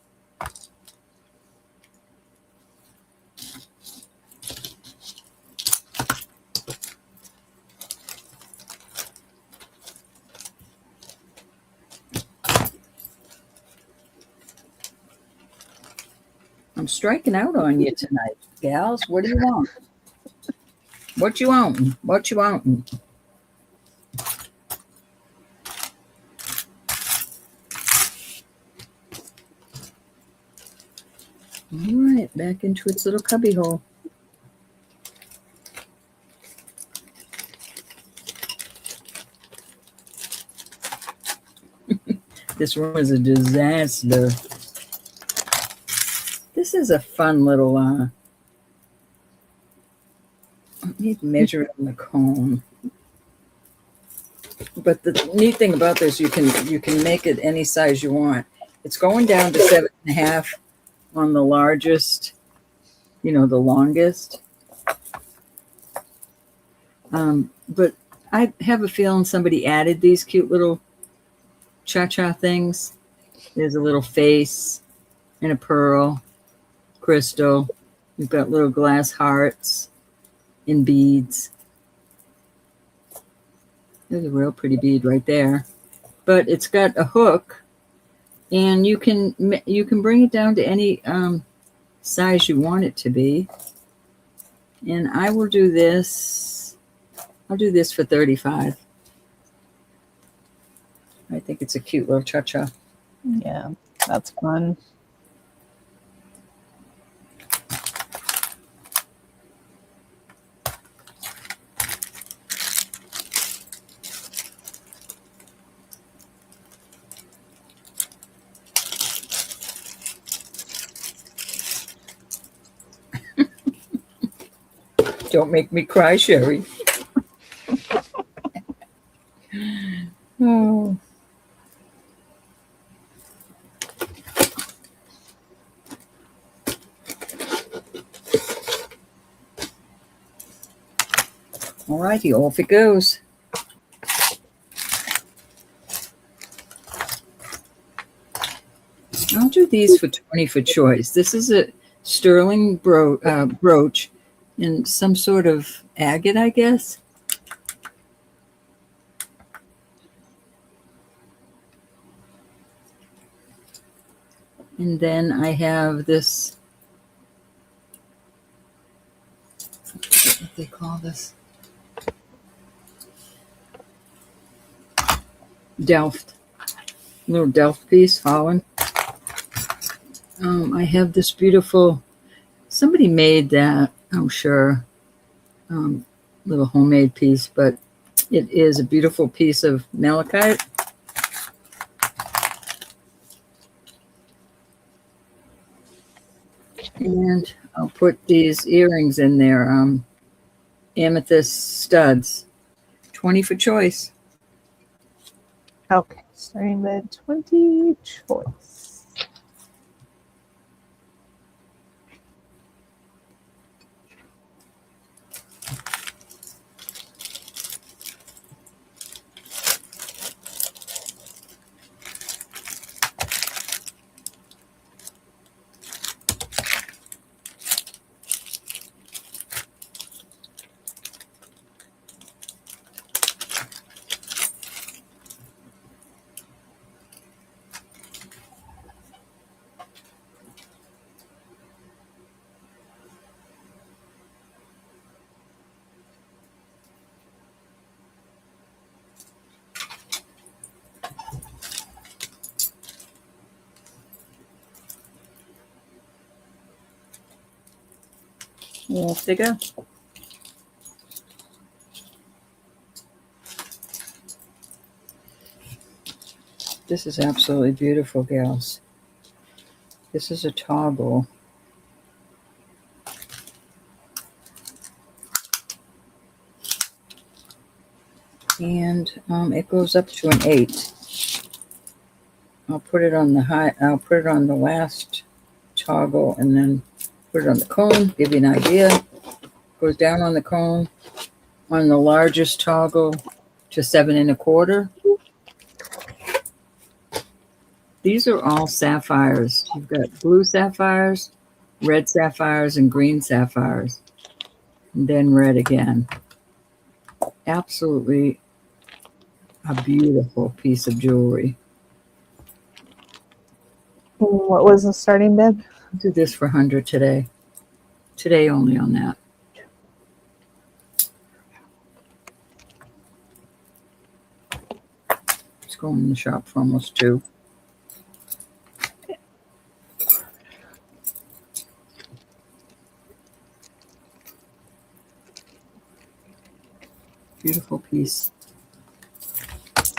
I'm striking out on you tonight, gals. What do you want? What you wanting? What you wanting? All right, back into its little cubby hole. This room is a disaster. This is a fun little, let me measure it on the cone. But the neat thing about this, you can make it any size you want. It's going down to 7 1/2 on the largest, the longest. But I have a feeling somebody added these cute little cha-cha things. There's a little face and a pearl, crystal. We've got little glass hearts and beads. There's a real pretty bead right there. But it's got a hook, and you can bring it down to any size you want it to be. And I will do this. I'll do this for $35. I think it's a cute little cha-cha. Yeah, that's fun. Don't make me cry, Sherry. Oh. All righty, off it goes. I'll do these for $20 for choice. This is a sterling brooch in some sort of agate, I guess. And then I have this, I forget what they call this. Delft. Little Delft piece, Holland. I have this beautiful, somebody made that, I'm sure, little homemade piece, but it is a beautiful piece of malachite. And I'll put these earrings in there, amethyst studs, 20 for choice. Okay, starting bid 20 choice. Off they go. This is absolutely beautiful, gals. This is a toggle. And it goes up to an 8. I'll put it on the last toggle and then put it on the comb, give you an idea. Goes down on the comb on the largest toggle to 7 1/4. These are all sapphires. You've got blue sapphires, red sapphires, and green sapphires. And then red again. Absolutely a beautiful piece of jewelry. What was the starting bid? I'll do this for 100 today. Today only on that. It's going in the shop for almost 2. Beautiful piece.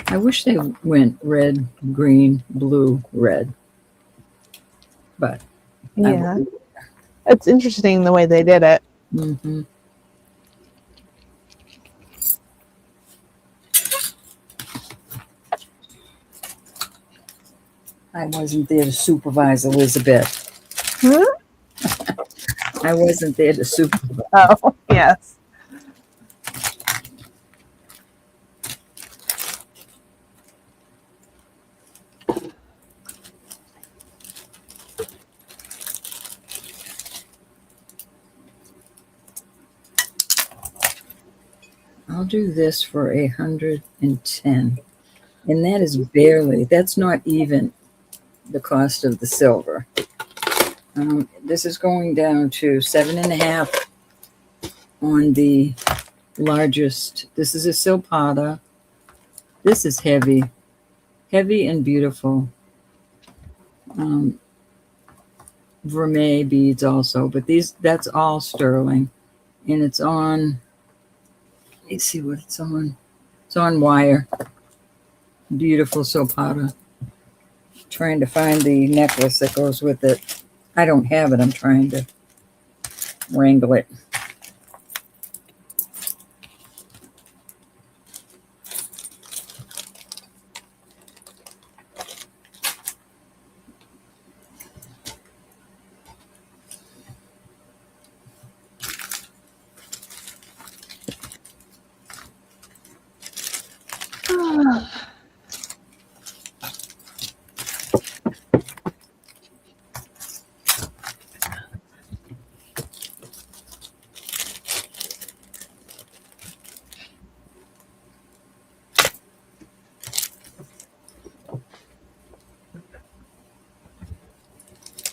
I wish they went red, green, blue, red. But Yeah. It's interesting the way they did it. Mm-hmm. I wasn't there to supervise Elizabeth. Hmm? I wasn't there to supervise. Oh, yes. I'll do this for 110. And that is barely, that's not even the cost of the silver. This is going down to 7.5 on the largest. This is a silpada. This is heavy and beautiful. Vermeil beads also, but that's all sterling. And it's on, let's see what it's on. It's on wire. Beautiful silpada. Trying to find the necklace that goes with it. I don't have it. I'm trying to wrangle it.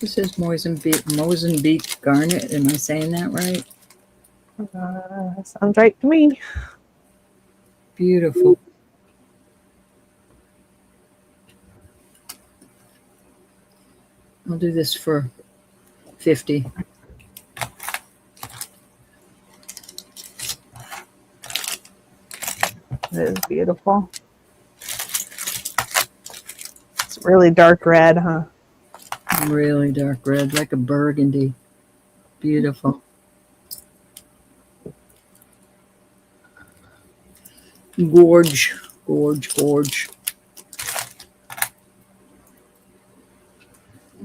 This is Mozambique garnet. Am I saying that right? Sounds right to me. Beautiful. I'll do this for 50. It is beautiful. It's really dark red, huh? Really dark red, like a burgundy. Beautiful. Gorge. I'll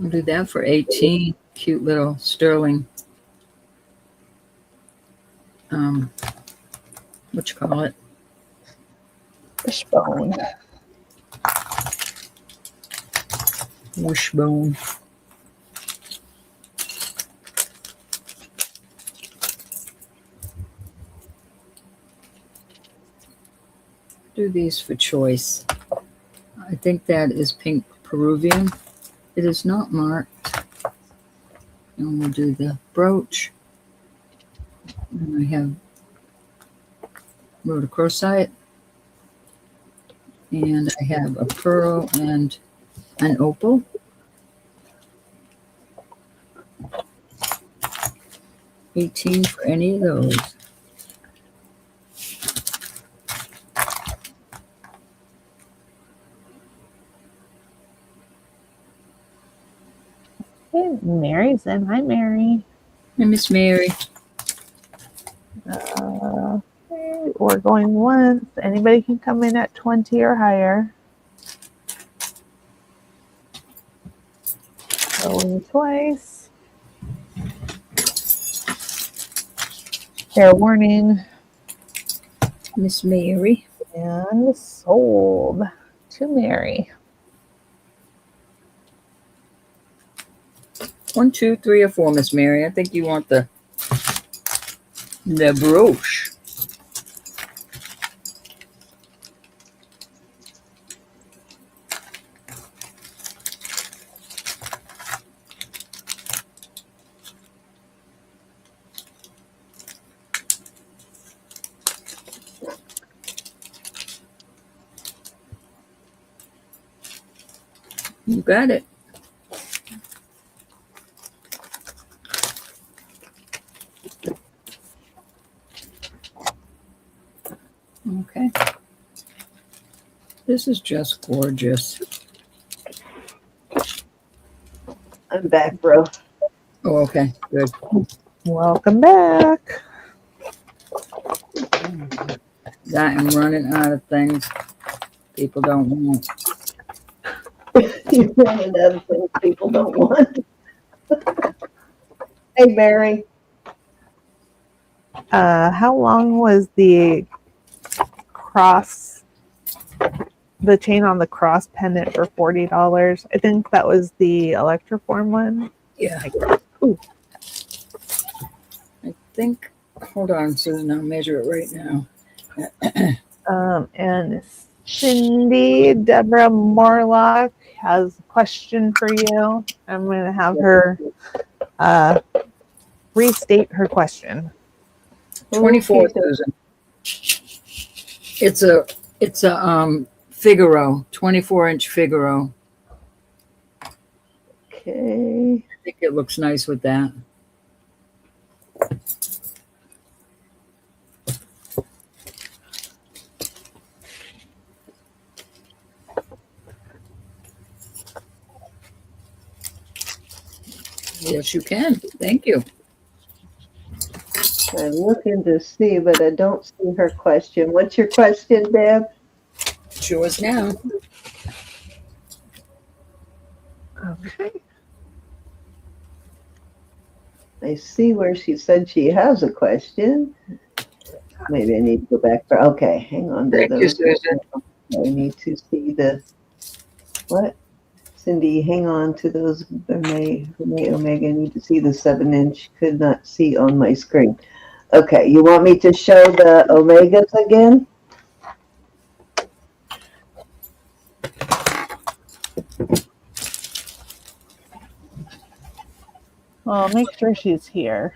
do that for 18. Cute little sterling. What you call it? Fishbone. Wishbone. Do these for choice. I think that is pink Peruvian. It is not marked. And we'll do the brooch. And I have rhodochrosite. And I have a pearl and an opal. $18 for any of those. Okay, Mary's in. Hi, Mary. Hi, Miss Mary. Okay, we're going once. Anybody can come in at 20 or higher. Going twice. Fair warning. Miss Mary. And sold to Mary. 1, 2, 3, or 4, Miss Mary. I think you want the brooch. You got it. Okay. This is just gorgeous. I'm back, bro. Oh, okay. Good. Welcome back. I am running out of things people don't want. You're running out of things people don't want. Hey, Mary. How long was the chain on the cross pendant for $40? I think that was the Electroform one. Yeah. Ooh. I think, hold on, Susan, I'll measure it right now. And Cindy Deborah Morlock has a question for you. I'm going to have her restate her question. 24,000. It's a Figaro, 24-inch Figaro. Okay. I think it looks nice with that. Yes, you can. Thank you. I'm looking to see, but I don't see her question. What's your question, Deb? Sure is now. Okay. I see where she said she has a question. Maybe I need to go back for, okay, hang on to Thank you, those. Susan. I need to see the, what? Cindy, hang on to those Omega. I need to see the 7-inch. Could not see on my screen. Okay, you want me to show the Omegas again? Well, make sure she's here.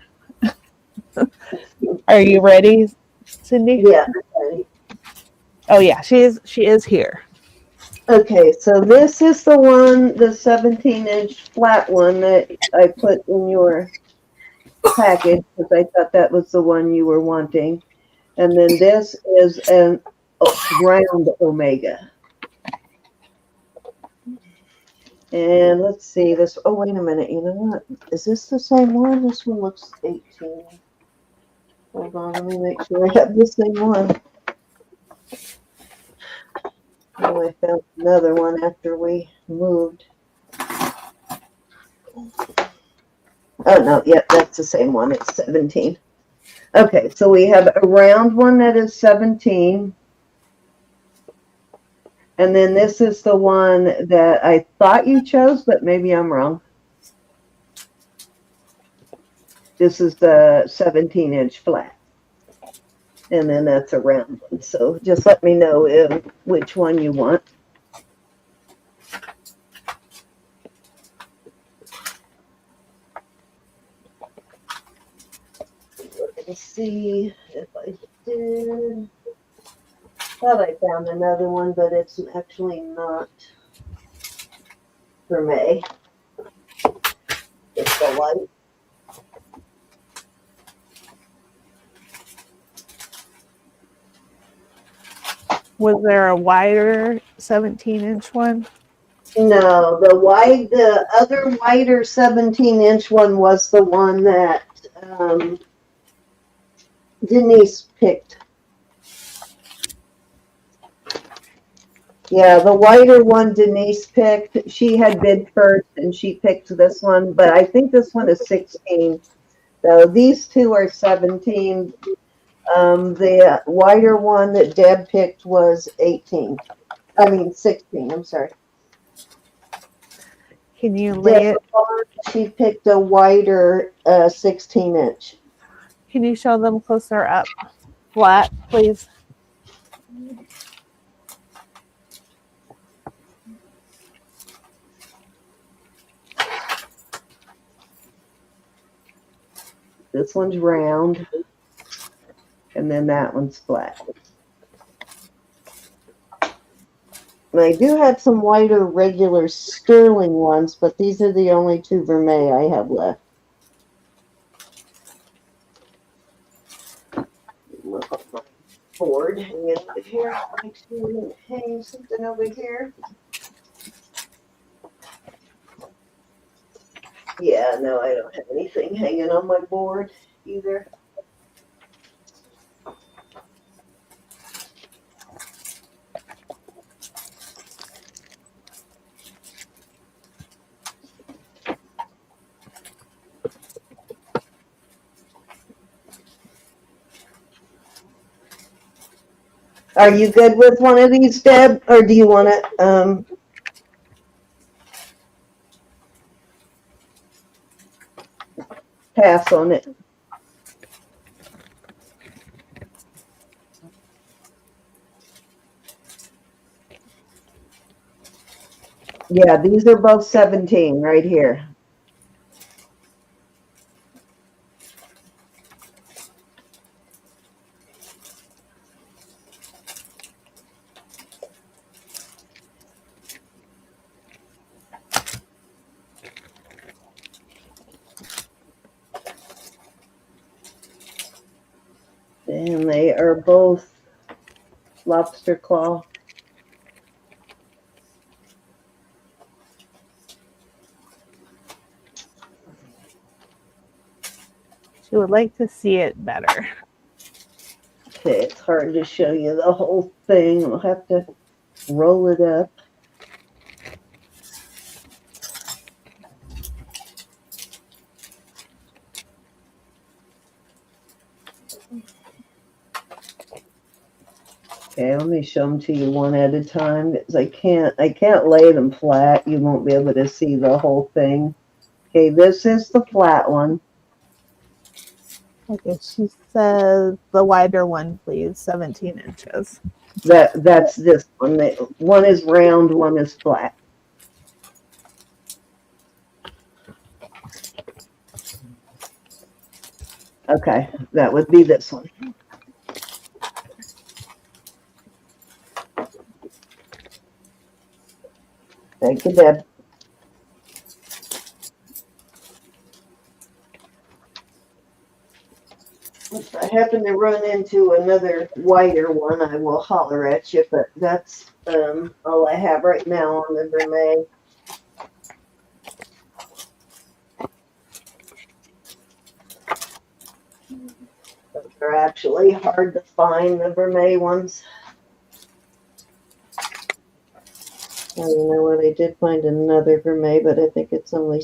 Are you ready, Cindy? Yeah. Oh yeah, she is here. Okay, so this is the one, the 17-inch flat one that I put in your package because I thought that was the one you were wanting. And then this is an round Omega. And let's see this. Oh, wait a minute. You know what? Is this the same one? This one looks 18. Hold on. Let me make sure I have the same one. Oh, I found another one after we moved. Oh, no. Yep, that's the same one. It's 17. Okay, so we have a round one that is 17. And then this is the one that I thought you chose, but maybe I'm wrong. This is the 17-inch flat. And then that's a round one. So just let me know which one you want. Let's see if I did. Thought I found another one, but it's actually not for May. It's the light. Was there a wider 17-inch one? No, the other wider 17-inch one was the one that Denise picked. Yeah, the wider one Denise picked. She had bid first and she picked this one, but I think this one is 16. So these two are 17. The wider one that Deb picked was 18. I mean 16, I'm sorry. Can you lay it? She picked a wider 16-inch. Can you show them closer up? Flat, please. This one's round, and then that one's flat. And I do have some wider regular sterling ones, but these are the only two vermeil I have left. Look on my board, hanging over here. Make sure we didn't hang something over here. Yeah, no, I don't have anything hanging on my board either. Are you good with one of these, Deb, or do you want to pass on it? Yeah, these are both 17 right here. And they are both lobster claw. She would like to see it better. Okay, it's hard to show you the whole thing. We'll have to roll it up. Okay, let me show them to you one at a time because I can't lay them flat. You won't be able to see the whole thing. Okay, this is the flat one. Okay, she says the wider one, please, 17 inches. That's this one. One is round, one is flat. Okay, that would be this one. Thank you, Deb. If I happen to run into another wider one, I will holler at you, but that's all I have right now on the vermeil. They're actually hard to find, the vermeil ones. Oh, you know what? I did find another vermeil, but I think it's only.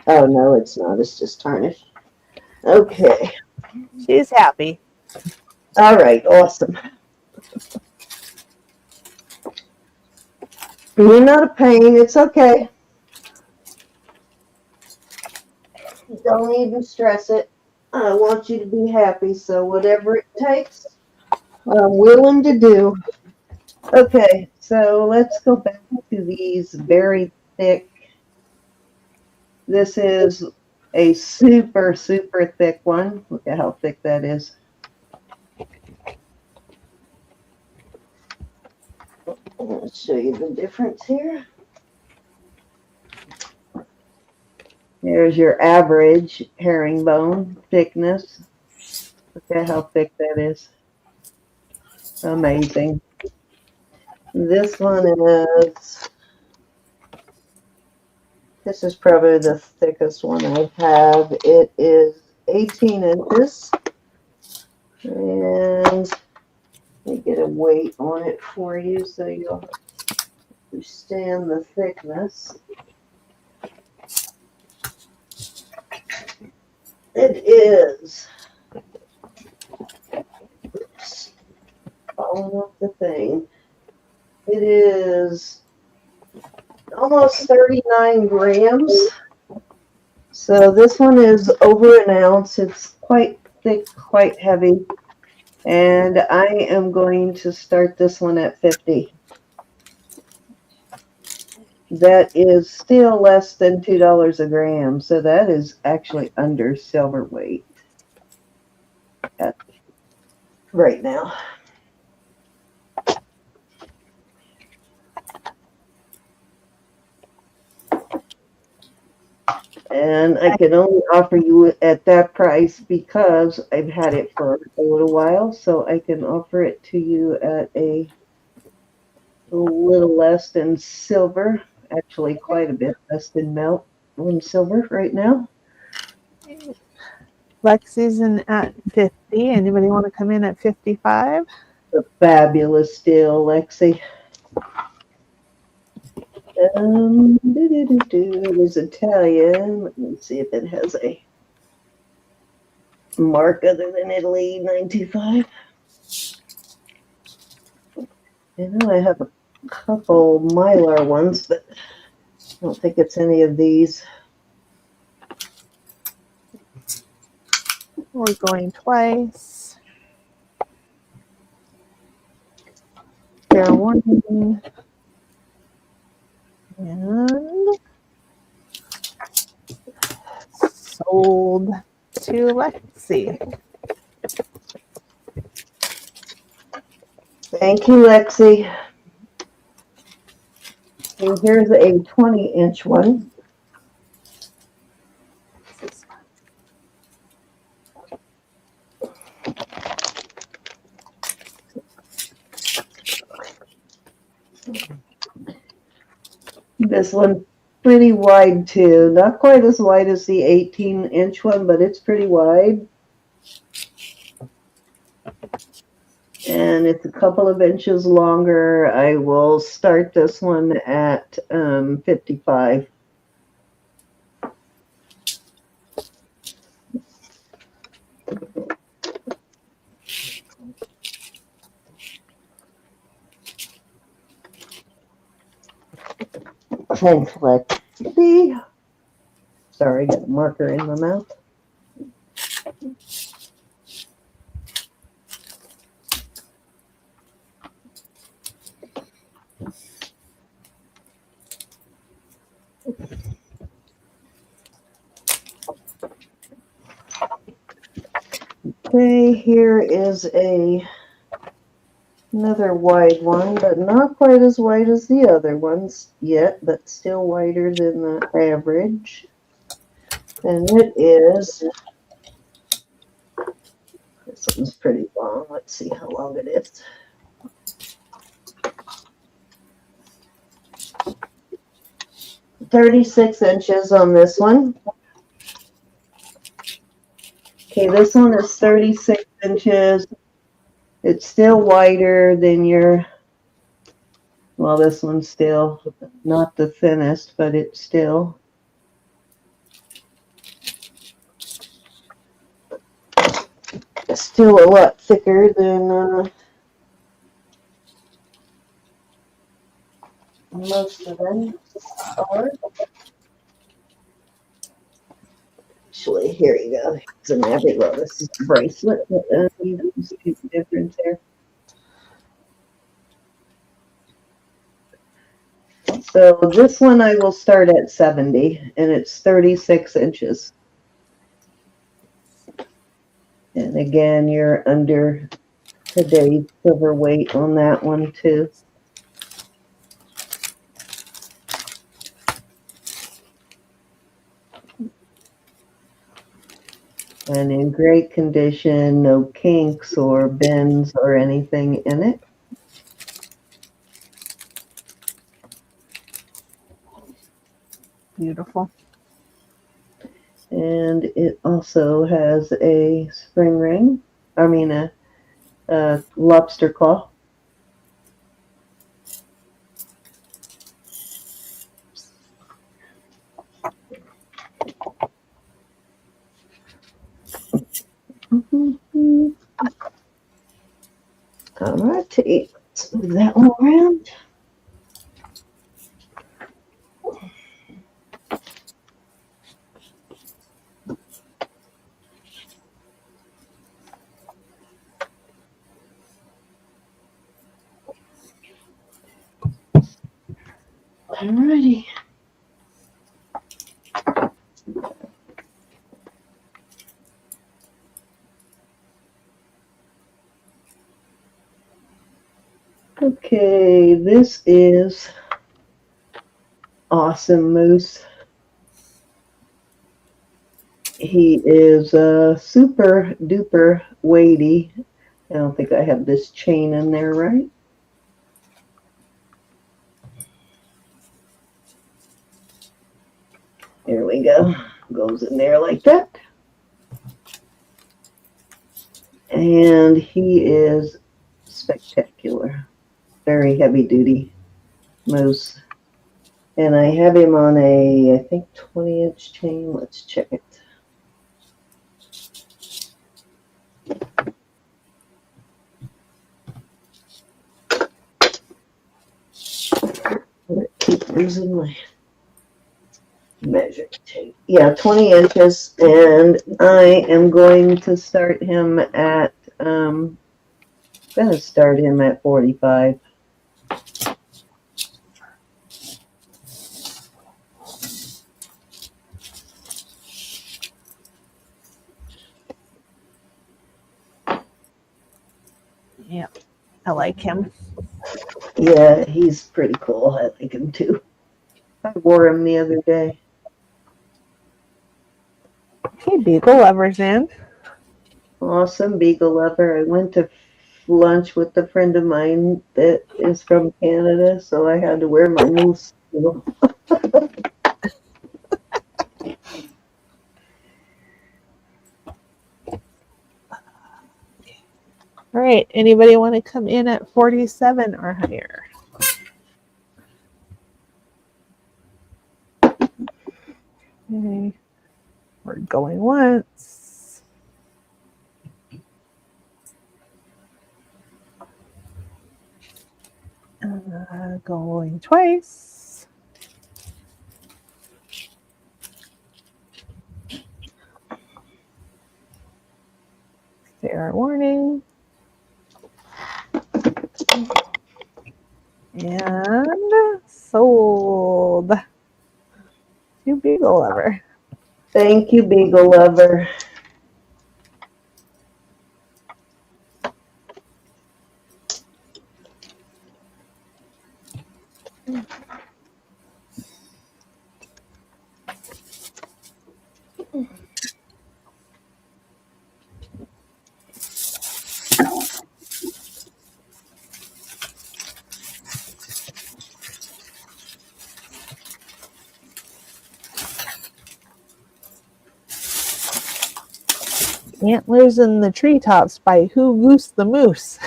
Oh, no, it's not. It's just tarnished. Okay. She's happy. All right. Awesome. You're not a pain. It's okay. Don't even stress it. I want you to be happy, so whatever it takes, I'm willing to do. Okay, so let's go back to these very thick. This is a super, super thick one. Look at how thick that is. I'll show you the difference here. Here's your average herringbone thickness. Look at how thick that is. Amazing. This one this is probably the thickest one I have. It is 18 inches. And let me get a weight on it for you so you'll understand the thickness. It is, oops, falling off the thing. It is almost 39 grams. So this one is over an ounce. It's quite thick, quite heavy. And I am going to start this one at 50. That is still less than $2 a gram. So that is actually under silver weight right now. And I can only offer you at that price because I've had it for a little while. So I can offer it to you at a little less than silver. Actually, quite a bit less than melt on silver right now. Lexi's in at 50. Anybody want to come in at 55? A fabulous deal, Lexi. It is Italian. Let me see if it has a mark other than Italy, 925. I know I have a couple Mylar ones, but I don't think it's any of these. We're going twice. Fair warning. And gold to Lexi. Thank you, Lexi. And here's a 20-inch one. This one pretty wide too. Not quite as wide as the 18-inch one, but it's pretty wide. And it's a couple of inches longer. I will start this one at 55. Thanks, Lexi. Sorry, got a marker in my mouth. Okay, here is another wide one, but not quite as wide as the other ones yet, but still wider than the average. And it is, this one's pretty long. Let's see how long it is. "36 inches on this one." Okay, this one is 36 inches. It's still wider than your, well, this one's still not the thinnest, but it's still. Still a lot thicker than most of them are. Actually, here you go. It's an everywhere. This is a bracelet. You can see the difference there. So this one I will start at 70, and it's 36 inches. And again, you're under today's silver weight on that one too. And in great condition, no kinks or bends or anything in it. Beautiful. And it also has a spring ring. I mean a lobster claw. All right, let's move that one around. Alrighty. Okay, this is Awesome Moose. He is super duper weighty. I don't think I have this chain in there right. There we go. Goes in there like that. And he is spectacular. Very heavy duty moose. And I have him on a, I think, 20-inch chain. Let's check it. I keep losing my measure tape. Yeah, 20 inches. And I am going to start him at, I'm going to start him at 45. Yeah, I like him. Yeah, he's pretty cool. I like him too. I wore him the other day. Okay, Beagle Lover's in. Awesome beagle lover. I went to lunch with a friend of mine that is from Canada, so I had to wear my moose. All right, anybody want to come in at 47 or higher? Okay, we're going once. Going twice. Fair warning. And sold. You Beagle Lover. Thank you, beagle lover. Antlers in the treetops by Who Goose the Moose.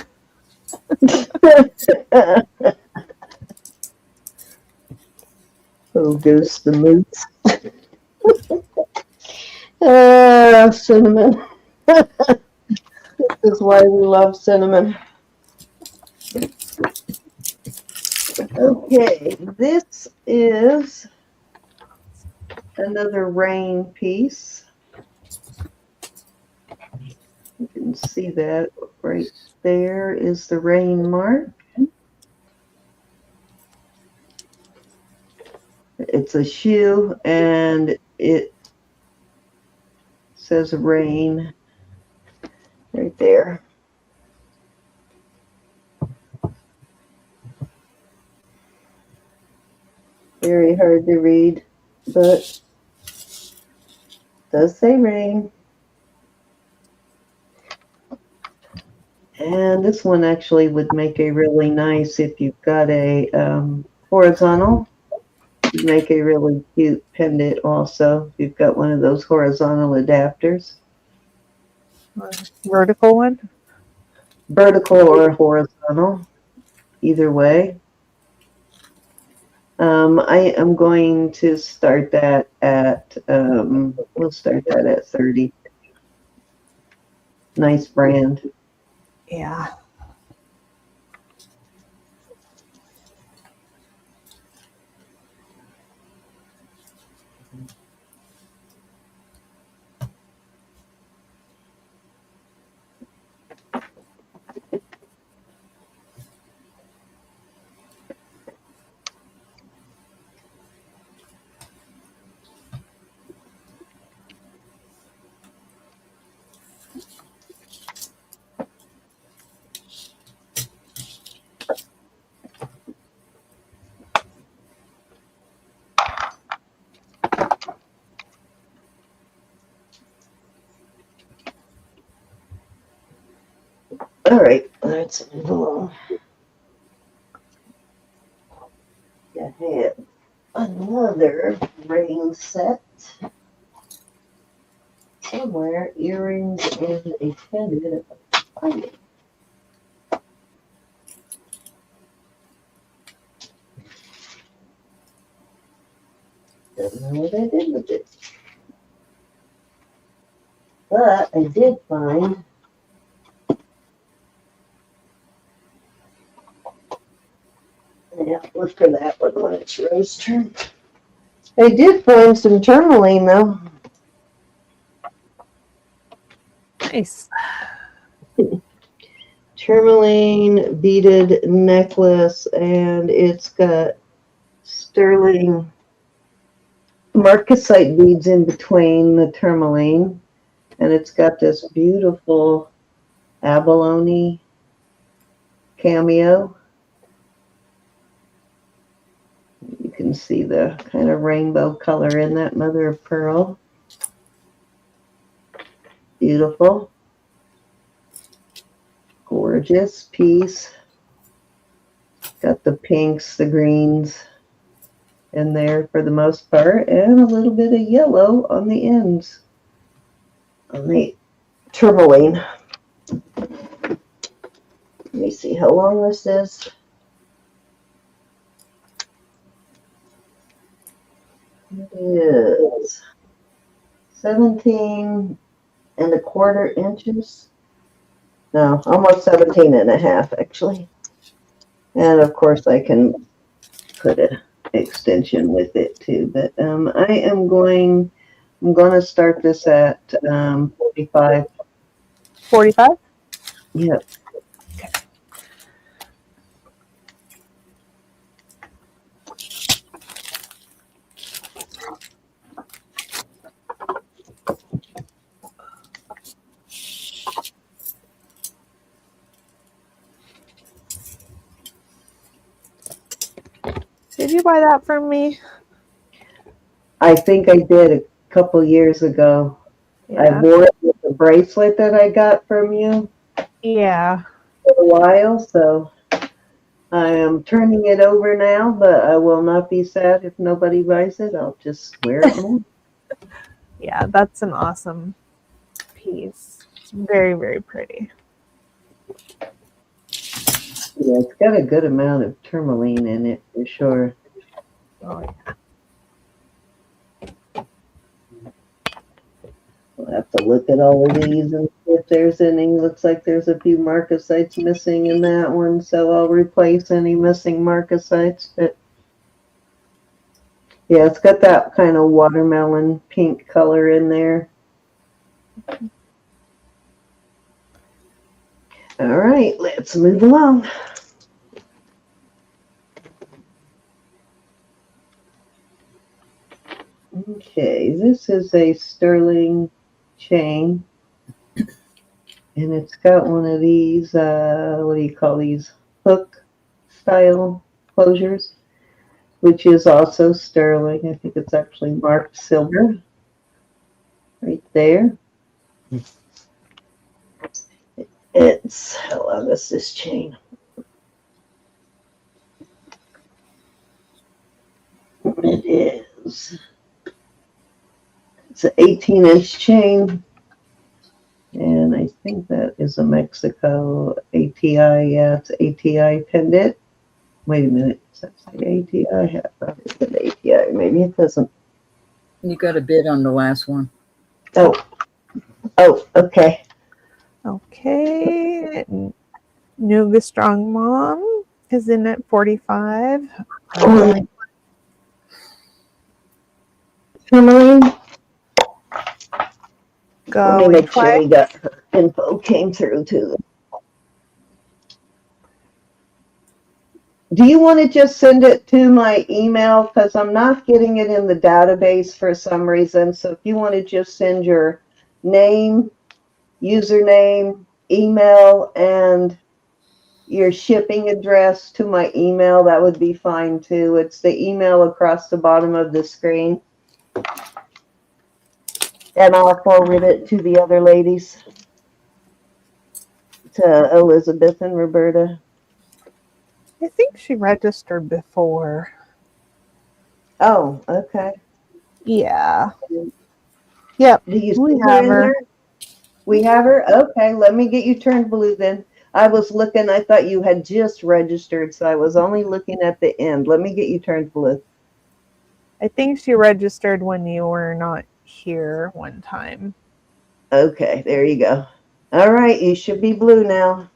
Oh, Goose the moose. Cinnamon. This is why we love cinnamon. Okay, this is another rain piece. You can see that right there is the rain mark. It's a shoe and it says rain right there. Very hard to read, but does say rain. And this one actually would make a really nice, if you've got a horizontal, make a really cute pendant also. If you've got one of those horizontal adapters. Vertical one? Vertical or horizontal, either way. I am going to start that at, we'll start that at 30. Nice brand. Yeah. All right, let's move along. I have another ring set. Somewhere, earrings and a pendant. If I can find it. Don't know what I did with it. But I did find look for that one when it's Rose turn. I did find some tourmaline though. Nice. Tourmaline beaded necklace, and it's got sterling marcasite beads in between the tourmaline, and it's got this beautiful abalone cameo. You can see the kind of rainbow color in that mother of pearl. Beautiful. Gorgeous piece. Got the pinks, the greens in there for the most part, and a little bit of yellow on the ends on the tourmaline. Let me see how long this is. It is 17 1/4 inches. No, almost 17 1/2 actually. And of course I can put an extension with it too. But I'm going to start this at 45. 45? Yep. Did you buy that from me? I think I did a couple years ago. I Yeah. wore it with the bracelet that I got from you Yeah. for a while, so I am turning it over now, but I will not be sad if nobody buys it. I'll just wear it more. Yeah, that's an awesome piece. It's very, very pretty. Yeah, it's got a good amount of tourmaline in it for sure. Oh, yeah. We'll have to look at all of these and see if there's any. Looks like there's a few marcasites missing in that one, so I'll replace any missing marcasites. But yeah, it's got that kind of watermelon pink color in there. All right, let's move along. Okay, this is a sterling chain, and it's got one of these, what do you call these, hook style closures, which is also sterling. I think it's actually marked silver right there. It's, how long is this chain? It is. It's an 18-inch chain, and I think that is a Mexico ATI. Yeah, it's ATI pendant. Wait a minute, does that say ATI? I thought it said ATI. Maybe it doesn't. You got a bid on the last one. Oh, okay. Okay. Nuga Strong Mom is in at 45. Tourmaline. Let me Going make sure twice. we got her info came through too. Do you want to just send it to my email? Because I'm not getting it in the database for some reason. So if you want to just send your name, username, email, and your shipping address to my email, that would be fine too. It's the email across the bottom of the screen. And I'll forward it to the other ladies, to Elizabeth and Roberta. I think she registered before. Oh, okay. Yeah. Yep. Do you We see her have in her. there? We have her? Okay, let me get you turned blue then. I was looking, I thought you had just registered, so I was only looking at the end. Let me get you turned blue. I think she registered when you were not here one time. Okay, there you go. All right, you should be blue now.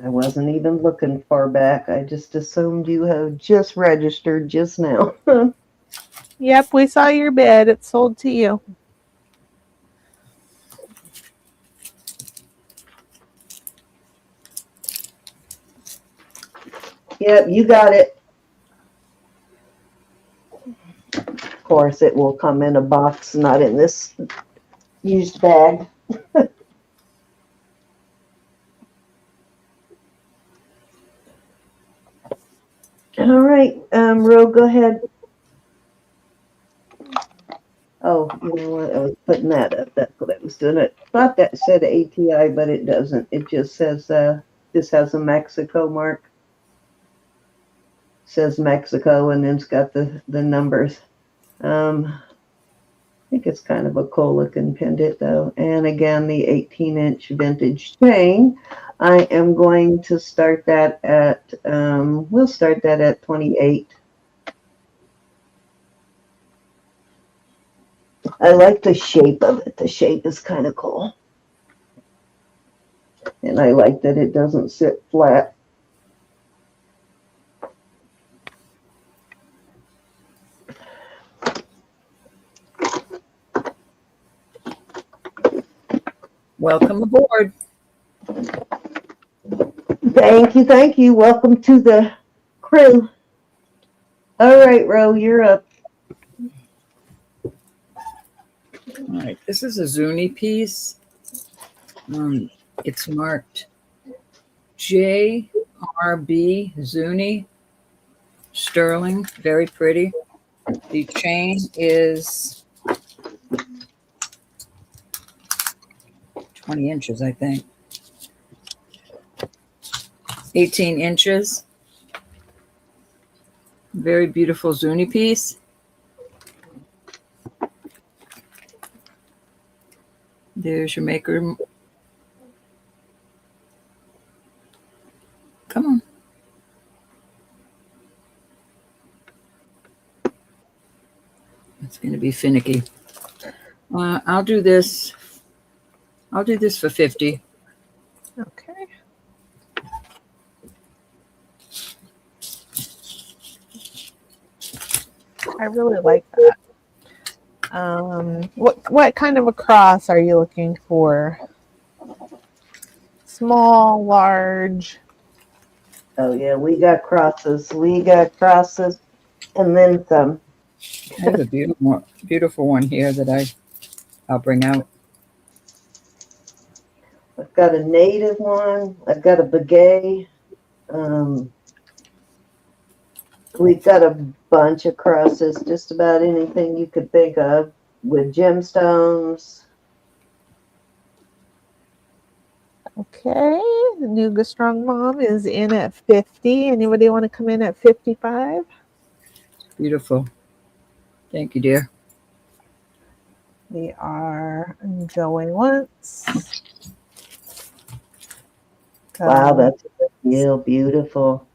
I wasn't even looking far back. I just assumed you have just registered just now. Yep, we saw your bid. It's sold to you. Yep, you got it. course, it will come in a box, not in this used bag. All right, Ro, go ahead. Oh, you know what? I was putting that up. That's what I was doing. I thought that said ATI, but it doesn't. It just says this has a Mexico mark. Says Mexico, and then it's got the numbers. I think it's kind of a cool looking pendant though. And again, the 18-inch vintage chain. I am going to start that at, we'll start that at 28. I like the shape of it. The shape is kind of cool. And I like that it doesn't sit flat. Welcome aboard. Thank you, thank you. Welcome to the crew. All right, Ro, you're up. All right, this is a Zuni piece. It's marked JRB Zuni sterling, very pretty. The chain is 20 inches, I think. 18 inches. Very beautiful Zuni piece. There's your maker. Come on. It's going to be finicky. I'll do this. I'll do this for 50. Okay. I really like that. What kind of a cross are you looking for? Small, large? Oh yeah, we got crosses. We got crosses, and then some. I have a beautiful one here that I'll bring out. I've got a native one. I've got a baguette. We've got a bunch of crosses, just about anything you could think of, with gemstones. Okay, the Nuga Strong Mom is in at 50. Anybody want to come in at 55? Beautiful. Thank you, dear. We are going once. Wow, that's real beautiful.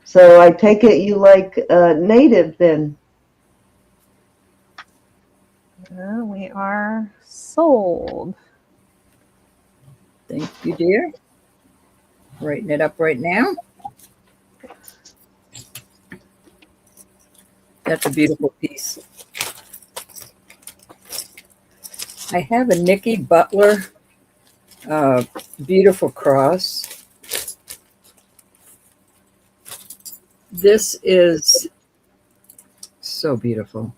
So I take it you like native then? We are sold. Thank you, dear. Writing it up right now. That's a beautiful piece. I have a Nicki Butler beautiful cross. This is so beautiful.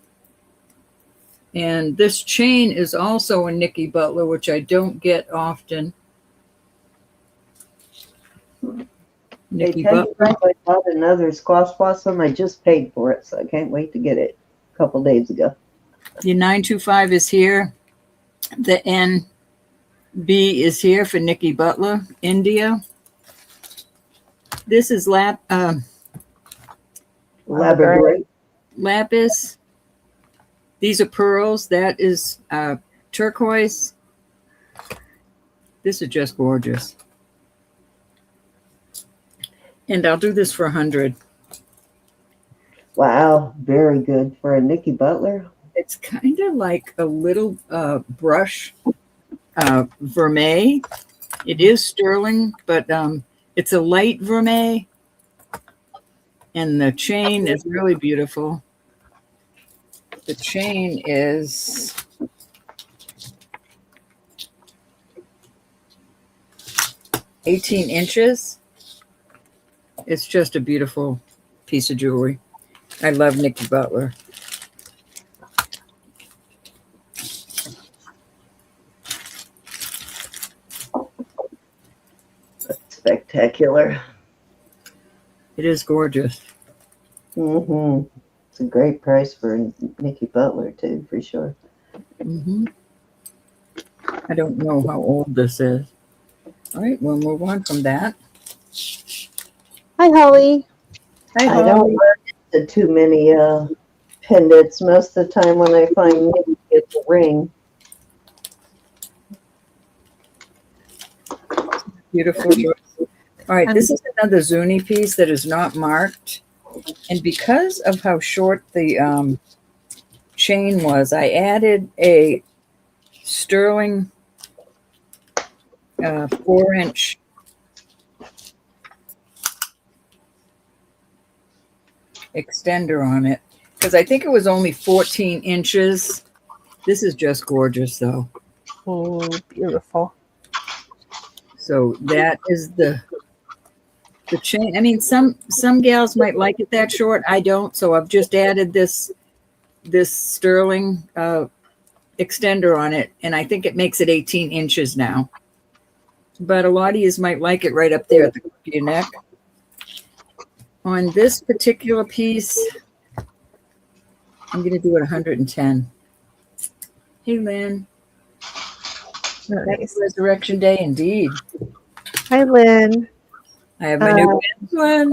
And this chain is also a Nicki Butler, which I don't get often. Nicki Butler. I bought another squash blossom. I just paid for it, so I can't wait to get it a couple days ago. The 925 is here. The NB is here for Nicki Butler, India. This is Labradorite. lapis. These are pearls. That is turquoise. This is just gorgeous. And I'll do this for 100. Wow, very good for a Nicki Butler. It's kind of like a little brush vermeil. It is sterling, but it's a light vermeil. And the chain is really beautiful. The chain is 18 inches. It's just a beautiful piece of jewelry. I love Nicki Butler. spectacular. It is gorgeous. Mm-hmm. It's a great price for Nicki Butler too, for sure. Hmm. I don't know how old this is. All right, we'll move on from that. Hi, Holly. Hi, I don't Holly. run into too many pendants. Most of the time when I find Nicki, it's a ring. Beautiful choice. All right, this is another Zuni piece that is not marked. And because of how short the chain was, I added a sterling 4-inch extender on it because I think it was only 14 inches. This is just gorgeous, though. Oh, beautiful. So that is the chain. I mean, some gals might like it that short. I don't. So I've just added this sterling extender on it, and I think it makes it 18 inches now. But a lot of you might like it right up there at the crook of your neck. On this particular piece, I'm going to do it 110. Hey, Lynn. Nice. Resurrection Day, indeed. Hi, Lynn. I have my new one.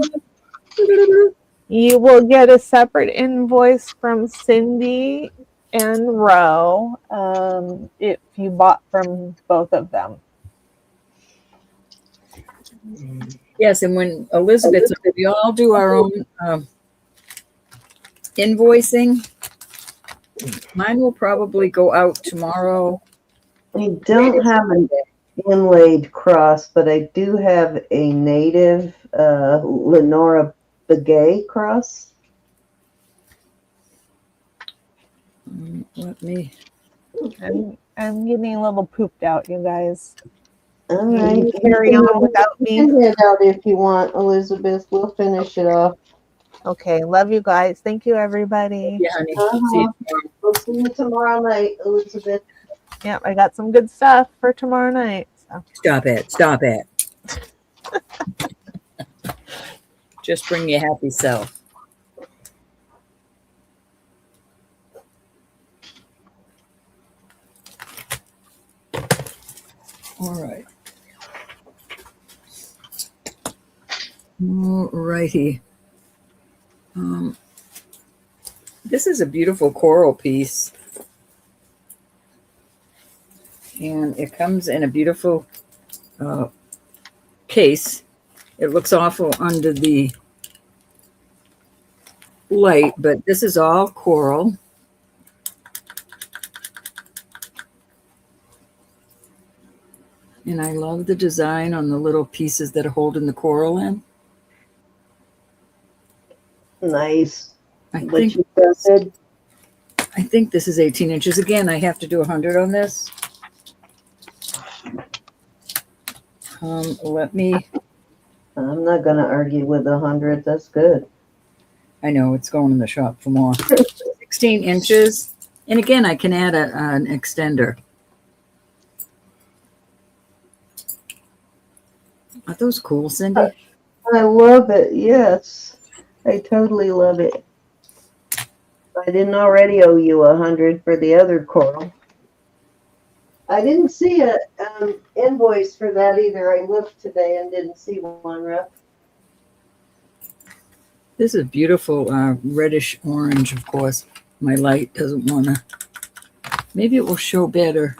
You will get a separate invoice from Cindy and Ro if you bought from both of them. Yes, and when Elizabeth's, we all do our own invoicing. Mine will probably go out tomorrow. I don't have an inlaid cross, but I do have a native Lenora Begay cross. Let me. I'm getting a little pooped out, you guys. All right. Carry on without me. You can head out if you want, Elizabeth. We'll finish it off. Okay, love you guys. Thank you, everybody. Yeah, honey. Uh-huh. See you tomorrow. We'll see you tomorrow night, Elizabeth. Yeah, I got some good stuff for tomorrow night. So. Stop it. Stop it. Just bring your happy self. All right. All righty. This is a beautiful coral piece. And it comes in a beautiful case. It looks awful under the light, but this is all coral. And I love the design on the little pieces that are holding the coral in. Nice. I What think, you said. I think this is 18 inches. Again, I have to do 100 on this. Let me. I'm not going to argue with 100. That's good. I know it's going in the shop for more. 16 inches. And again, I can add an extender. Are those cool, Cindy? I love it. Yes. I totally love it. I didn't already owe you 100 for the other coral. I didn't see a invoice for that either. I looked today and didn't see one, Ruff. This is beautiful reddish orange, of course. My light doesn't want to. Maybe it will show better.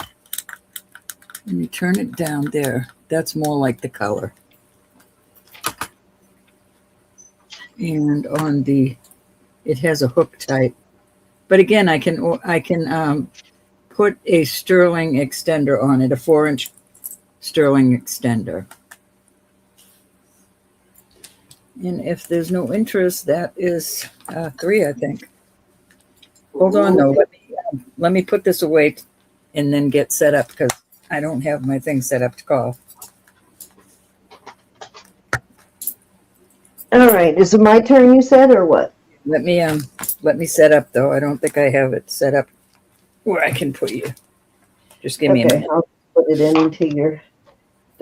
Let me turn it down there. That's more like the color. And on the, it has a hook type. But again, I can put a sterling extender on it, a 4-inch sterling extender. And if there's no interest, that is 3, I think. Hold on, though. Let me put this away and then get set up because I don't have my thing set up to call. All right. Is it my turn, you said, or what? Let me set up, though. I don't think I have it set up where I can put you. Just give me a minute. I'll put it into your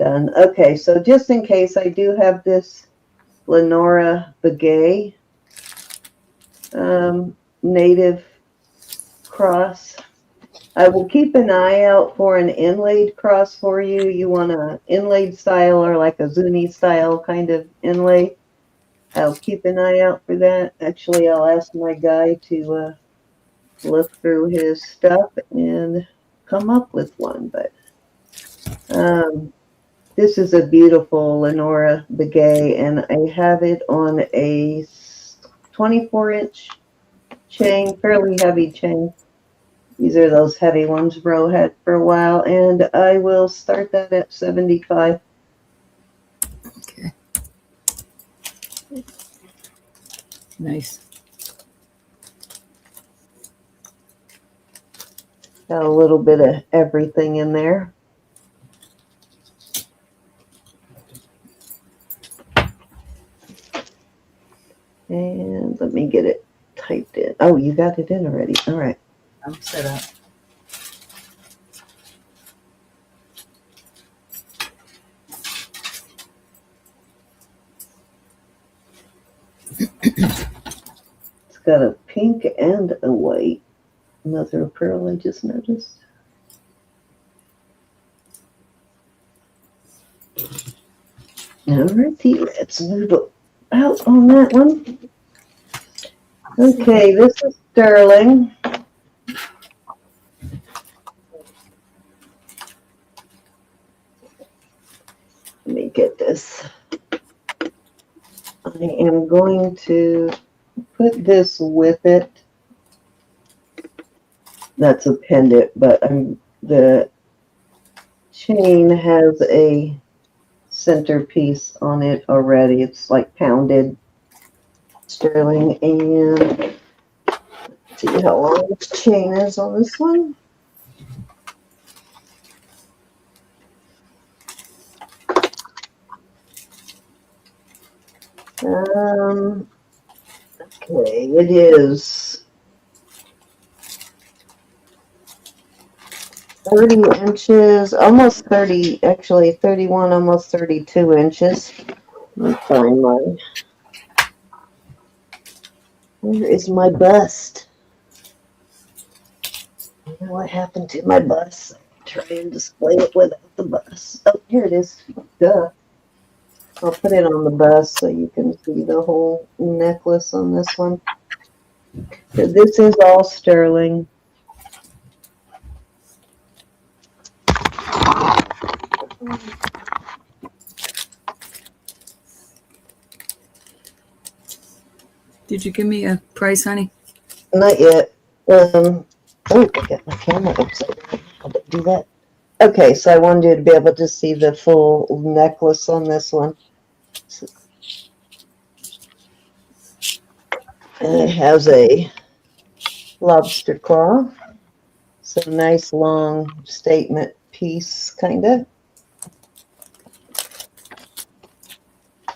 done. Okay, so just in case, I do have this Lenora Begay native cross. I will keep an eye out for an inlaid cross for you. You want an inlaid style or like a Zuni style kind of inlay. I'll keep an eye out for that. Actually, I'll ask my guy to look through his stuff and come up with one. But this is a beautiful Lenora Begay, and I have it on a 24-inch chain, fairly heavy chain. These are those heavy ones Bro had for a while, and I will start that at 75. Okay. Nice. Got a little bit of everything in there. And let me get it typed in. Oh, you got it in already. All right. I'm set up. It's got a pink and a white mother of pearl, I just noticed. All righty, let's move out on that one. Okay, this is sterling. Let me get this. I am going to put this with it. That's a pendant, but the chain has a centerpiece on it already. It's like pounded sterling, and let's see how long this chain is on this one. Okay, it is 30 inches, almost 30, actually 31, almost 32 inches. Let me find mine. Where is my bust? I don't know what happened to my bust. Try and display it without the bust. Oh, here it is. Duh. I'll put it on the bust so you can see the whole necklace on this one. So this is all sterling. Did you give me a price, honey? Not yet. Oh, I got my camera upside down. How did I do that? Okay, so I wanted you to be able to see the full necklace on this one. And it has a lobster claw. So nice long statement piece, kind of.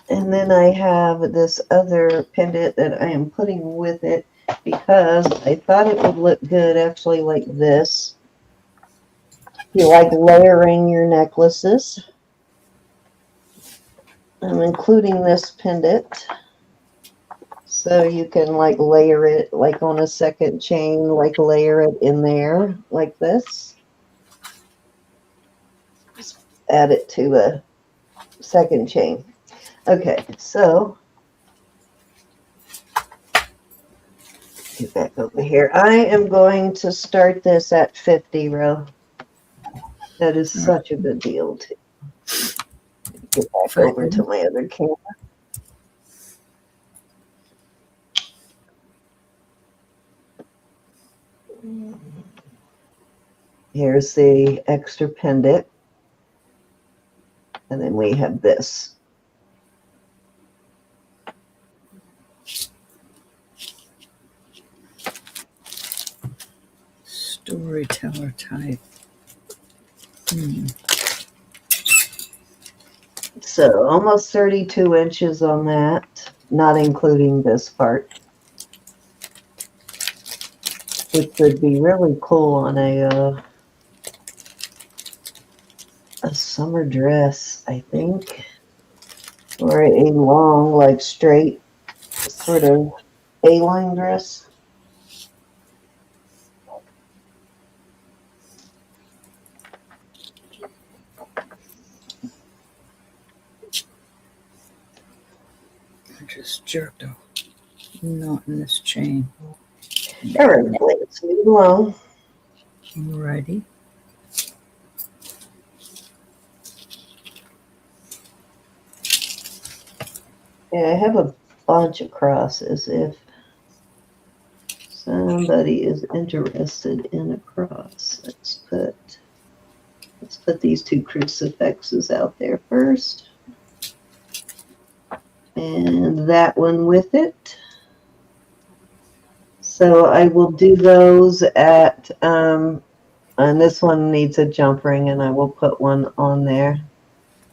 And then I have this other pendant that I am putting with it because I thought it would look good actually like this. If you like layering your necklaces, I'm including this pendant. So you can like layer it like on a second chain, like layer it in there like this. Just add it to a second chain. Okay, so get back over here. I am going to start this at 50, Ro. That is such a good deal too. Get back over to my other camera. Here's the extra pendant. And then we have this. Storyteller type. So almost 32 inches on that, not including this part. Which would be really cool on a a summer dress, I think, or a long, like straight sort of A-line dress. I just jerked a knot in this chain. All right, let's move along. Alrighty. Yeah, I have a bunch of crosses if somebody is interested in a cross. Let's put these two crucifixes out there first. And that one with it. So I will do those at, and this one needs a jump ring, and I will put one on there.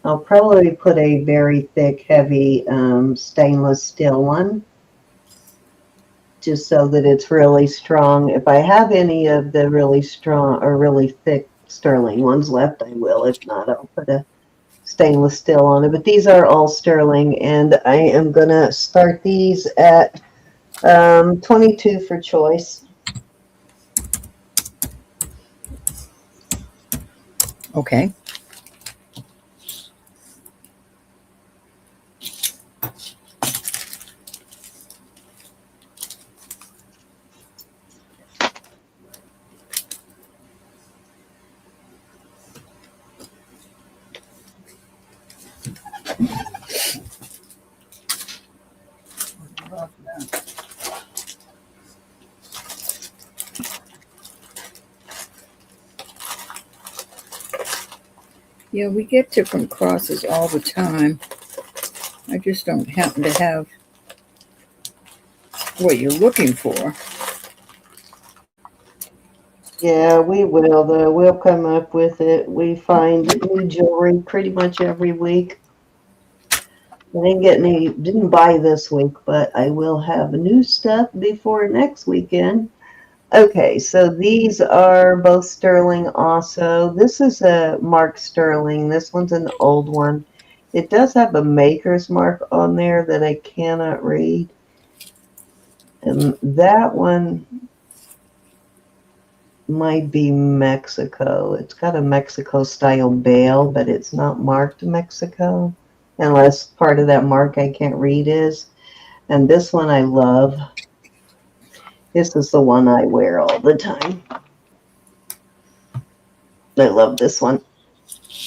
I'll probably put a very thick, heavy stainless steel one, just so that it's really strong. If I have any of the really strong or really thick sterling ones left, I will. If not, I'll put a stainless steel on it. But these are all sterling, and I am going to start these at 22 for choice. Okay. Yeah, we get different crosses all the time. I just don't happen to have what you're looking for. Yeah, we will, though. We'll come up with it. We find new jewelry pretty much every week. I didn't buy this week, but I will have new stuff before next weekend. Okay, so these are both sterling also. This is a mark sterling. This one's an old one. It does have a maker's mark on there that I cannot read. And that one might be Mexico. It's got a Mexico style bail, but it's not marked Mexico, unless part of that mark I can't read is. And this one I love. This is the one I wear all the time. I love this one.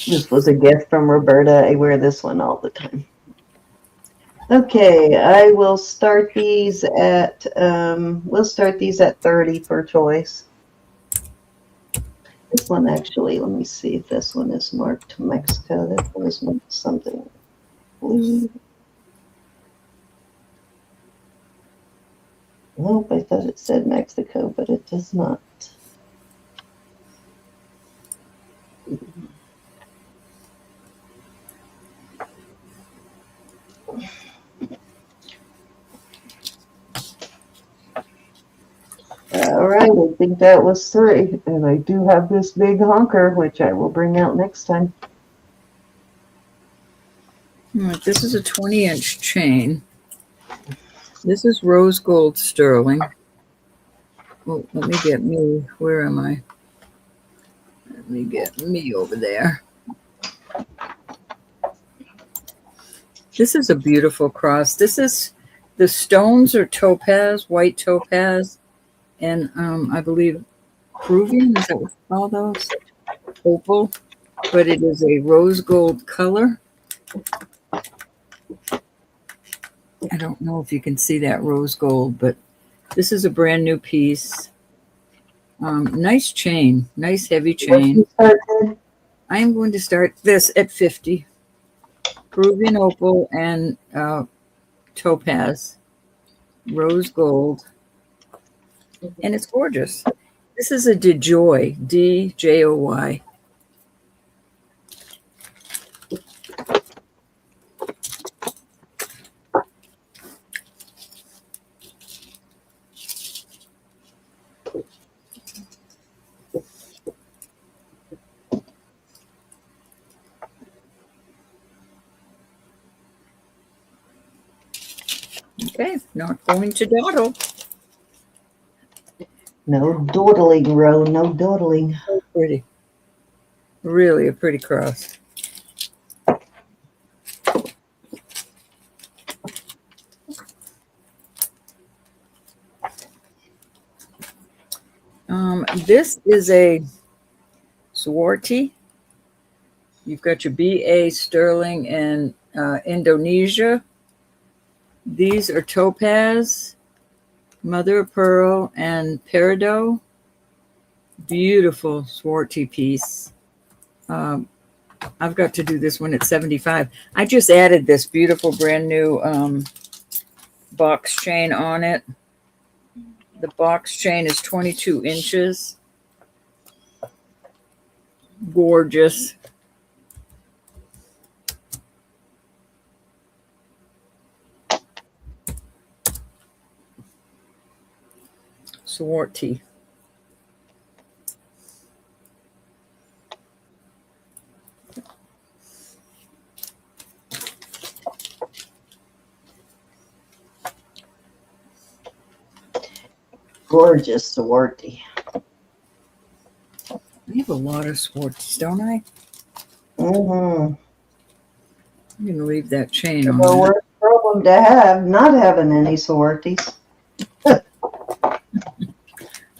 This was a gift from Roberta. I wear this one all the time. Okay, I will start these at we'll start these at 30 for choice. This one actually, let me see if this one is marked Mexico. This one is marked something. Nope, I thought it said Mexico, but it does not. All right, I think that was 3. And I do have this big honker, which I will bring out next time. All right, this is a 20-inch chain. This is rose gold sterling. Well, let me get me. Where am I? Let me get me over there. This is a beautiful cross. This is, the stones are topaz, white topaz, and I believe Peruvian, is that what you call those? Opal, but it is a rose gold color. I don't know if you can see that rose gold, but this is a brand new piece. Nice chain, nice heavy chain. I'm going to start this at 50. Peruvian opal and topaz, rose gold, and it's gorgeous. This is a DeJoy, D-J-O-Y. Not going to dawdle. No dawdling, Ro, no dawdling. So pretty. Really a pretty cross. This is a Swarty. You've got your BA Sterling and Indonesia. These are topaz, mother of pearl, and peridot. Beautiful Swarty piece. I've got to do this one at 75. I just added this beautiful brand new box chain on it. The box chain is 22 inches. Gorgeous. Swarty. Gorgeous Swarty. I have a lot of Swarties, don't I? Mm-hmm. I'm going to leave that chain on. The there. worst problem to have, not having any Swarties.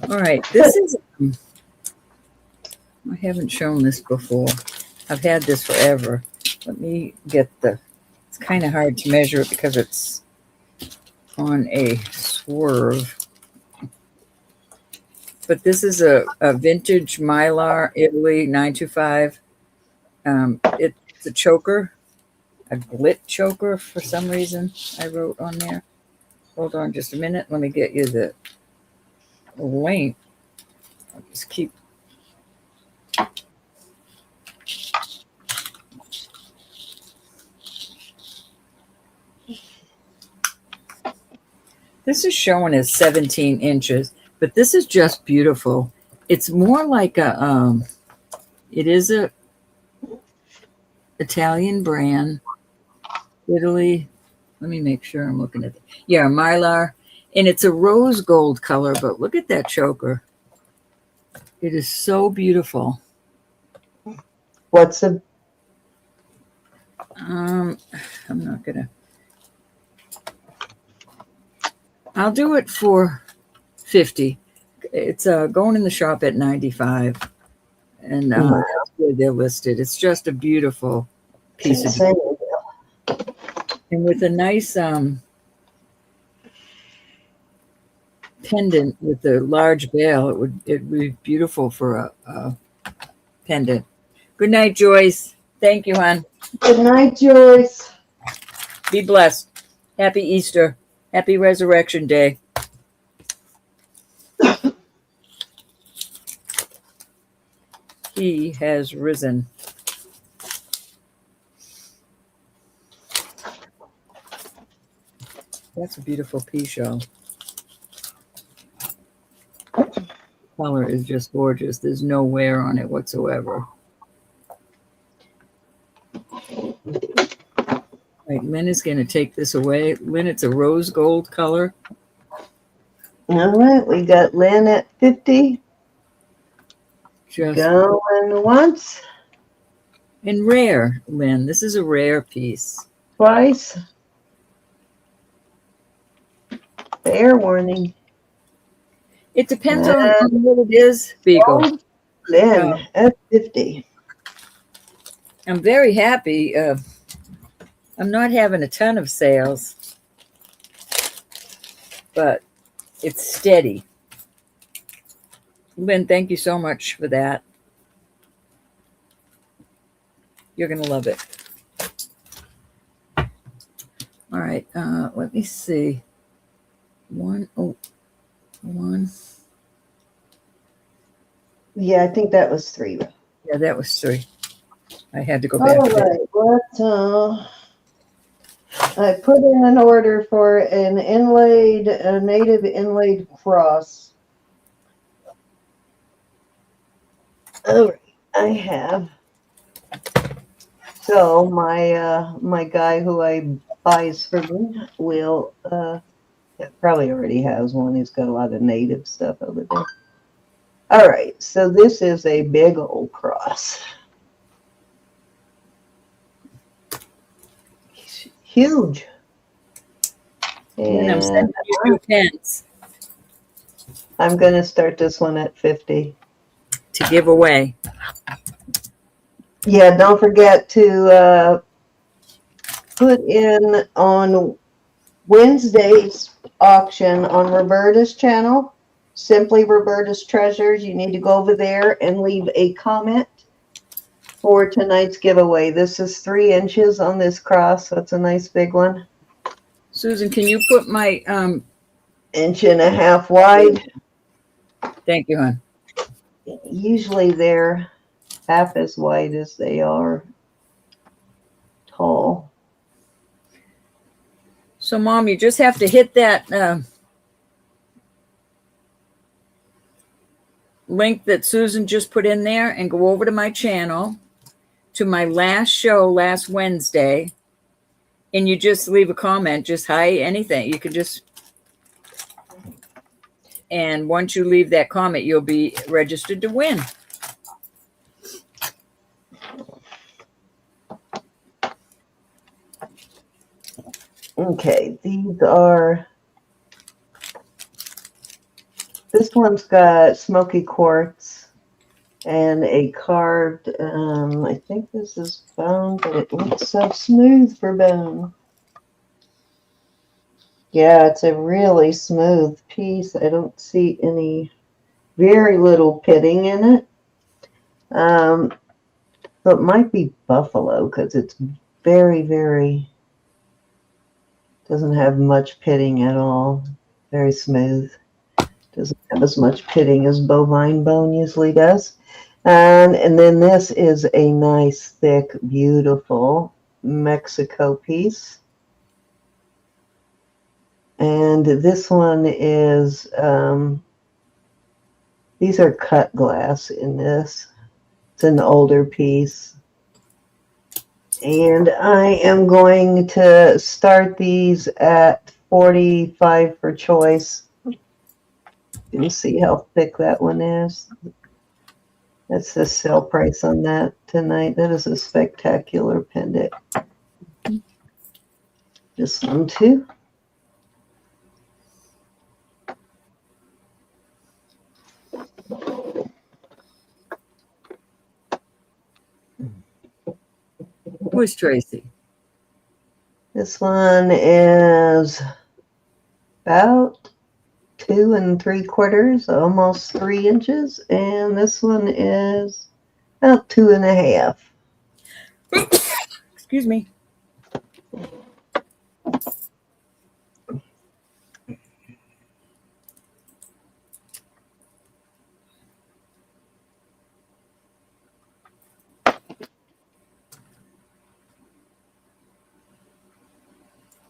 All right, this is, I haven't shown this before. I've had this forever. Let me get it's kind of hard to measure it because it's on a swerve. But this is a vintage Mylar, Italy 925. It's a choker, a glit choker for some reason I wrote on there. Hold on just a minute. Let me get you the link. I'll just keep. This is showing as 17 inches, but this is just beautiful. It's more like it is a Italian brand, Italy. Let me make sure I'm looking at it. Yeah, Mylar. And it's a rose gold color, but look at that choker. It is so beautiful. What's a I'm not gonna. I'll do it for 50. It's going in the shop at 95, and that's where they're listed. It's just a beautiful piece of, insane? and with a nice pendant with a large bail. It would be beautiful for a pendant. Good night, Joyce. Thank you, hon. Good night, Joyce. Be blessed. Happy Easter. Happy Resurrection Day. He has risen. That's a beautiful piece, y'all. Color is just gorgeous. There's no wear on it whatsoever. Right, Lynn is going to take this away. Lynn, it's a rose gold color. All right, we got Lynn at 50. Just Going once, and rare, Lynn. This is a rare piece. twice. Fair warning. It depends on what it is, Beagle. Lynn at 50. I'm very happy. I'm not having a ton of sales, but it's steady. Lynn, thank you so much for that. You're going to love it. All right, let me see. One. Yeah, I think that was 3. Yeah, that was 3. I had to go back. All right, I put in an order for a native inlaid cross. All right, I have. So my guy who buys for me will It probably already has one. He's got a lot of native stuff over there. All right, so this is a big old cross. It's huge. And I'm And sending you 2 pens I'm going to start this one at 50. to give away. Yeah, don't forget to put in on Wednesday's auction on Roberta's channel, Simply Roberta's Treasures. You need to go over there and leave a comment for tonight's giveaway. This is 3 inches on this cross, so it's a nice big one. Susan, can you put my 1.5 wide. thank you, hon. Usually they're half as wide as they are tall. So, Mom, you just have to hit that link that Susan just put in there and go over to my channel, to my last show last Wednesday, and you just leave a comment, just hi, anything. You could just, and once you leave that comment, you'll be registered to win. Okay, these are, this one's got smoky quartz and a carved, I think this is bone, but it looks so smooth for bone. Yeah, it's a really smooth piece. I don't see any, very little pitting in it. So it might be buffalo because it's very, very, doesn't have much pitting at all. Very smooth. Doesn't have as much pitting as bovine bone usually does. And then this is a nice, thick, beautiful Mexico piece. And this one is, these are cut glass in this. It's an older piece. And I am going to start these at 45 for choice. You can see how thick that one is. That's the sale price on that tonight. That is a spectacular pendant. This one too. Who's Tracy? This one is about 2 3/4, almost 3 inches, and this one is about 2.5. Excuse me.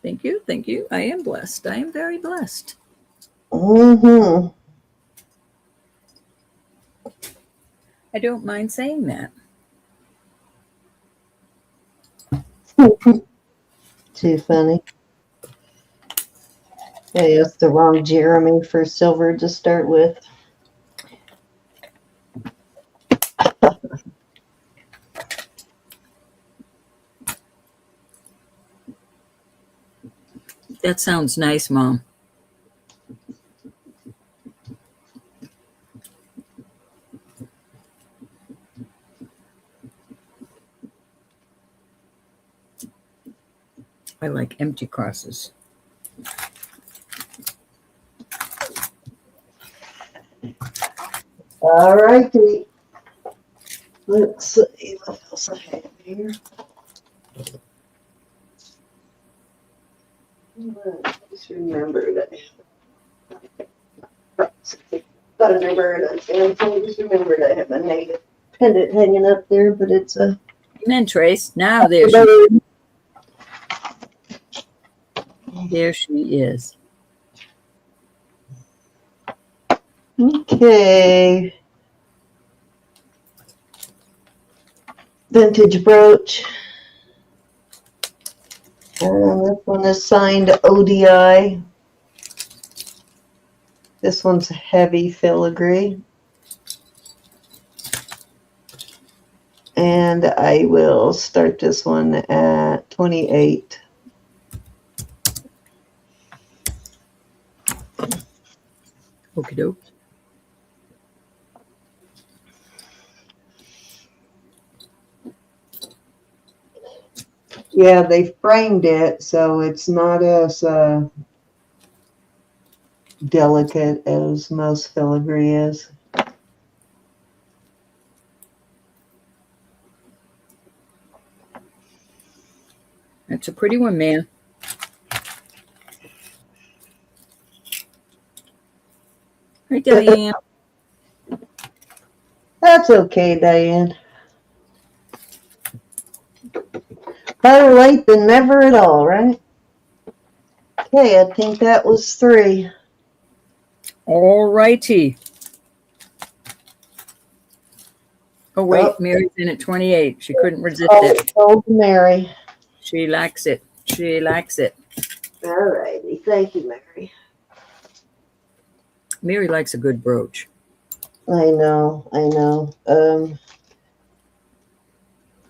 Thank you. Thank you. I am blessed. I am very blessed. Mm-hmm. I don't mind saying that. Too funny. Hey, that's the wrong Jeremy for silver to start with. That sounds nice, Mom. I like empty crosses. All righty. Let's see what else I have here. Just remembered just remembered I have a native pendant hanging up there, but it's a Amen, Trace. Now there she is. Okay. Vintage brooch. And this one is signed ODI. This one's heavy filigree. And I will start this one at 28. Okie doke. Yeah, they framed it, so it's not as delicate as most filigree is. It's a pretty one, man. Hi, Diane. That's okay, Diane. Better late than never at all, right? Okay, I think that was 3. All righty. Oh, wait. Oh. Mary's in at 28. She couldn't resist Oh, it. old Mary. She likes it. She likes it. All righty. Thank you, Mary. Mary likes a good brooch. I know.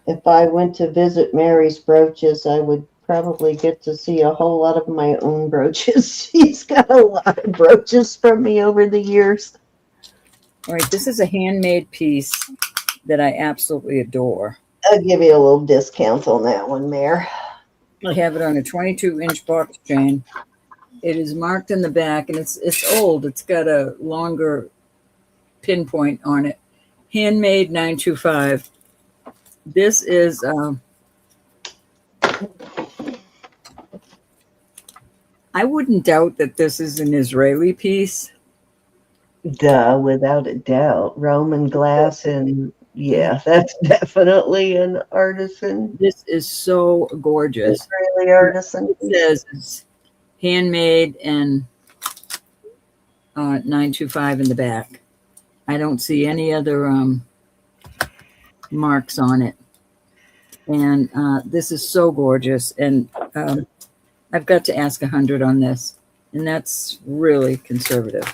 If I went to visit Mary's brooches, I would probably get to see a whole lot of my own brooches. She's got a lot of brooches from me over the years. All right, this is a handmade piece that I absolutely adore. I'll give you a little discount on that one, Mare. I have it on a 22-inch box chain. It is marked in the back, and it's old. It's got a longer pinpoint on it. Handmade 925. This is I wouldn't doubt that this is an Israeli piece. Duh, without a doubt. Roman glass, and yeah, that's definitely an artisan. This is so gorgeous. Israeli artisan. It says it's handmade and 925 in the back. I don't see any other marks on it. And this is so gorgeous. And I've got to ask 100 on this. And that's really conservative.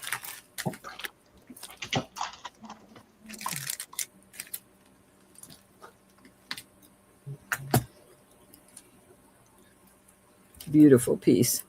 Beautiful piece.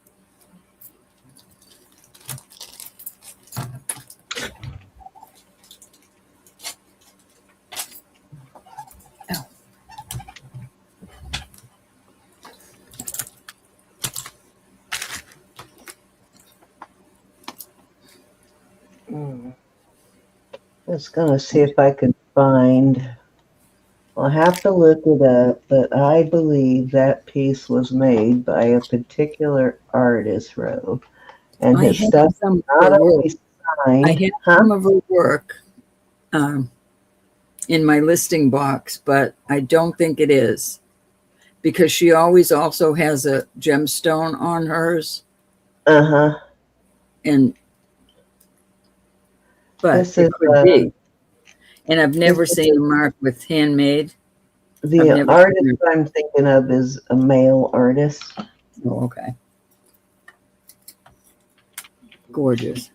I was going to see if I could find, I'll have to look it up, but I believe that piece was made by a particular artist, Roe. And his stuff some not always signed. I have some of her work in my listing box, but I don't think it is, because she always also has a gemstone on hers. Uh-huh. But This it is, could be. And I've never seen a mark with handmade. The artist I'm thinking of is a male artist. Oh, okay. Gorgeous.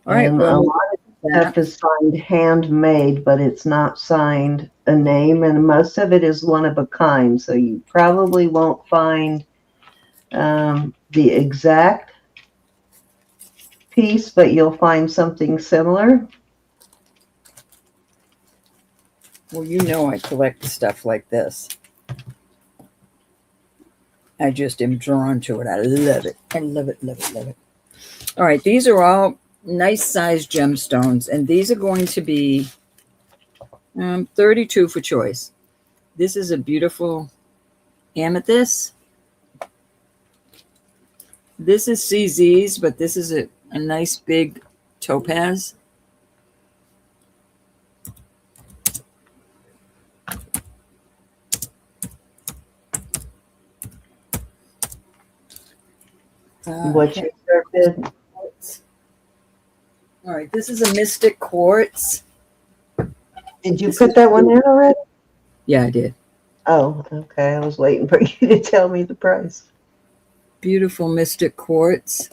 All right. And Well, a lot of stuff is signed handmade, but it's not signed a name, and most of it is one of a kind. So you probably won't find the exact piece, but you'll find something similar. well, you know I collect stuff like this. I just am drawn to it. I love it. I love it, love it, love it. All right. These are all nice sized gemstones, and these are going to be 32 for choice. This is a beautiful amethyst. This is CZ's, but this is a nice big topaz. What's your bid? All right, this is a mystic quartz. Did you put that one in already? Yeah, I did. Oh, okay. I was waiting for you to tell me the price. Beautiful mystic quartz.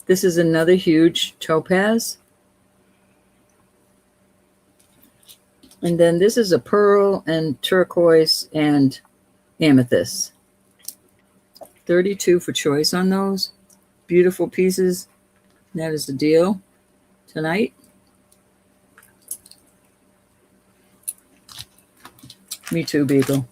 This is another huge topaz. And then this is a pearl and turquoise and amethyst. 32 for choice on those. Beautiful pieces. That is the deal tonight. Me too, Beagle.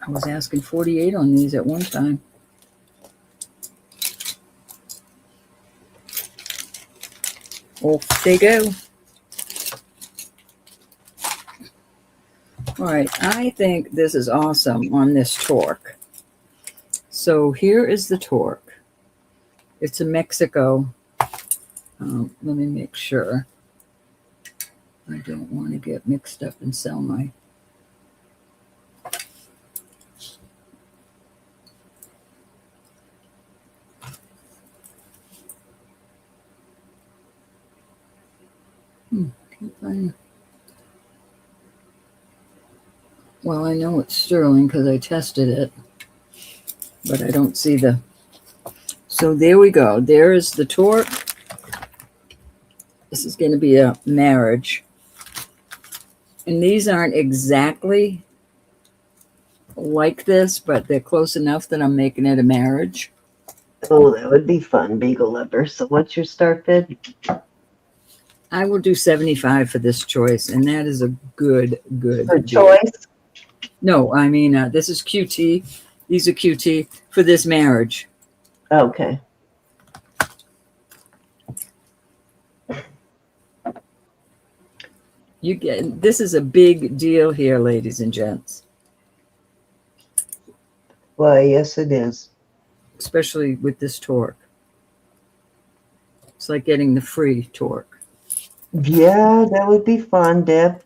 I was asking 48 on these at one time. Off they go. All right, I think this is awesome on this torque. So here is the torque. It's a Mexico. Let me make sure. I don't want to get mixed up and sell my... Can't find... Well, I know it's sterling because I tested it, but I don't see the... So there we go. There is the torque. This is going to be a marriage. And these aren't exactly like this, but they're close enough that I'm making it a marriage. Oh, that would be fun, Beagle Lover. So what's your start bid? I will do 75 for this choice, and that is a good For deal. choice? No, I mean, this is QT. These are QT for this marriage. Okay. You get this is a big deal here, ladies and gents, Why, yes, it is. especially with this torque. It's like getting the free torque. Yeah, that would be fun, Deb.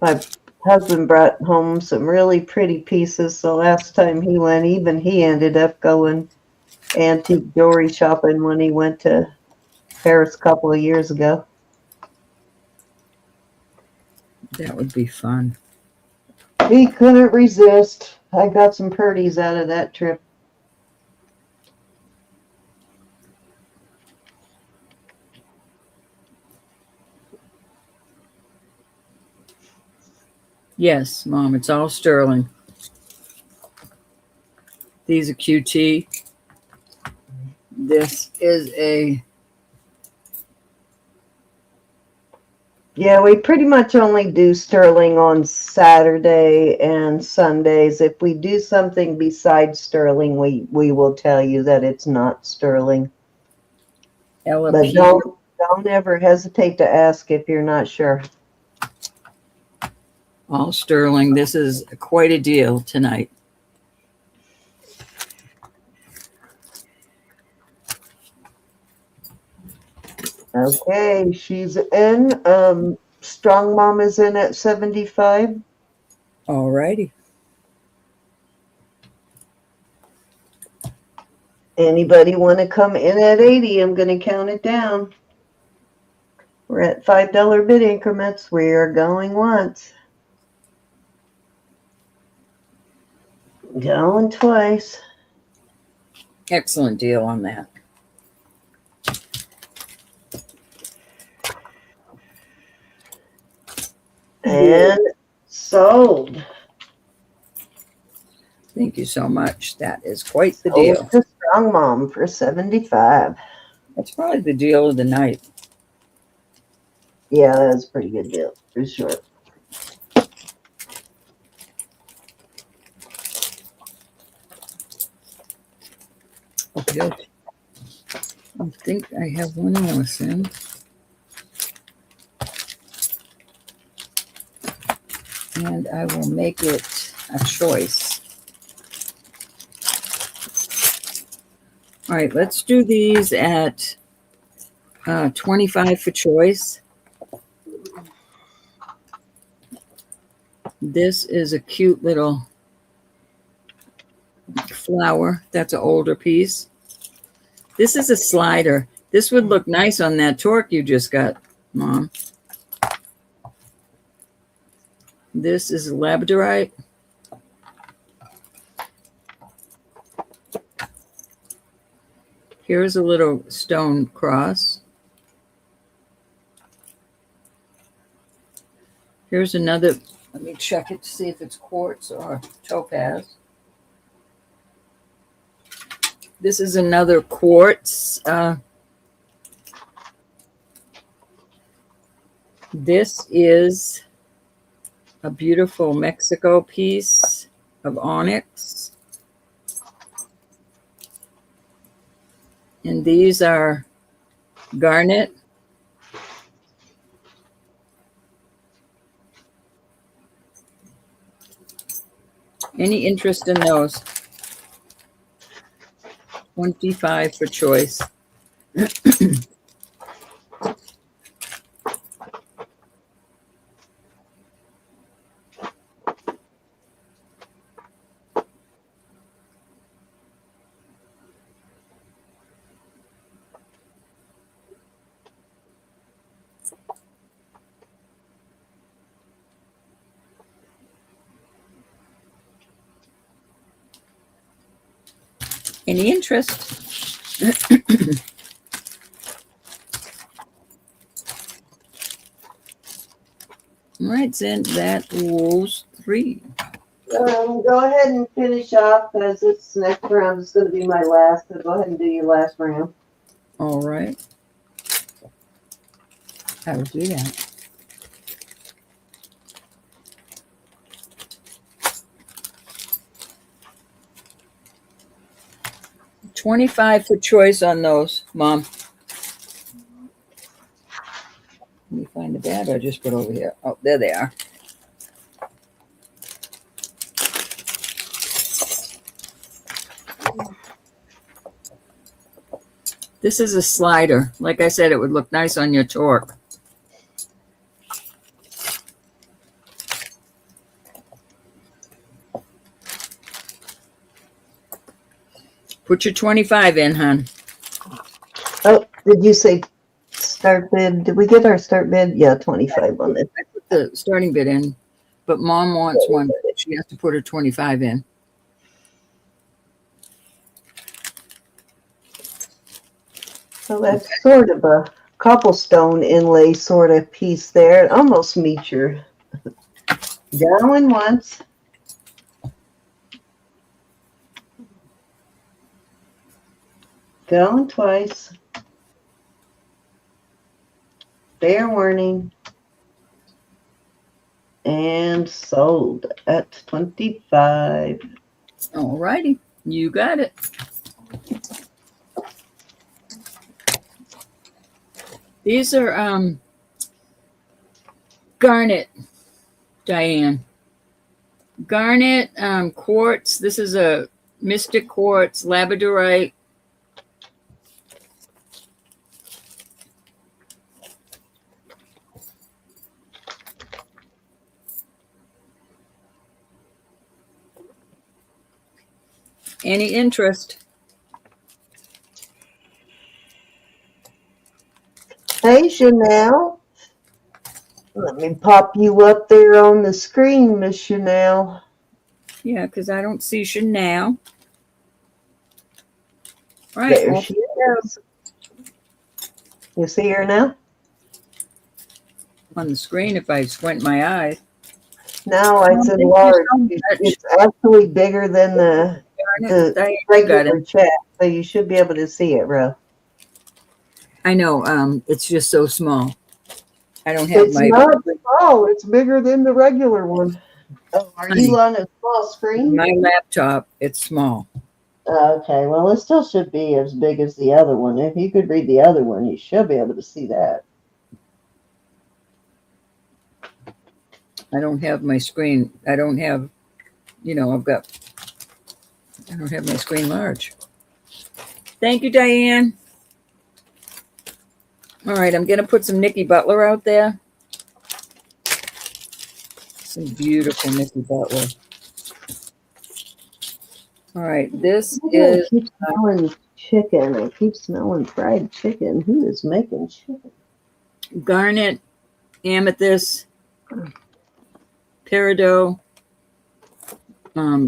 My husband brought home some really pretty pieces. The last time he went, even he ended up going antique jewelry shopping when he went to Paris a couple of years ago. That would be fun. He couldn't resist. I got some purties out of that trip. Yes, Mom, it's all sterling. These are QT. This is a... Yeah, we pretty much only do sterling on Saturday and Sundays. If we do something besides sterling, we will tell you that it's not sterling. But LP. don't ever hesitate to ask if you're not sure. All sterling. This is quite a deal tonight. Okay, she's in. Strong Mom is in at 75. All righty. Anybody want to come in at 80? I'm going to count it down. We're at $5 bid increments. We are going once. Going twice. Excellent deal on that. And sold. Thank you so much. That is quite the Sold deal. to Strong Mom for 75. That's probably the deal of the night. Yeah, that's a pretty good deal for sure. Okay. I think I have one more in. and I will make it a choice. All right, let's do these at 25 for choice. This is a cute little flower. That's an older piece. This is a slider. This would look nice on that torque you just got, Mom. This is a labradorite. Here's a little stone cross. Here's another. Let me check it to see if it's quartz or topaz. This is another quartz. This is a beautiful Mexico piece of onyx. And these are garnet. Any interest in those? 25 for choice. Any interest? All right, then that was 3. Go ahead and finish off because this next round is going to be my last. So go ahead and do your last round. All right. I will do that. $25 for choice on those, Mom. Let me find the bag I just put over here. Oh, there they are. This is a slider. Like I said, it would look nice on your torque. Put your 25 in, hon. Oh, did you say start bid? Did we get our start bid? Yeah, 25 on it. I put the starting bid in, but Mom wants one. She has to put her 25 in. So that's sort of a cobblestone inlay sort of piece there. It almost meets your going once. Going twice. Fair warning. And sold at 25. All righty. You got it. These are garnet, Diane. Garnet quartz. This is a mystic quartz, labradorite. Any interest? Hey, Chanel. Let me pop you up there on the screen, Miss Chanel. Yeah, because I don't see Chanel. Right. There Well, she is. You see her now? on the screen, if I squint my eyes. No, it's Thank you enlarged. so much. It's actually bigger than the Garnet, Diane, you got regular it. chat, so you should be able to see it, Ro. I know. It's just so small. I don't have It's my. not small. It's bigger than the regular one. Oh, are you on a small screen? My laptop. It's small. Okay, well, it still should be as big as the other one. If you could read the other one, you should be able to see that. I don't have my screen. I don't have, I don't have my screen large. Thank you, Diane. All right, I'm going to put some Nicki Butler out there. Some beautiful Nicki Butler. All right, this is... I keep smelling chicken. I keep smelling fried chicken. Who is making chicken? garnet, amethyst, peridot.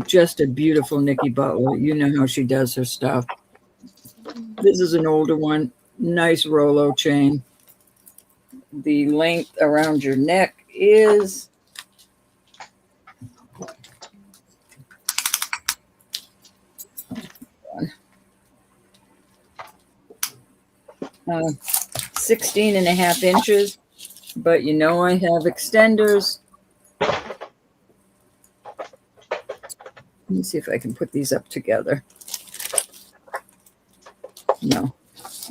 Just a beautiful Nicki Butler. You know how she does her stuff. This is an older one. Nice Rolo chain. The length around your neck is 16 and a half inches, but you know I have extenders. Let me see if I can put these up together. No.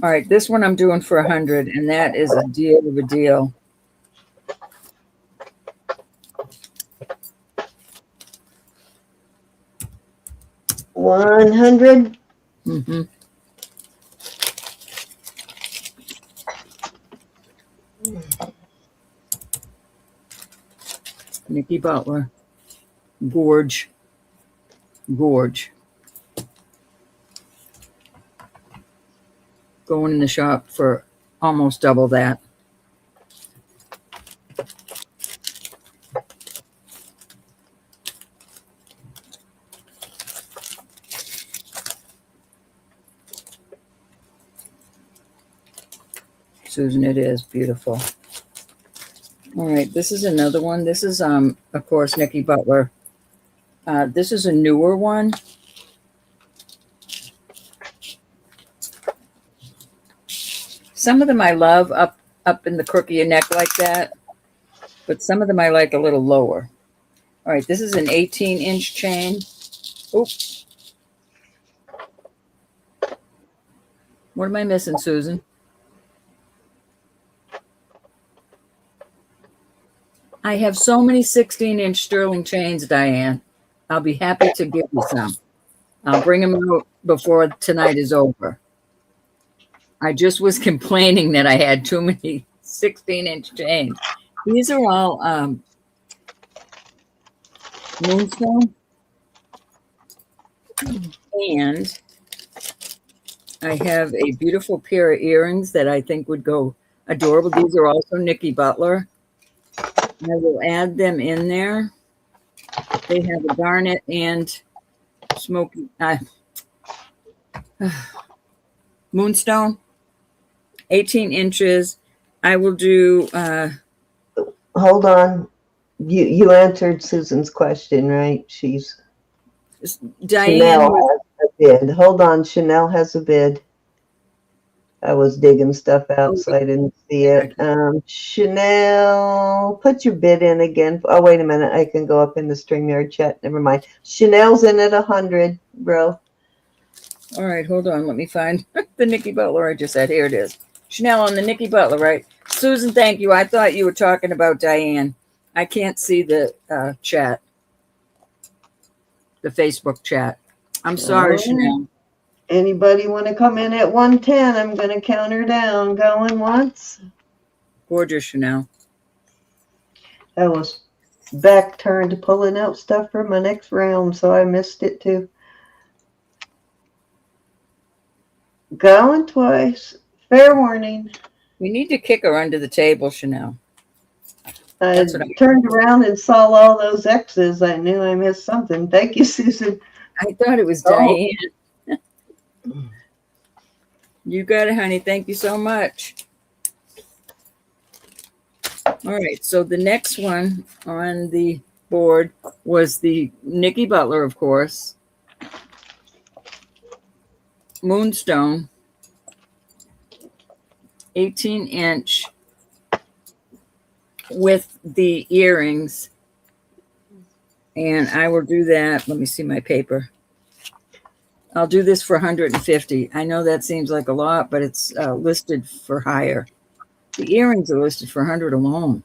All right, this one I'm doing for 100, and that is a deal of a deal. $100. Mm-hmm. Nicki Butler. Gorge. Gorge. Going in the shop for almost double that. Susan, it is beautiful. All right, this is another one. This is, of course, Nicki Butler. This is a newer one. Some of them I love up in the crook of your neck like that, but some of them I like a little lower. All right, this is an 18-inch chain. Oops. What am I missing, Susan? I have so many 16-inch sterling chains, Diane. I'll be happy to give you some. I'll bring them out before tonight is over. I just was complaining that I had too many 16-inch chains. These are all moonstone. And I have a beautiful pair of earrings that I think would go adorable. These are also Nicki Butler. I will add them in there. They have a garnet and smoky moonstone, 18 inches. I will do. Hold on. You answered Susan's question, right? Diane. Chanel has a bid. Hold on. Chanel has a bid. I was digging stuff out, so I didn't see it. Chanel, put your bid in again. Oh, wait a minute. I can go up in the StreamYard chat. Never mind. Chanel's in at 100, bro. All right, hold on. Let me find the Nicki Butler I just said. Here it is. Chanel on the Nicki Butler, right? Susan, thank you. I thought you were talking about Diane. I can't see the chat, the Facebook chat. I'm sorry, Chanel. Anybody want to come in at 110? I'm going to count her down. Going once. Gorgeous, Chanel. I was back turned pulling out stuff for my next round, so I missed it too. Going twice. Fair warning. We need to kick her under the table, Chanel. I turned around and saw all those X's. I knew I missed something. Thank you, Susan. I thought it was Diane. You got it, honey. Thank you so much. All right. So the next one on the board was the Nicki Butler, of course. Moonstone. 18-inch with the earrings. And I will do that. Let me see my paper. I'll do this for 150. I know that seems like a lot, but it's listed for higher. The earrings are listed for 100 alone.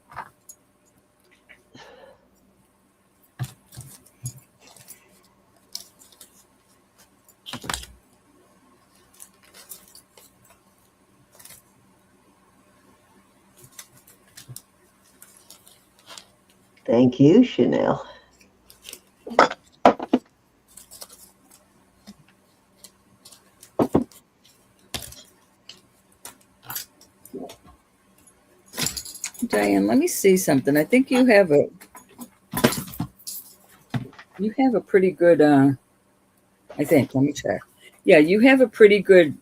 Thank you, Chanel. Diane, let me see something. I think you have a pretty good I think, let me check. Yeah, you have a pretty good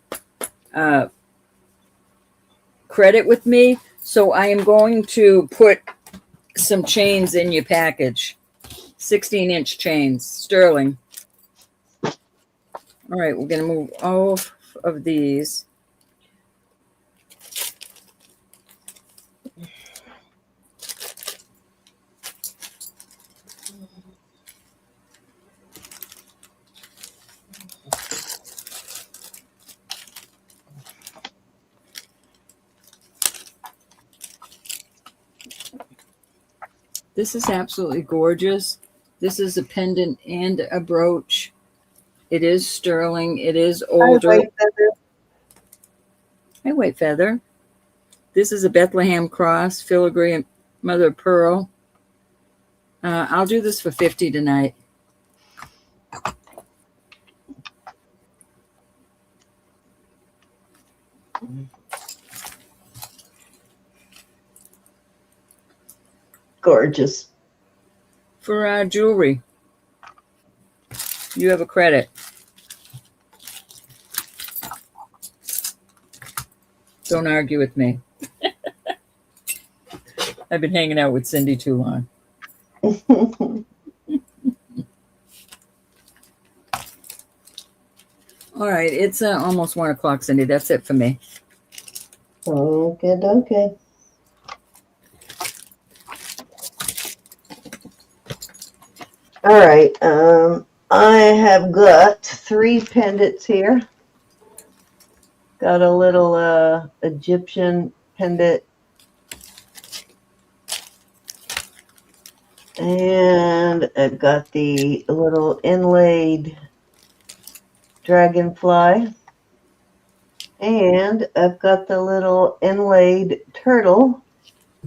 credit with me. So I am going to put some chains in your package. 16-inch chains, sterling. All right, we're going to move all of these. This is absolutely gorgeous. This is a pendant and a brooch. It is sterling. It is older. Hey, white feather. This is a Bethlehem cross, filigree and mother of pearl. I'll do this for $50 tonight. Gorgeous. For jewelry, you have a credit. Don't argue with me. I've been hanging out with Cindy too long. All right, it's almost 1 o'clock, Cindy. That's it for me. Okay. All right. I have got 3 pendants here. Got a little Egyptian pendant. And I've got the little inlaid dragonfly. And I've got the little inlaid turtle.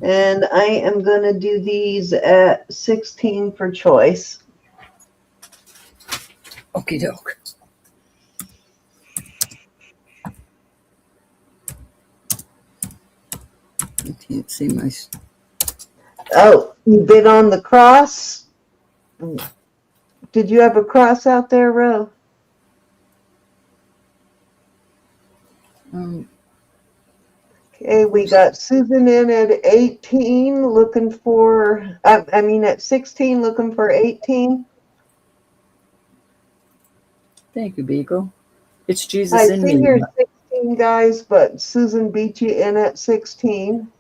And I am going to do these at 16 for choice. Okie doke. I can't see my... Oh, you bid on the cross? Did you have a cross out there, Ro? Okay, we got Susan in at 18, looking for, at 16, looking for 18. Thank you, Beagle. It's Jesus I in see me. you're 16, guys, but Susan beat you in at 16.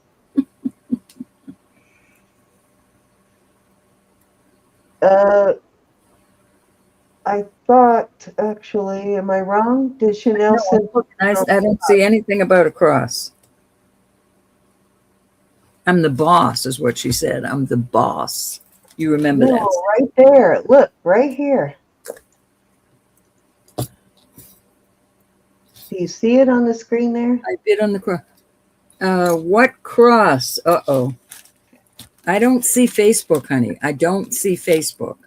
I thought, actually, am I wrong? Did Chanel say? I don't see anything about a cross. I'm the boss, is what she said. I'm the boss. You remember No, that? right there. Look, right here. Do you see it on the screen there? I bid on the cross. What cross? Uh-oh. I don't see Facebook, honey. I don't see Facebook.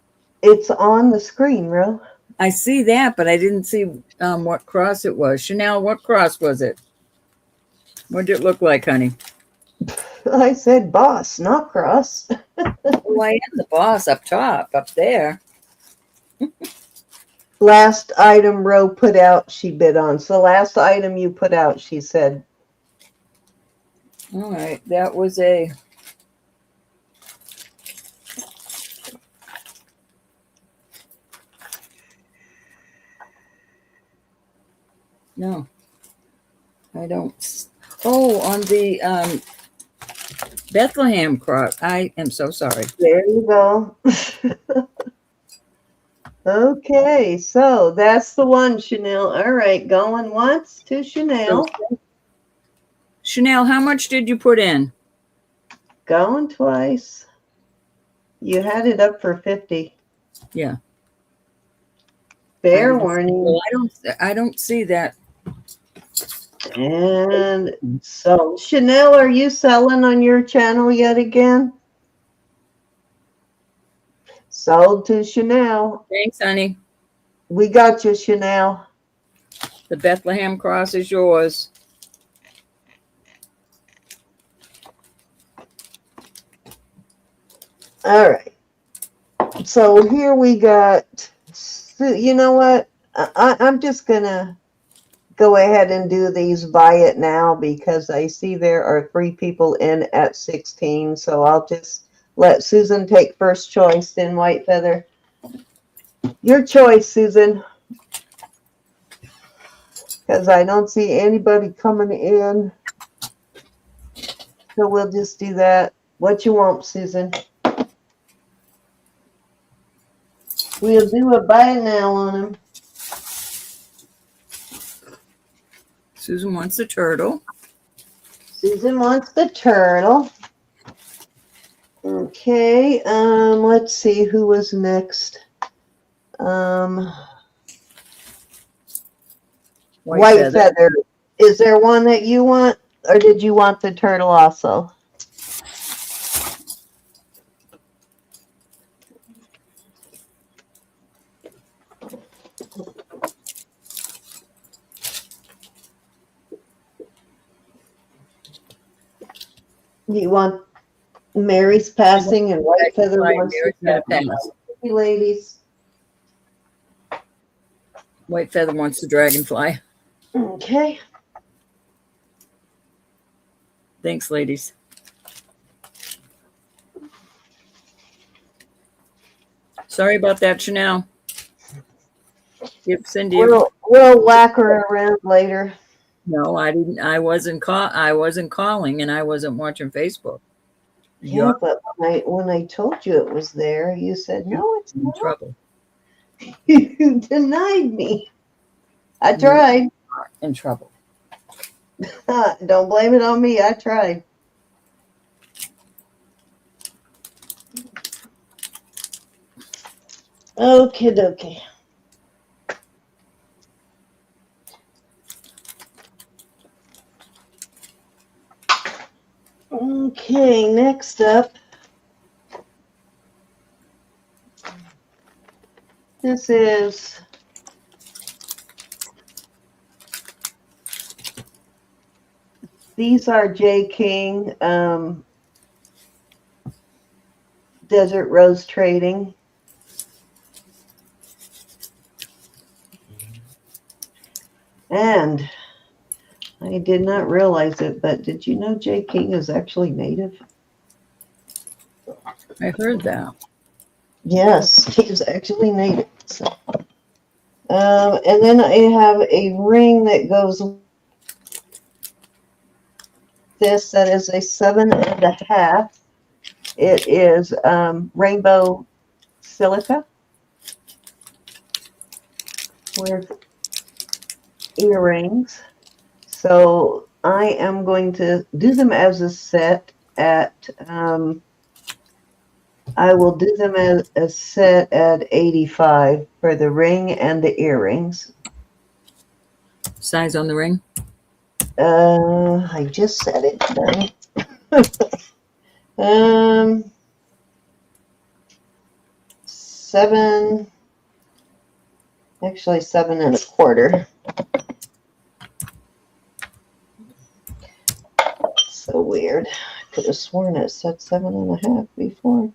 It's on the screen, Ro. I see that, but I didn't see what cross it was. Chanel, what cross was it? What did it look like, honey? I said boss, not cross. Well, I am the boss up top, up there. Last item Ro put out, she bid on. So last item you put out, she said. All right, that was a... No, I don't. Oh, on the Bethlehem cross. I am so sorry. There you go. Okay, so that's the one, Chanel. All right, going once to Chanel. Chanel, how much did you put in? Going twice. You had it up for 50. Yeah. Fair warning. Well, I don't see that. And so, Chanel, are you selling on your channel yet again? Sold to Chanel. Thanks, honey. We got you, Chanel. The Bethlehem cross is yours. All right. So here we got, you know what? I'm just going to go ahead and do these buy it now because I see there are 3 people in at 16. So I'll just let Susan take first choice, then White Feather. Your choice, Susan. Because I don't see anybody coming in. So we'll just do that. What you want, Susan? We'll do a buy now on them. Susan wants the turtle. Susan wants the turtle. Okay, let's see who was next. White Feather. Is there one that you want, or did you want the turtle also? You want Mary's passing and White Feather wants to pass. Ladies. White Feather wants the dragonfly. Okay. Thanks, ladies. Sorry about that, Chanel. Give Cindy. We'll whack her around later. No, I didn't. I wasn't calling, and I wasn't watching Facebook. Yeah, but when I told you it was there, you said no, it's in not. Trouble. You denied me. I tried. In trouble. Don't blame it on me. I tried. Okie dokie. Okay, next up. This is these are J. King Desert Rose Trading. And I did not realize it, but did you know J. King is actually native? I heard that. Yes, he's actually native. So. And then I have a ring that goes with this that is a 7.5. It is rainbow silica with earrings. So I am going to do them as a set at, I will do them as a set at 85 for the ring and the earrings. Size on the ring? I just said it. 7, actually 7.25. So weird. I could have sworn it said 7.5 before.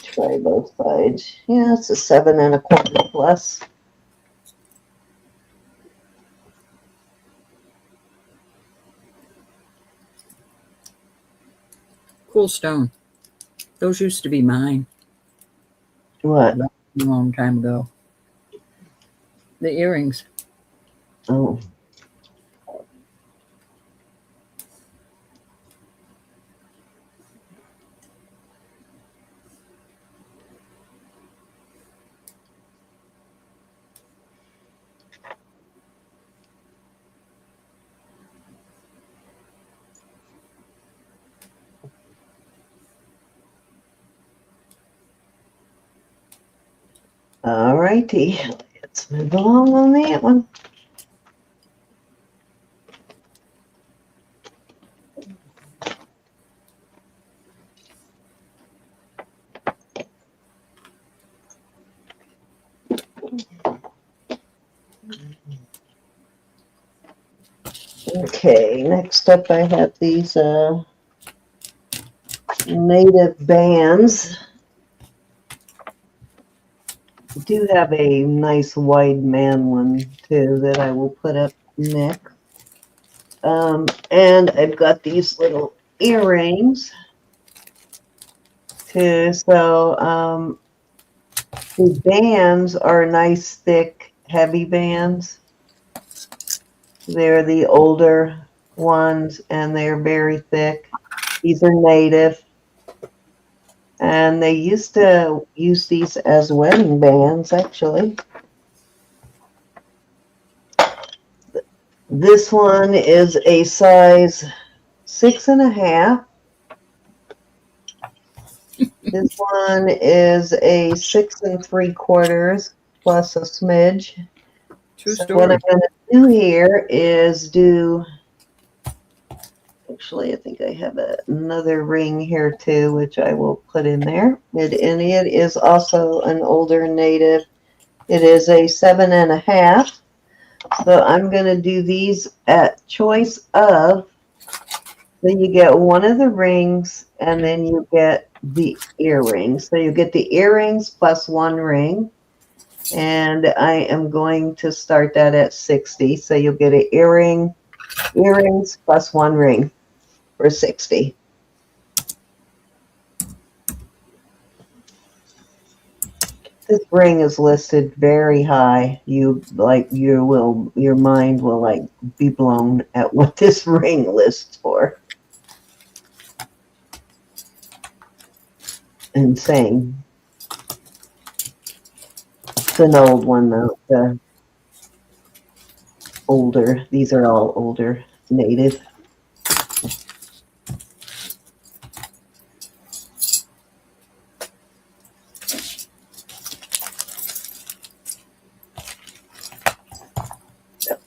Try both sides. Yeah, it's a 7.25 plus. Cool stone. Those used to be mine. What? A long time ago. The earrings. Oh. All righty, let's move along on that one. Okay, next up I have these native bands. I do have a nice wide man one too that I will put up next. And I've got these little earrings too. So the bands are nice, thick, heavy bands. They're the older ones and they're very thick. These are native. And they used to use these as wedding bands, actually. This one is a size 6.5. This one is a 6 3/4 plus a smidge. True So story. what I'm going to do here is actually, I think I have another ring here too, which I will put in there. And it is also an older native. It is a 7.5. So I'm going to do these at choice of. Then you get one of the rings, and then you get the earrings. So you get the earrings plus one ring. And I am going to start that at 60. So you'll get an earrings plus one ring for 60. This ring is listed very high. Your mind will like be blown at what this ring lists for. Insane. It's an old one though. The older. These are all older native.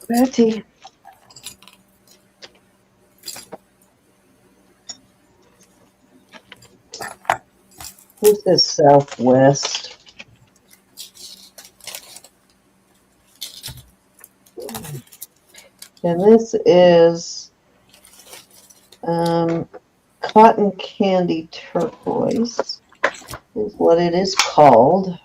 Betty. This is Southwest. And this is cotton candy turquoise is what it is called.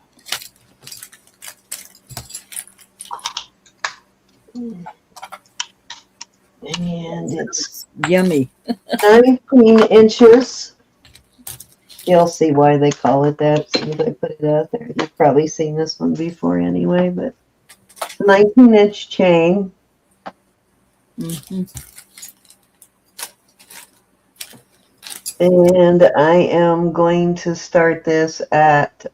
And it's Yummy. 19 inches. You'll see why they call it that as soon as I put it out there. You've probably seen this one before anyway, but 19-inch chain. Mm-hmm. And I am going to start this at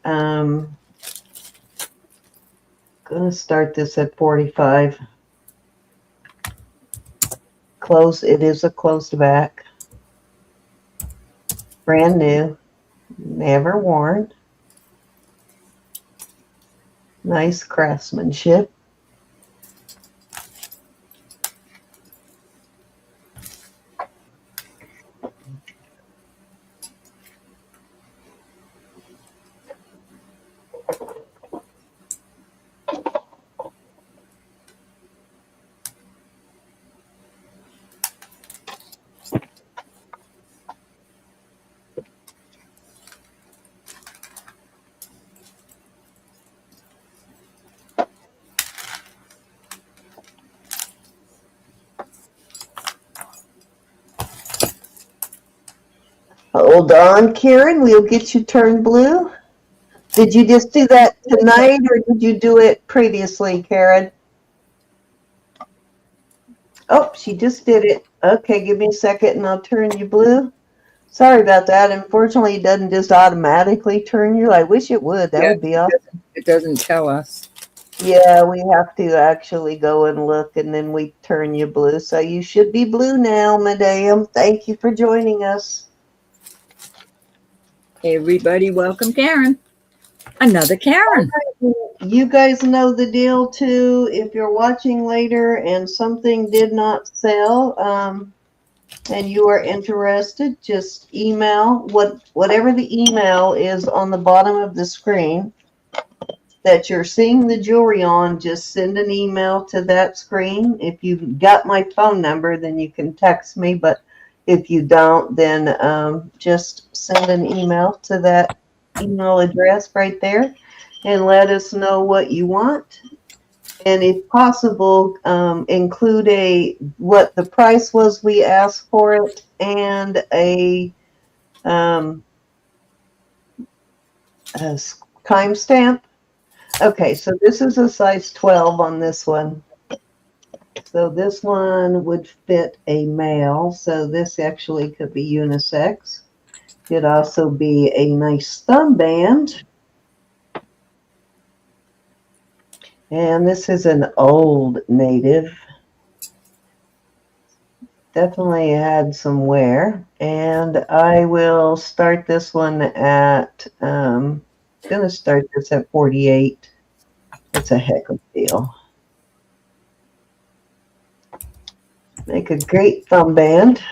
45. Close. It is a closed back. Brand new. Never worn. Nice craftsmanship. Hold on, Karen. We'll get you turned blue. Did you just do that tonight or did you do it previously, Karen? Oh, she just did it. Okay, give me a second and I'll turn you blue. Sorry about that. Unfortunately, it doesn't just automatically turn you. I wish it would. That would be awesome. It doesn't tell us. Yeah, we have to actually go and look and then we turn you blue. So you should be blue now, madam. Thank you for joining us. Hey, everybody, welcome Karen. Another Karen. You guys know the deal too. If you're watching later and something did not sell, and you are interested, just email whatever the email is on the bottom of the screen that you're seeing the jewelry on, just send an email to that screen. If you've got my phone number, then you can text me. But if you don't, then just send an email to that email address right there and let us know what you want. And if possible, include what the price was we asked for it and a timestamp. Okay, so this is a size 12 on this one. So this one would fit a male. So this actually could be unisex. Could also be a nice thumb band. And this is an old native. Definitely had some wear. And I will start this one at, going to start this at 48. It's a heck of a deal. Make a great thumb band.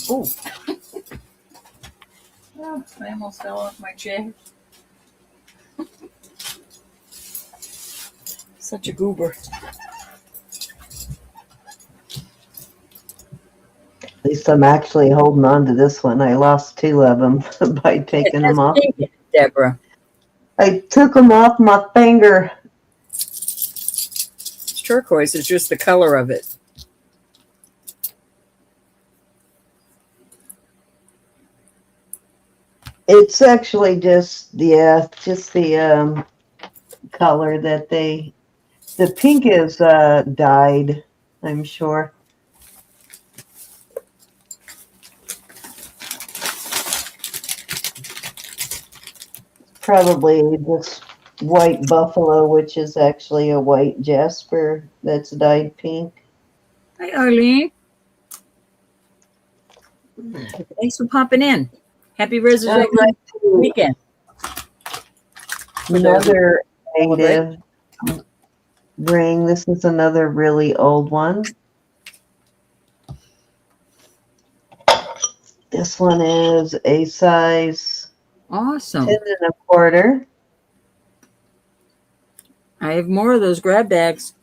Oh. Oh, I almost fell off my chair. Such a goober. At least I'm actually holding on to this one. I lost 2 of them by taking them off. Deborah. I took them off my finger. Turquoise is just the color of it. It's actually just the color that the pink is dyed, I'm sure. Probably this white buffalo, which is actually a white jasper that's dyed pink. Hi, Arlene. Thanks for popping in. Happy Resurrection weekend. Another native ring. This is another really old one. This one is a size Awesome. 10 1/4. I have more of those grab bags.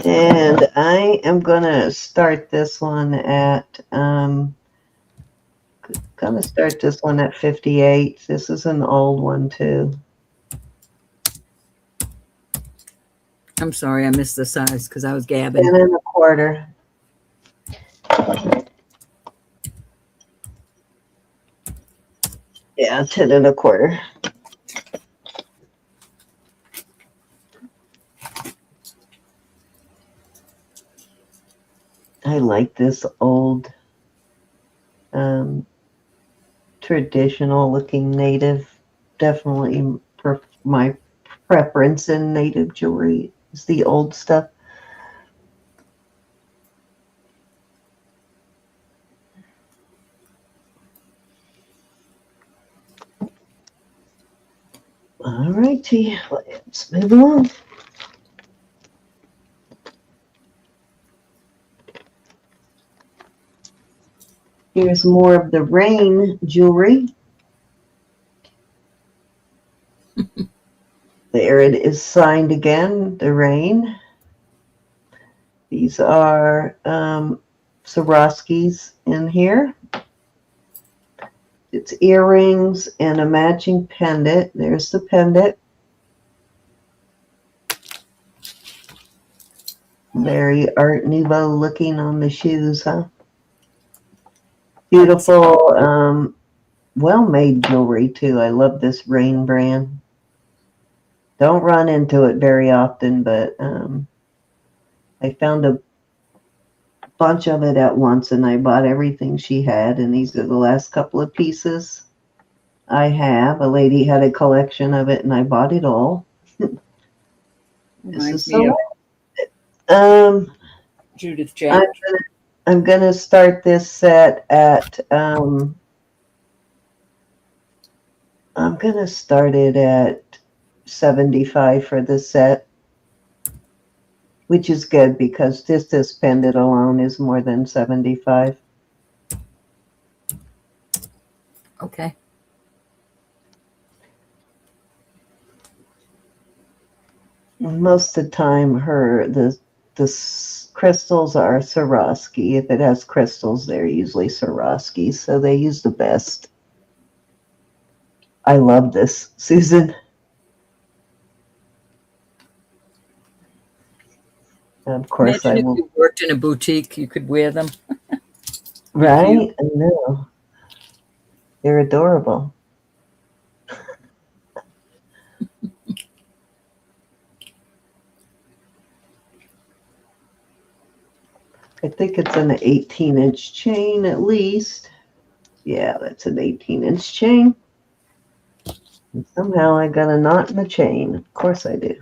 And I am gonna start this one at 58. This is an old one too. I'm sorry, I missed the size because I was gabbing. 10 1/4. Yeah, 10 1/4. I like this old, traditional looking native. Definitely my preference in native jewelry is the old stuff. All righty, let's move along. Here's more of the rain jewelry. There it is signed again, the rain. These are Swarovskis in here. It's earrings and a matching pendant. There's the pendant. Very Art Nouveau looking on the shoes, huh? Beautiful, well-made jewelry, too. I love this Rain brand. Don't run into it very often, but I found a bunch of it at once, and I bought everything she had, and these are the last couple of pieces I have. A lady had a collection of it, and I bought it all. This is so. Judith Jack. I'm gonna start this set at. I'm gonna start it at 75 for the set. which is good because just this pendant alone is more than 75. Okay. Most of the time, the crystals are Swarovski. If it has crystals, they're usually Swarovski, so they use the best. I love this, Susan. Of course, Imagine I if will. you worked in a boutique, you could wear them. Right? I know. They're adorable. I think it's an 18-inch chain at least. Yeah, that's an 18-inch chain. And somehow I got a knot in the chain. Of course I do.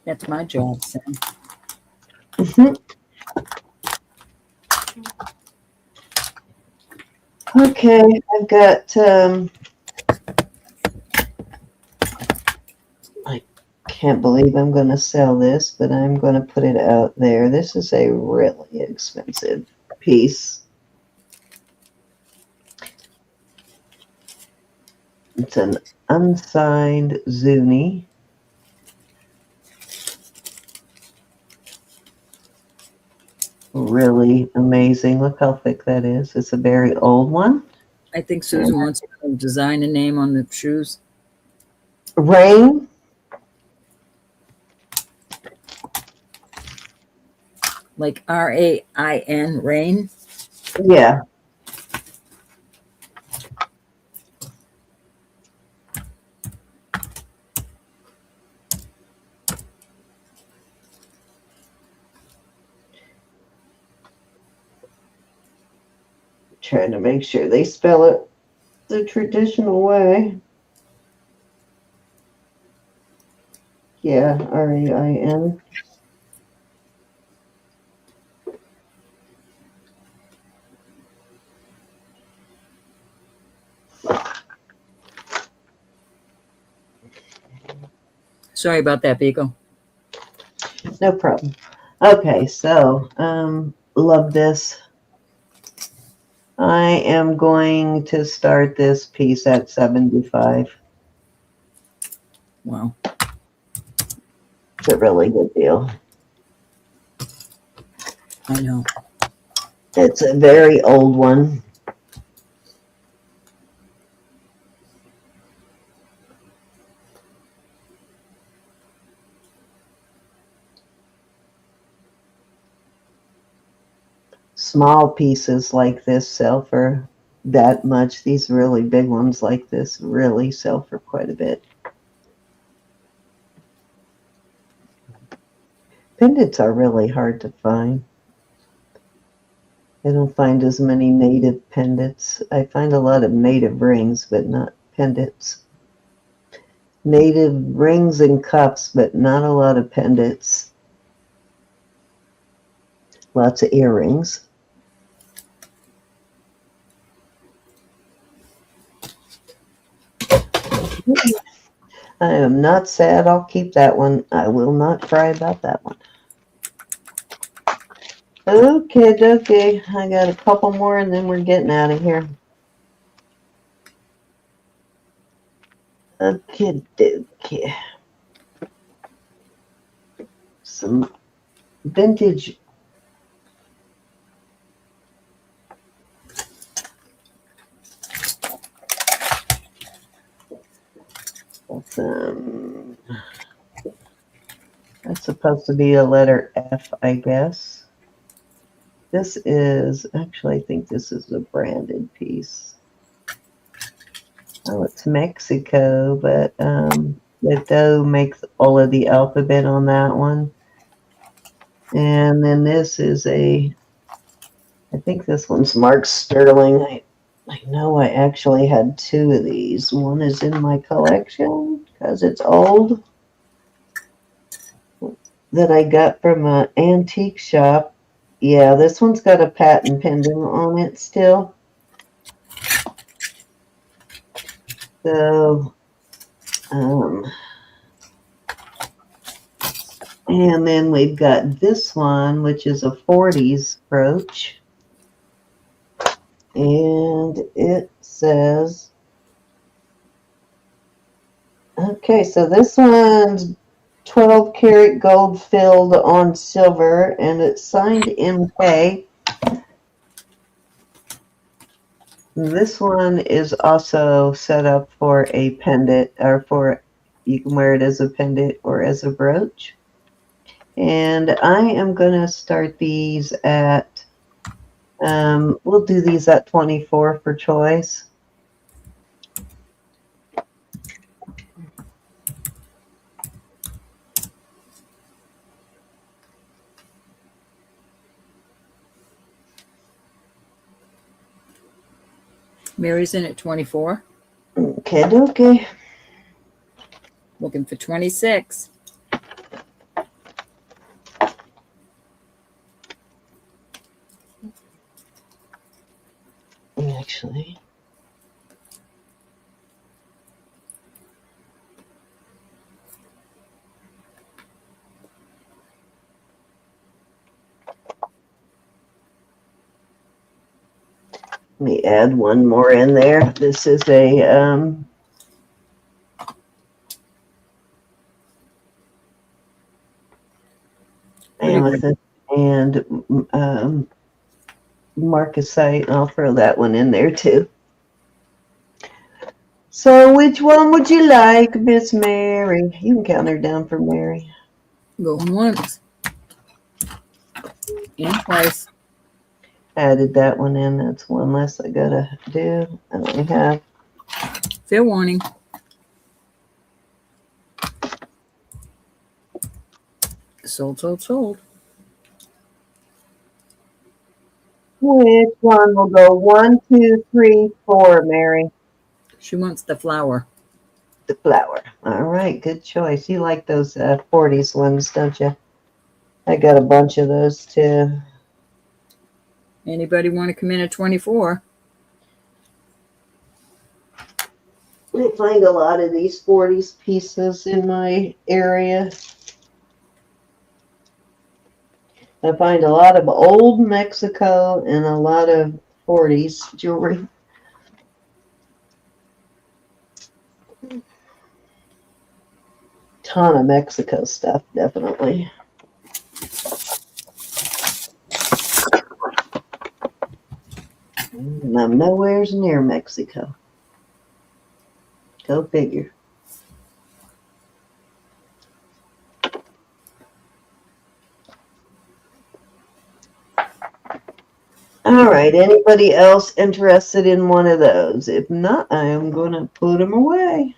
That's my job, Sam. Mhm. Okay, I've got, I can't believe I'm going to sell this, but I'm going to put it out there. This is a really expensive piece. It's an unsigned Zuni. Really amazing. Look how thick that is. It's a very old one. I think Susan wants to design a name on the shoes. Rain. Like RAIN, rain. Yeah. Trying to make sure they spell it the traditional way. Yeah, RAIN. Sorry about that, Beagle. No problem. Okay, so love this. I am going to start this piece at 75. Wow. It's a really good deal. I know. It's a very old one. Small pieces like this sell for that much. These really big ones like this really sell for quite a bit. Pendants are really hard to find. I don't find as many native pendants. I find a lot of native rings, but not pendants. Native rings and cups, but not a lot of pendants. Lots of earrings. I am not sad. I'll keep that one. I will not cry about that one. Okay. I got a couple more and then we're getting out of here. Okay. Some vintage. That's supposed to be a letter F, I guess. This is, actually, I think this is a branded piece. Oh, it's Mexico, but the dough makes all of the alphabet on that one. And then this is I think this one's Mark Sterling. I know I actually had two of these. One is in my collection because it's old, that I got from an antique shop. Yeah, this one's got a patent pendant on it still. So, and then we've got this one, which is a 40s brooch. And it says, okay, so this one's 12 karat gold filled on silver, and it's signed MK. This one is also set up for a pendant, or for, you can wear it as a pendant or as a brooch. And I am going to start these at, we'll do these at 24 for choice. Mary's in at 24. Okay. Looking for 26. Actually, let me add one more in there. This is a amethyst and marcasite. I'll throw that one in there too. So which one would you like, Miss Mary? You can count her down for Mary. Going once. And twice. Added that one in. That's one less I gotta do. I only have. Fair warning. Sold. Which one will go 1, 2, 3, 4, Mary? She wants the flower. The flower. All right, good choice. You like those 40s ones, don't you? I got a bunch of those too. Anybody want to come in at 24? I find a lot of these 40s pieces in my area. I find a lot of old Mexico and a lot of 40s jewelry. Ton of Mexico stuff, definitely. And I'm nowhere's near Mexico. Go figure. All right, anybody else interested in one of those? If not, I am going to put them away.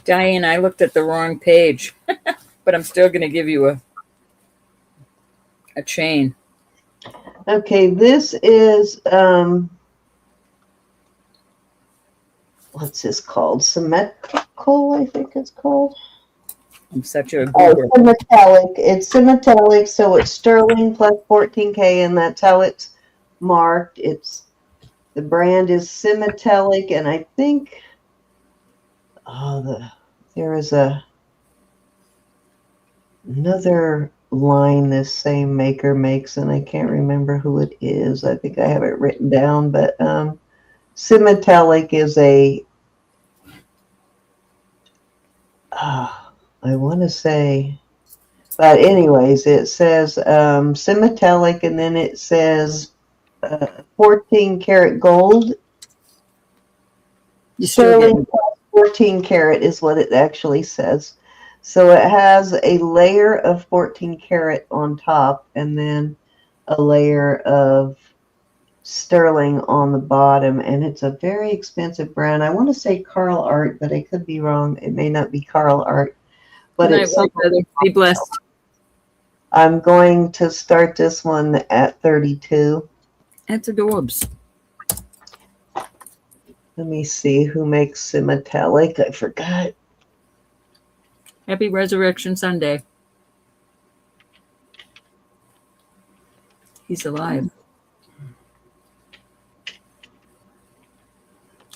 Diane, I looked at the wrong page, but I'm still going to give you a chain. Okay, this is, what's this called? Symmetrical, I think it's called. I'm such a Oh, goober. metallic. It's metallic, so it's sterling plus 14K, and that's how it's marked. The brand is Symmetallic, and I think there is another line this same maker makes, and I can't remember who it is. I think I have it written down, but Symmetallic is I want to say, but anyways, it says Symmetallic, and then it says 14 karat gold. Sterling plus 14 karat is what it actually says. So it has a layer of 14 karat on top, and then a layer of sterling on the bottom, and it's a very expensive brand. I want to say Carl Art, but I could be wrong. It may not be Carl Art, but Good night, it's brother. Be blessed. I'm going to start this one at 32. That's adorbs. Let me see who makes Symmetallic. I forgot. Happy Resurrection Sunday. He's alive.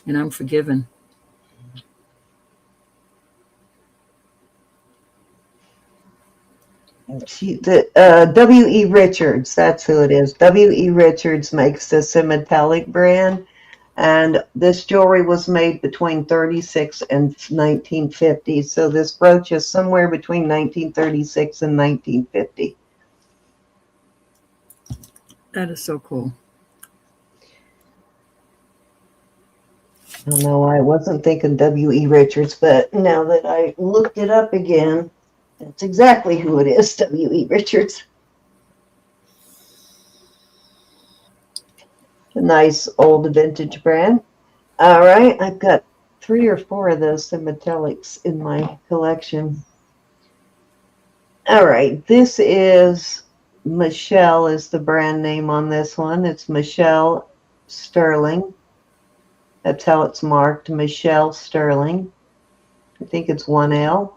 and I'm forgiven. W.E. Richards, that's who it is. W.E. Richards makes this in metallic brand, and this jewelry was made between 36 and 1950. So this brooch is somewhere between 1936 and 1950. That is so cool. I don't know why I wasn't thinking W.E. Richards, but now that I looked it up again, that's exactly who it is, W.E. Richards. A nice old vintage brand. All right, I've got 3 or 4 of those metallics in my collection. All right, this is Michelle is the brand name on this one. It's Michelle Sterling. That's how it's marked, Michelle Sterling. I think it's 1L.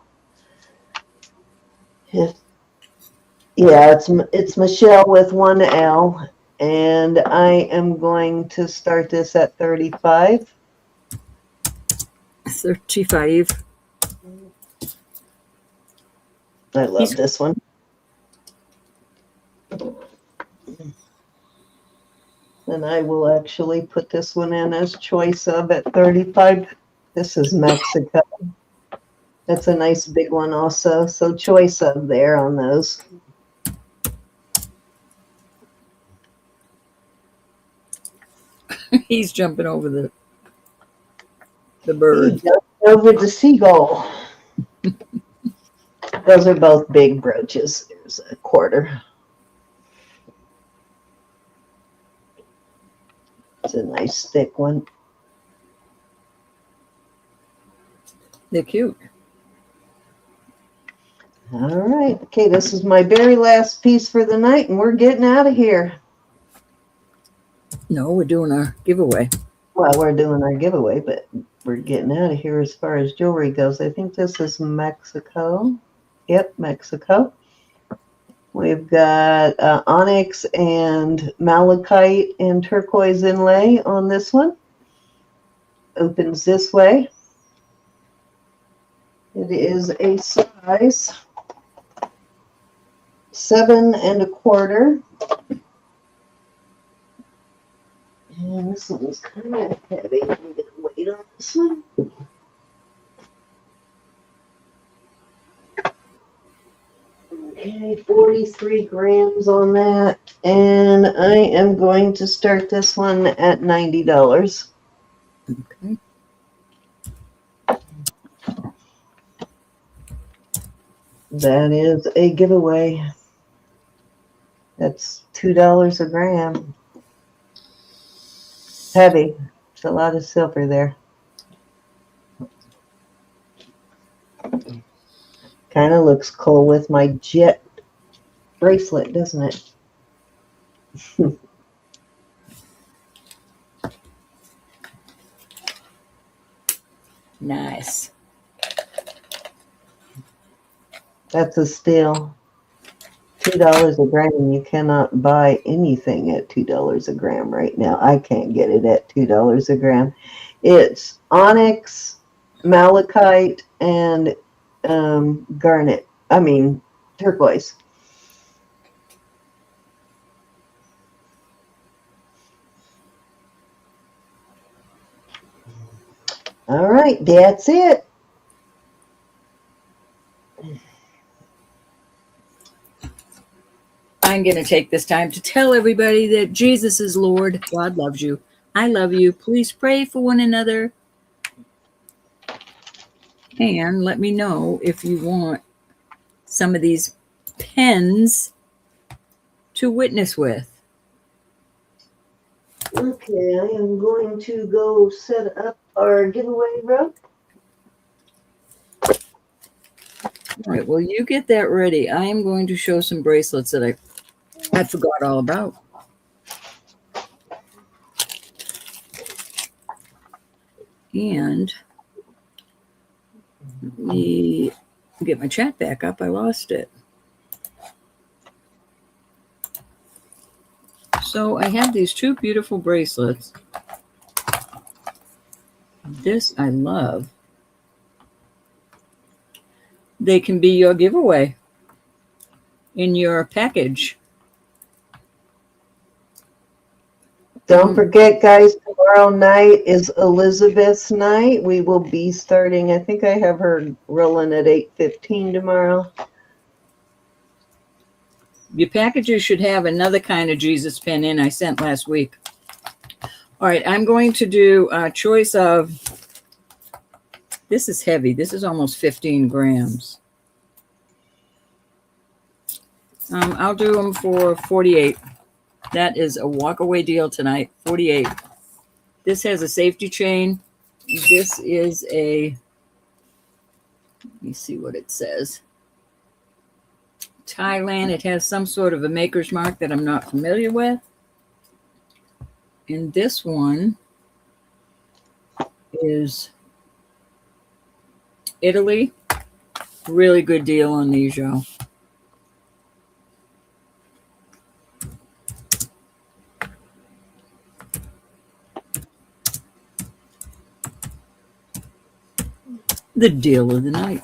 Yeah, it's Michelle with 1L, and I am going to start this at 35. 35. I love this one. And I will actually put this one in as choice of at 35. This is Mexico. That's a nice big one also. So choice of there on those. He's jumping over the He bird. jumped over the seagull. Those are both big brooches. There's a quarter. It's a nice thick one. They're cute. All right. Okay, this is my very last piece for the night, and we're getting out of here. No, we're doing our giveaway. Well, we're doing our giveaway, but we're getting out of here as far as jewelry goes. I think this is Mexico. Yep, Mexico. We've got onyx and malachite and turquoise inlay on this one. Opens this way. It is a size 7 1/4. And this one's kind of heavy. I'm going to wait on this one. Okay, 43 grams on that. And I am going to start this one at $90. Okay. That is a giveaway. That's $2 a gram. Heavy. It's a lot of silver there. Kind of looks cool with my jet bracelet, doesn't it? Nice. That's a steal. $2 a gram. You cannot buy anything at $2 a gram right now. I can't get it at $2 a gram. It's onyx, malachite, and garnet. I mean, turquoise. All right, that's it. I'm going to take this time to tell everybody that Jesus is Lord. God loves you. I love you. Please pray for one another. And let me know if you want some of these pens to witness with. Okay, I am going to go set up our giveaway rope. All right, well, you get that ready. I am going to show some bracelets that I forgot all about. And let me get my chat back up. I lost it. So I have these 2 beautiful bracelets. This I love. They can be your giveaway in your package. Don't forget, guys, tomorrow night is Elizabeth's night. We will be starting, I think I have her rolling at 8:15 tomorrow. Your packages should have another kind of Jesus pen in I sent last week. All right, I'm going to do a choice of, this is heavy. This is almost 15 grams. I'll do them for 48. That is a walk-away deal tonight, 48. This has a safety chain. This is a, let me see what it says. Thailand. It has some sort of a maker's mark that I'm not familiar with. And this one is Italy. Really good deal on these, y'all. The deal of the night.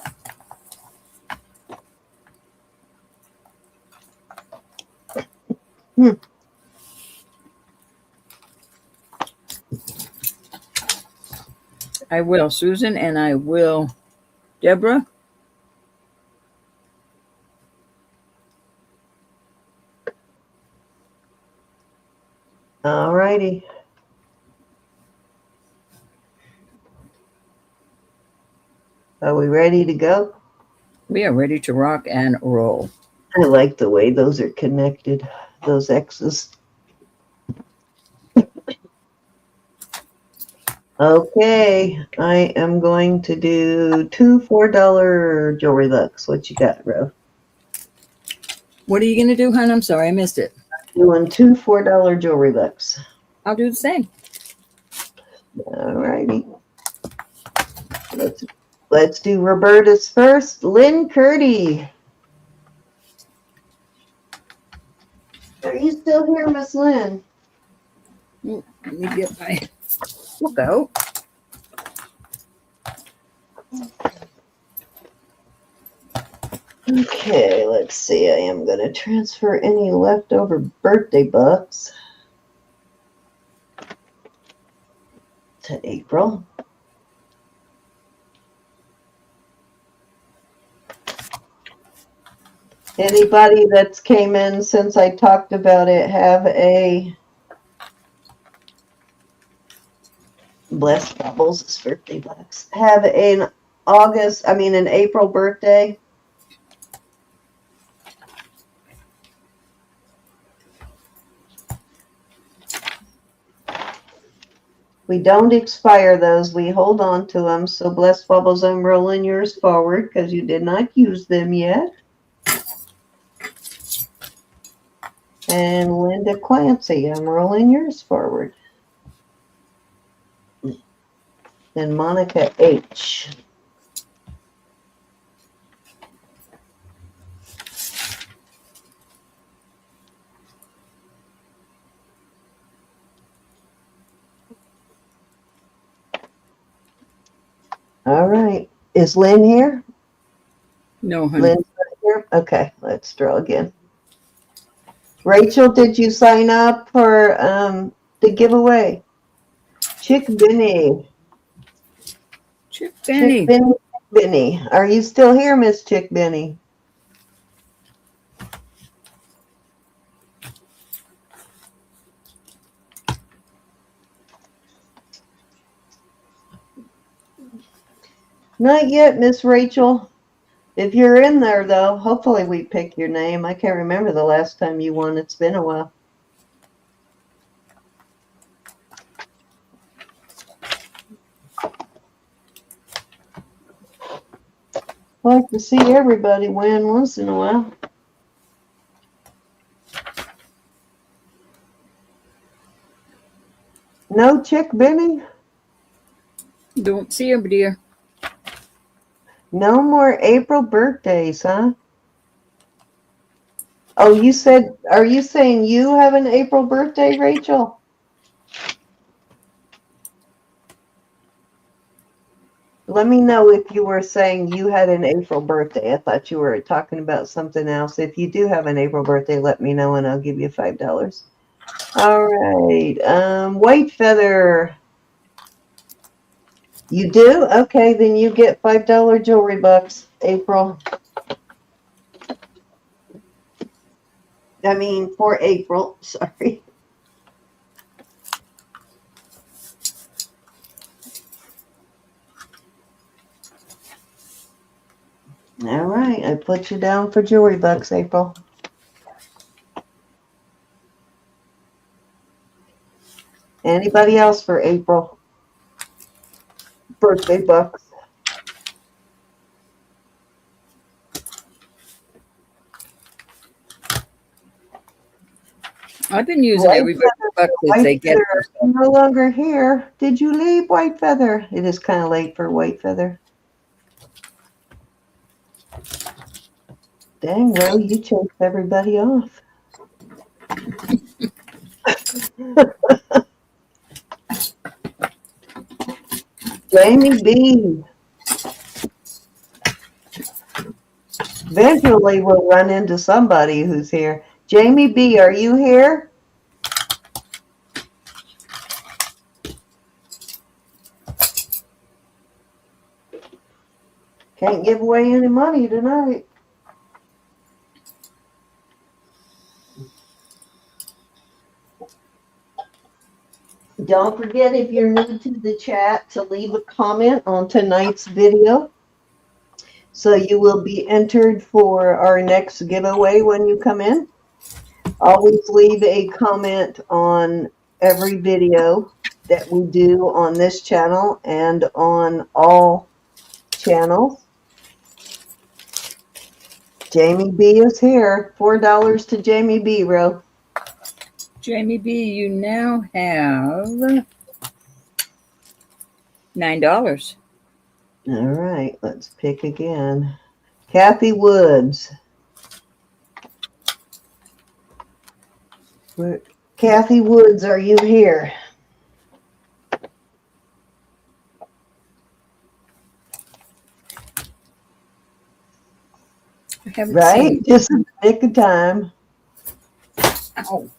I will, Susan, and I will, Deborah. All righty. Are we ready to go? We are ready to rock and roll. I like the way those are connected, those X's. Okay, I am going to do two $4 jewelry looks. What you got, Ro? What are you going to do, hon? I'm sorry, I missed it. Doing two $4 jewelry looks. I'll do the same. All righty. Let's do Roberta's first. Lynn Curdy. Are you still here, Miss Lynn? Let me get my look out. Okay, let's see. I am going to transfer any leftover birthday bucks to April. Anybody that's came in since I talked about it have a Blessed Bubbles, it's birthday bucks. Have an an April birthday? We don't expire those. We hold on to them. So Blessed Bubbles, I'm rolling yours forward because you did not use them yet. And Linda Clancy, I'm rolling yours forward. And Monica H. All right. Is Lynn here? No, honey. Lynn's not here? Okay, let's draw again. Rachel, did you sign up for the giveaway? Chick Benny. Chick Benny. Chick Benny. Benny. Are you still here, Miss Chick Benny? Not yet, Miss Rachel. If you're in there, though, hopefully we pick your name. I can't remember the last time you won. It's been a while. I like to see everybody win once in a while. No Chick Benny? Don't see him, dear. No more April birthdays, huh? Oh, are you saying you have an April birthday, Rachel? Let me know if you were saying you had an April birthday. I thought you were talking about something else. If you do have an April birthday, let me know and I'll give you $5. All right. White feather. You do? Okay, then you get $5 jewelry bucks, April. I mean, for April, sorry. All right, I put you down for jewelry bucks, April. Anybody else for April? Birthday bucks. I've been using everybody's bucks as they get. No longer here. Did you leave, White Feather? It is kind of late for White Feather. Dang, well, you chased everybody off. Jamie B. Eventually, we'll run into somebody who's here. Jamie B., are you here? Can't give away any money tonight. Don't forget, if you're new to the chat, to leave a comment on tonight's video. So you will be entered for our next giveaway when you come in. Always leave a comment on every video that we do on this channel and on all channels. Jamie B is here. $4 to Jamie B, Ro. Jamie B, you now have $9. All right, let's pick again. Kathy Woods. Kathy Woods, are you here? I haven't Right? seen. Just in the nick of time. Ow,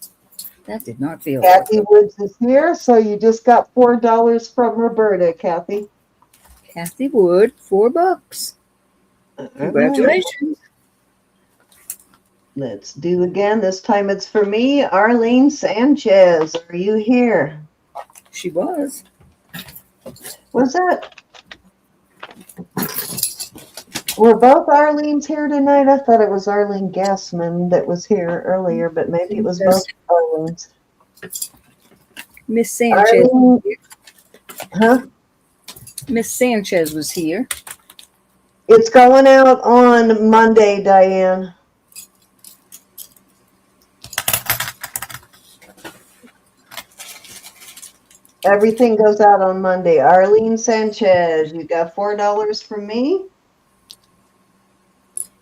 that did not feel Kathy good. Woods is here, so you just got $4 from Roberta, Kathy. Kathy Wood, $4. All Congratulations. right. Let's do again. This time it's for me. Arlene Sanchez, are you here? She was. Was that? Were both Arlene's here tonight? I thought it was Arlene Gassman that was here earlier, but maybe it was both Arlene's. Miss Sanchez. Arlene, huh? Miss Sanchez was here. It's going out on Monday, Diane. Everything goes out on Monday. Arlene Sanchez, you got $4 from me.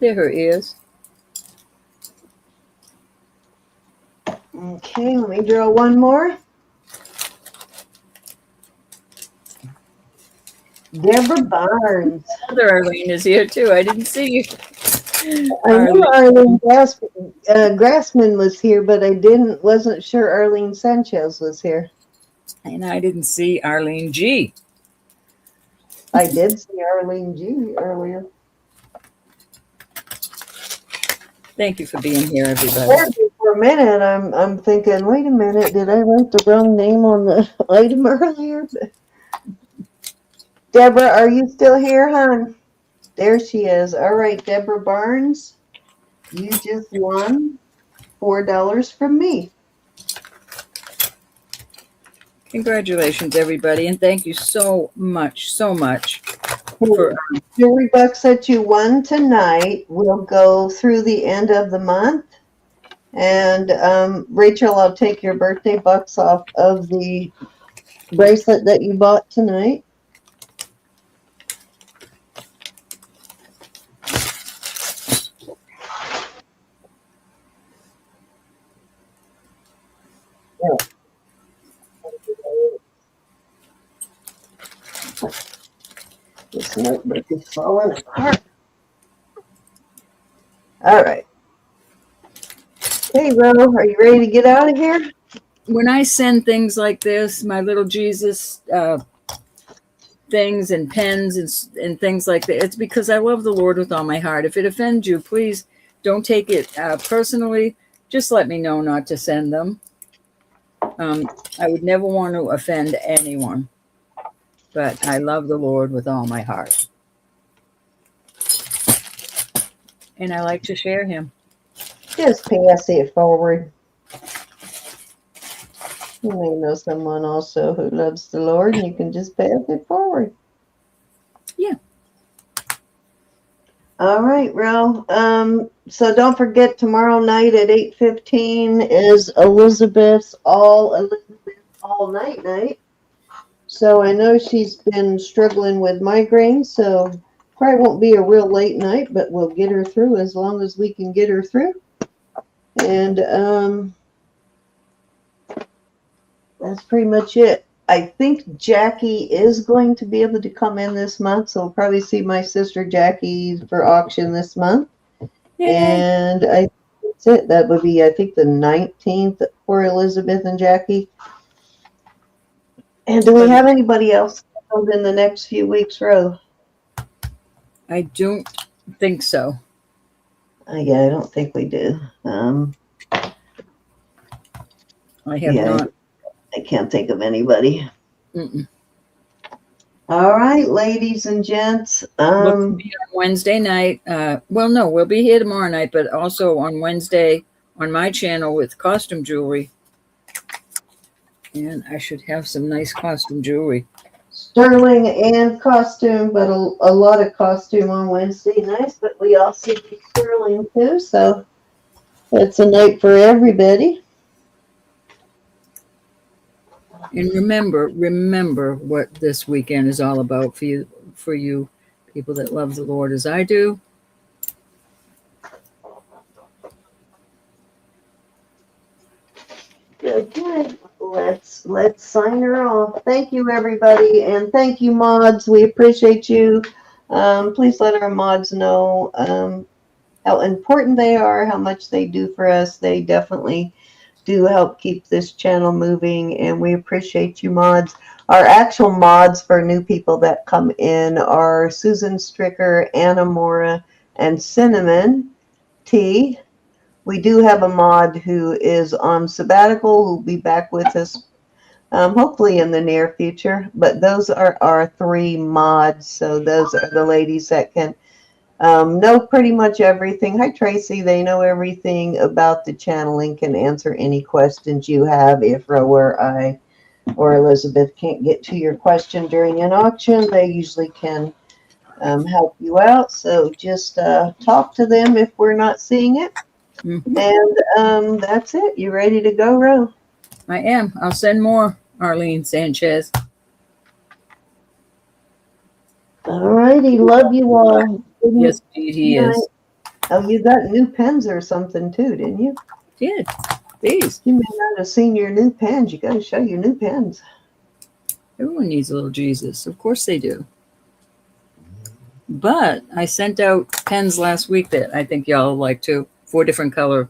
There her is. Okay, let me draw one more. Deborah Barnes. Other Arlene is here too. I didn't see you. I knew Arlene Grassman was here, but I wasn't sure Arlene Sanchez was here. And I didn't see Arlene G. I did see Arlene G earlier. Thank you for being here, everybody. For a minute, I'm thinking, wait a minute, did I write the wrong name on the item earlier? Deborah, are you still here, hon? There she is. All right, Deborah Barnes, you just won $4 from me. Congratulations, everybody, and thank you so much for Jewelry bucks that you won tonight will go through the end of the month. And Rachel, I'll take your birthday bucks off of the bracelet that you bought tonight. This notebook is falling apart. All right. Hey, Ro, are you ready to get out of here? When I send things like this, my little Jesus things and pens and things like that, it's because I love the Lord with all my heart. If it offends you, please don't take it personally. Just let me know not to send them. I would never want to offend anyone, but I love the Lord with all my heart. And I like to share him. Just pass it forward. You may know someone also who loves the Lord, and you can just pass it forward. Yeah. All right, Ro. So don't forget, tomorrow night at 8:15 is Elizabeth's all night. So I know she's been struggling with migraines, so probably won't be a real late night, but we'll get her through as long as we can get her through. And that's pretty much it. I think Jackie is going to be able to come in this month, so we'll probably see my sister Jackie for auction this month. Yay. And that's it. That would be, I think, the 19th for Elizabeth and Jackie. And do we have anybody else in the next few weeks, Ro? I don't think so. Yeah, I don't think we do. I have not. I can't think of anybody. Mm-mm. All right, ladies and gents. We'll be on Wednesday night. Well, no, we'll be here tomorrow night, but also on Wednesday on my channel with costume jewelry. And I should have some nice costume jewelry. Sterling and costume, but a lot of costume on Wednesday nights, but we also do sterling too, so it's a night for everybody. And remember what this weekend is all about for you people that love the Lord as I do. Good. Let's sign her off. Thank you, everybody, and thank you, mods. We appreciate you. Please let our mods know how important they are, how much they do for us. They definitely do help keep this channel moving, and we appreciate you, mods. Our actual mods for new people that come in are Susan Stricker, Anna Mora, and Cinnamon T. We do have a mod who is on sabbatical, who'll be back with us hopefully in the near future. But those are our 3 mods, so those are the ladies that can know pretty much everything. Hi, Tracy. They know everything about the channel and can answer any questions you have. If Ro or I or Elizabeth can't get to your question during an auction, they usually can help you out. So just talk to them if we're not seeing it. Mm-hmm. And that's it. You ready to go, Ro? I am. I'll send more, Arlene Sanchez. All righty. Love you all. Yes, indeed he is. Oh, you got new pens or something too, didn't you? Did. These. You may not have seen your new pens. You got to show your new pens. Everyone needs a little Jesus. Of course they do. But I sent out pens last week that I think y'all like too. 4 different color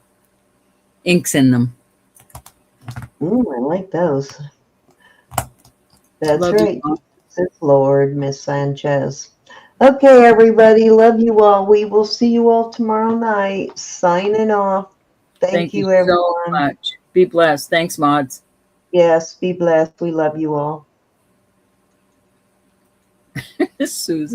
inks in them. I like those. That's Love right. you, Jesus Lord, Miss Sanchez. Okay, everybody. Love you all. We will see you all tomorrow night. Signing off. Thank you, everyone. So much. Be blessed. Thanks, mods. Yes, be blessed. We love you all. Susan.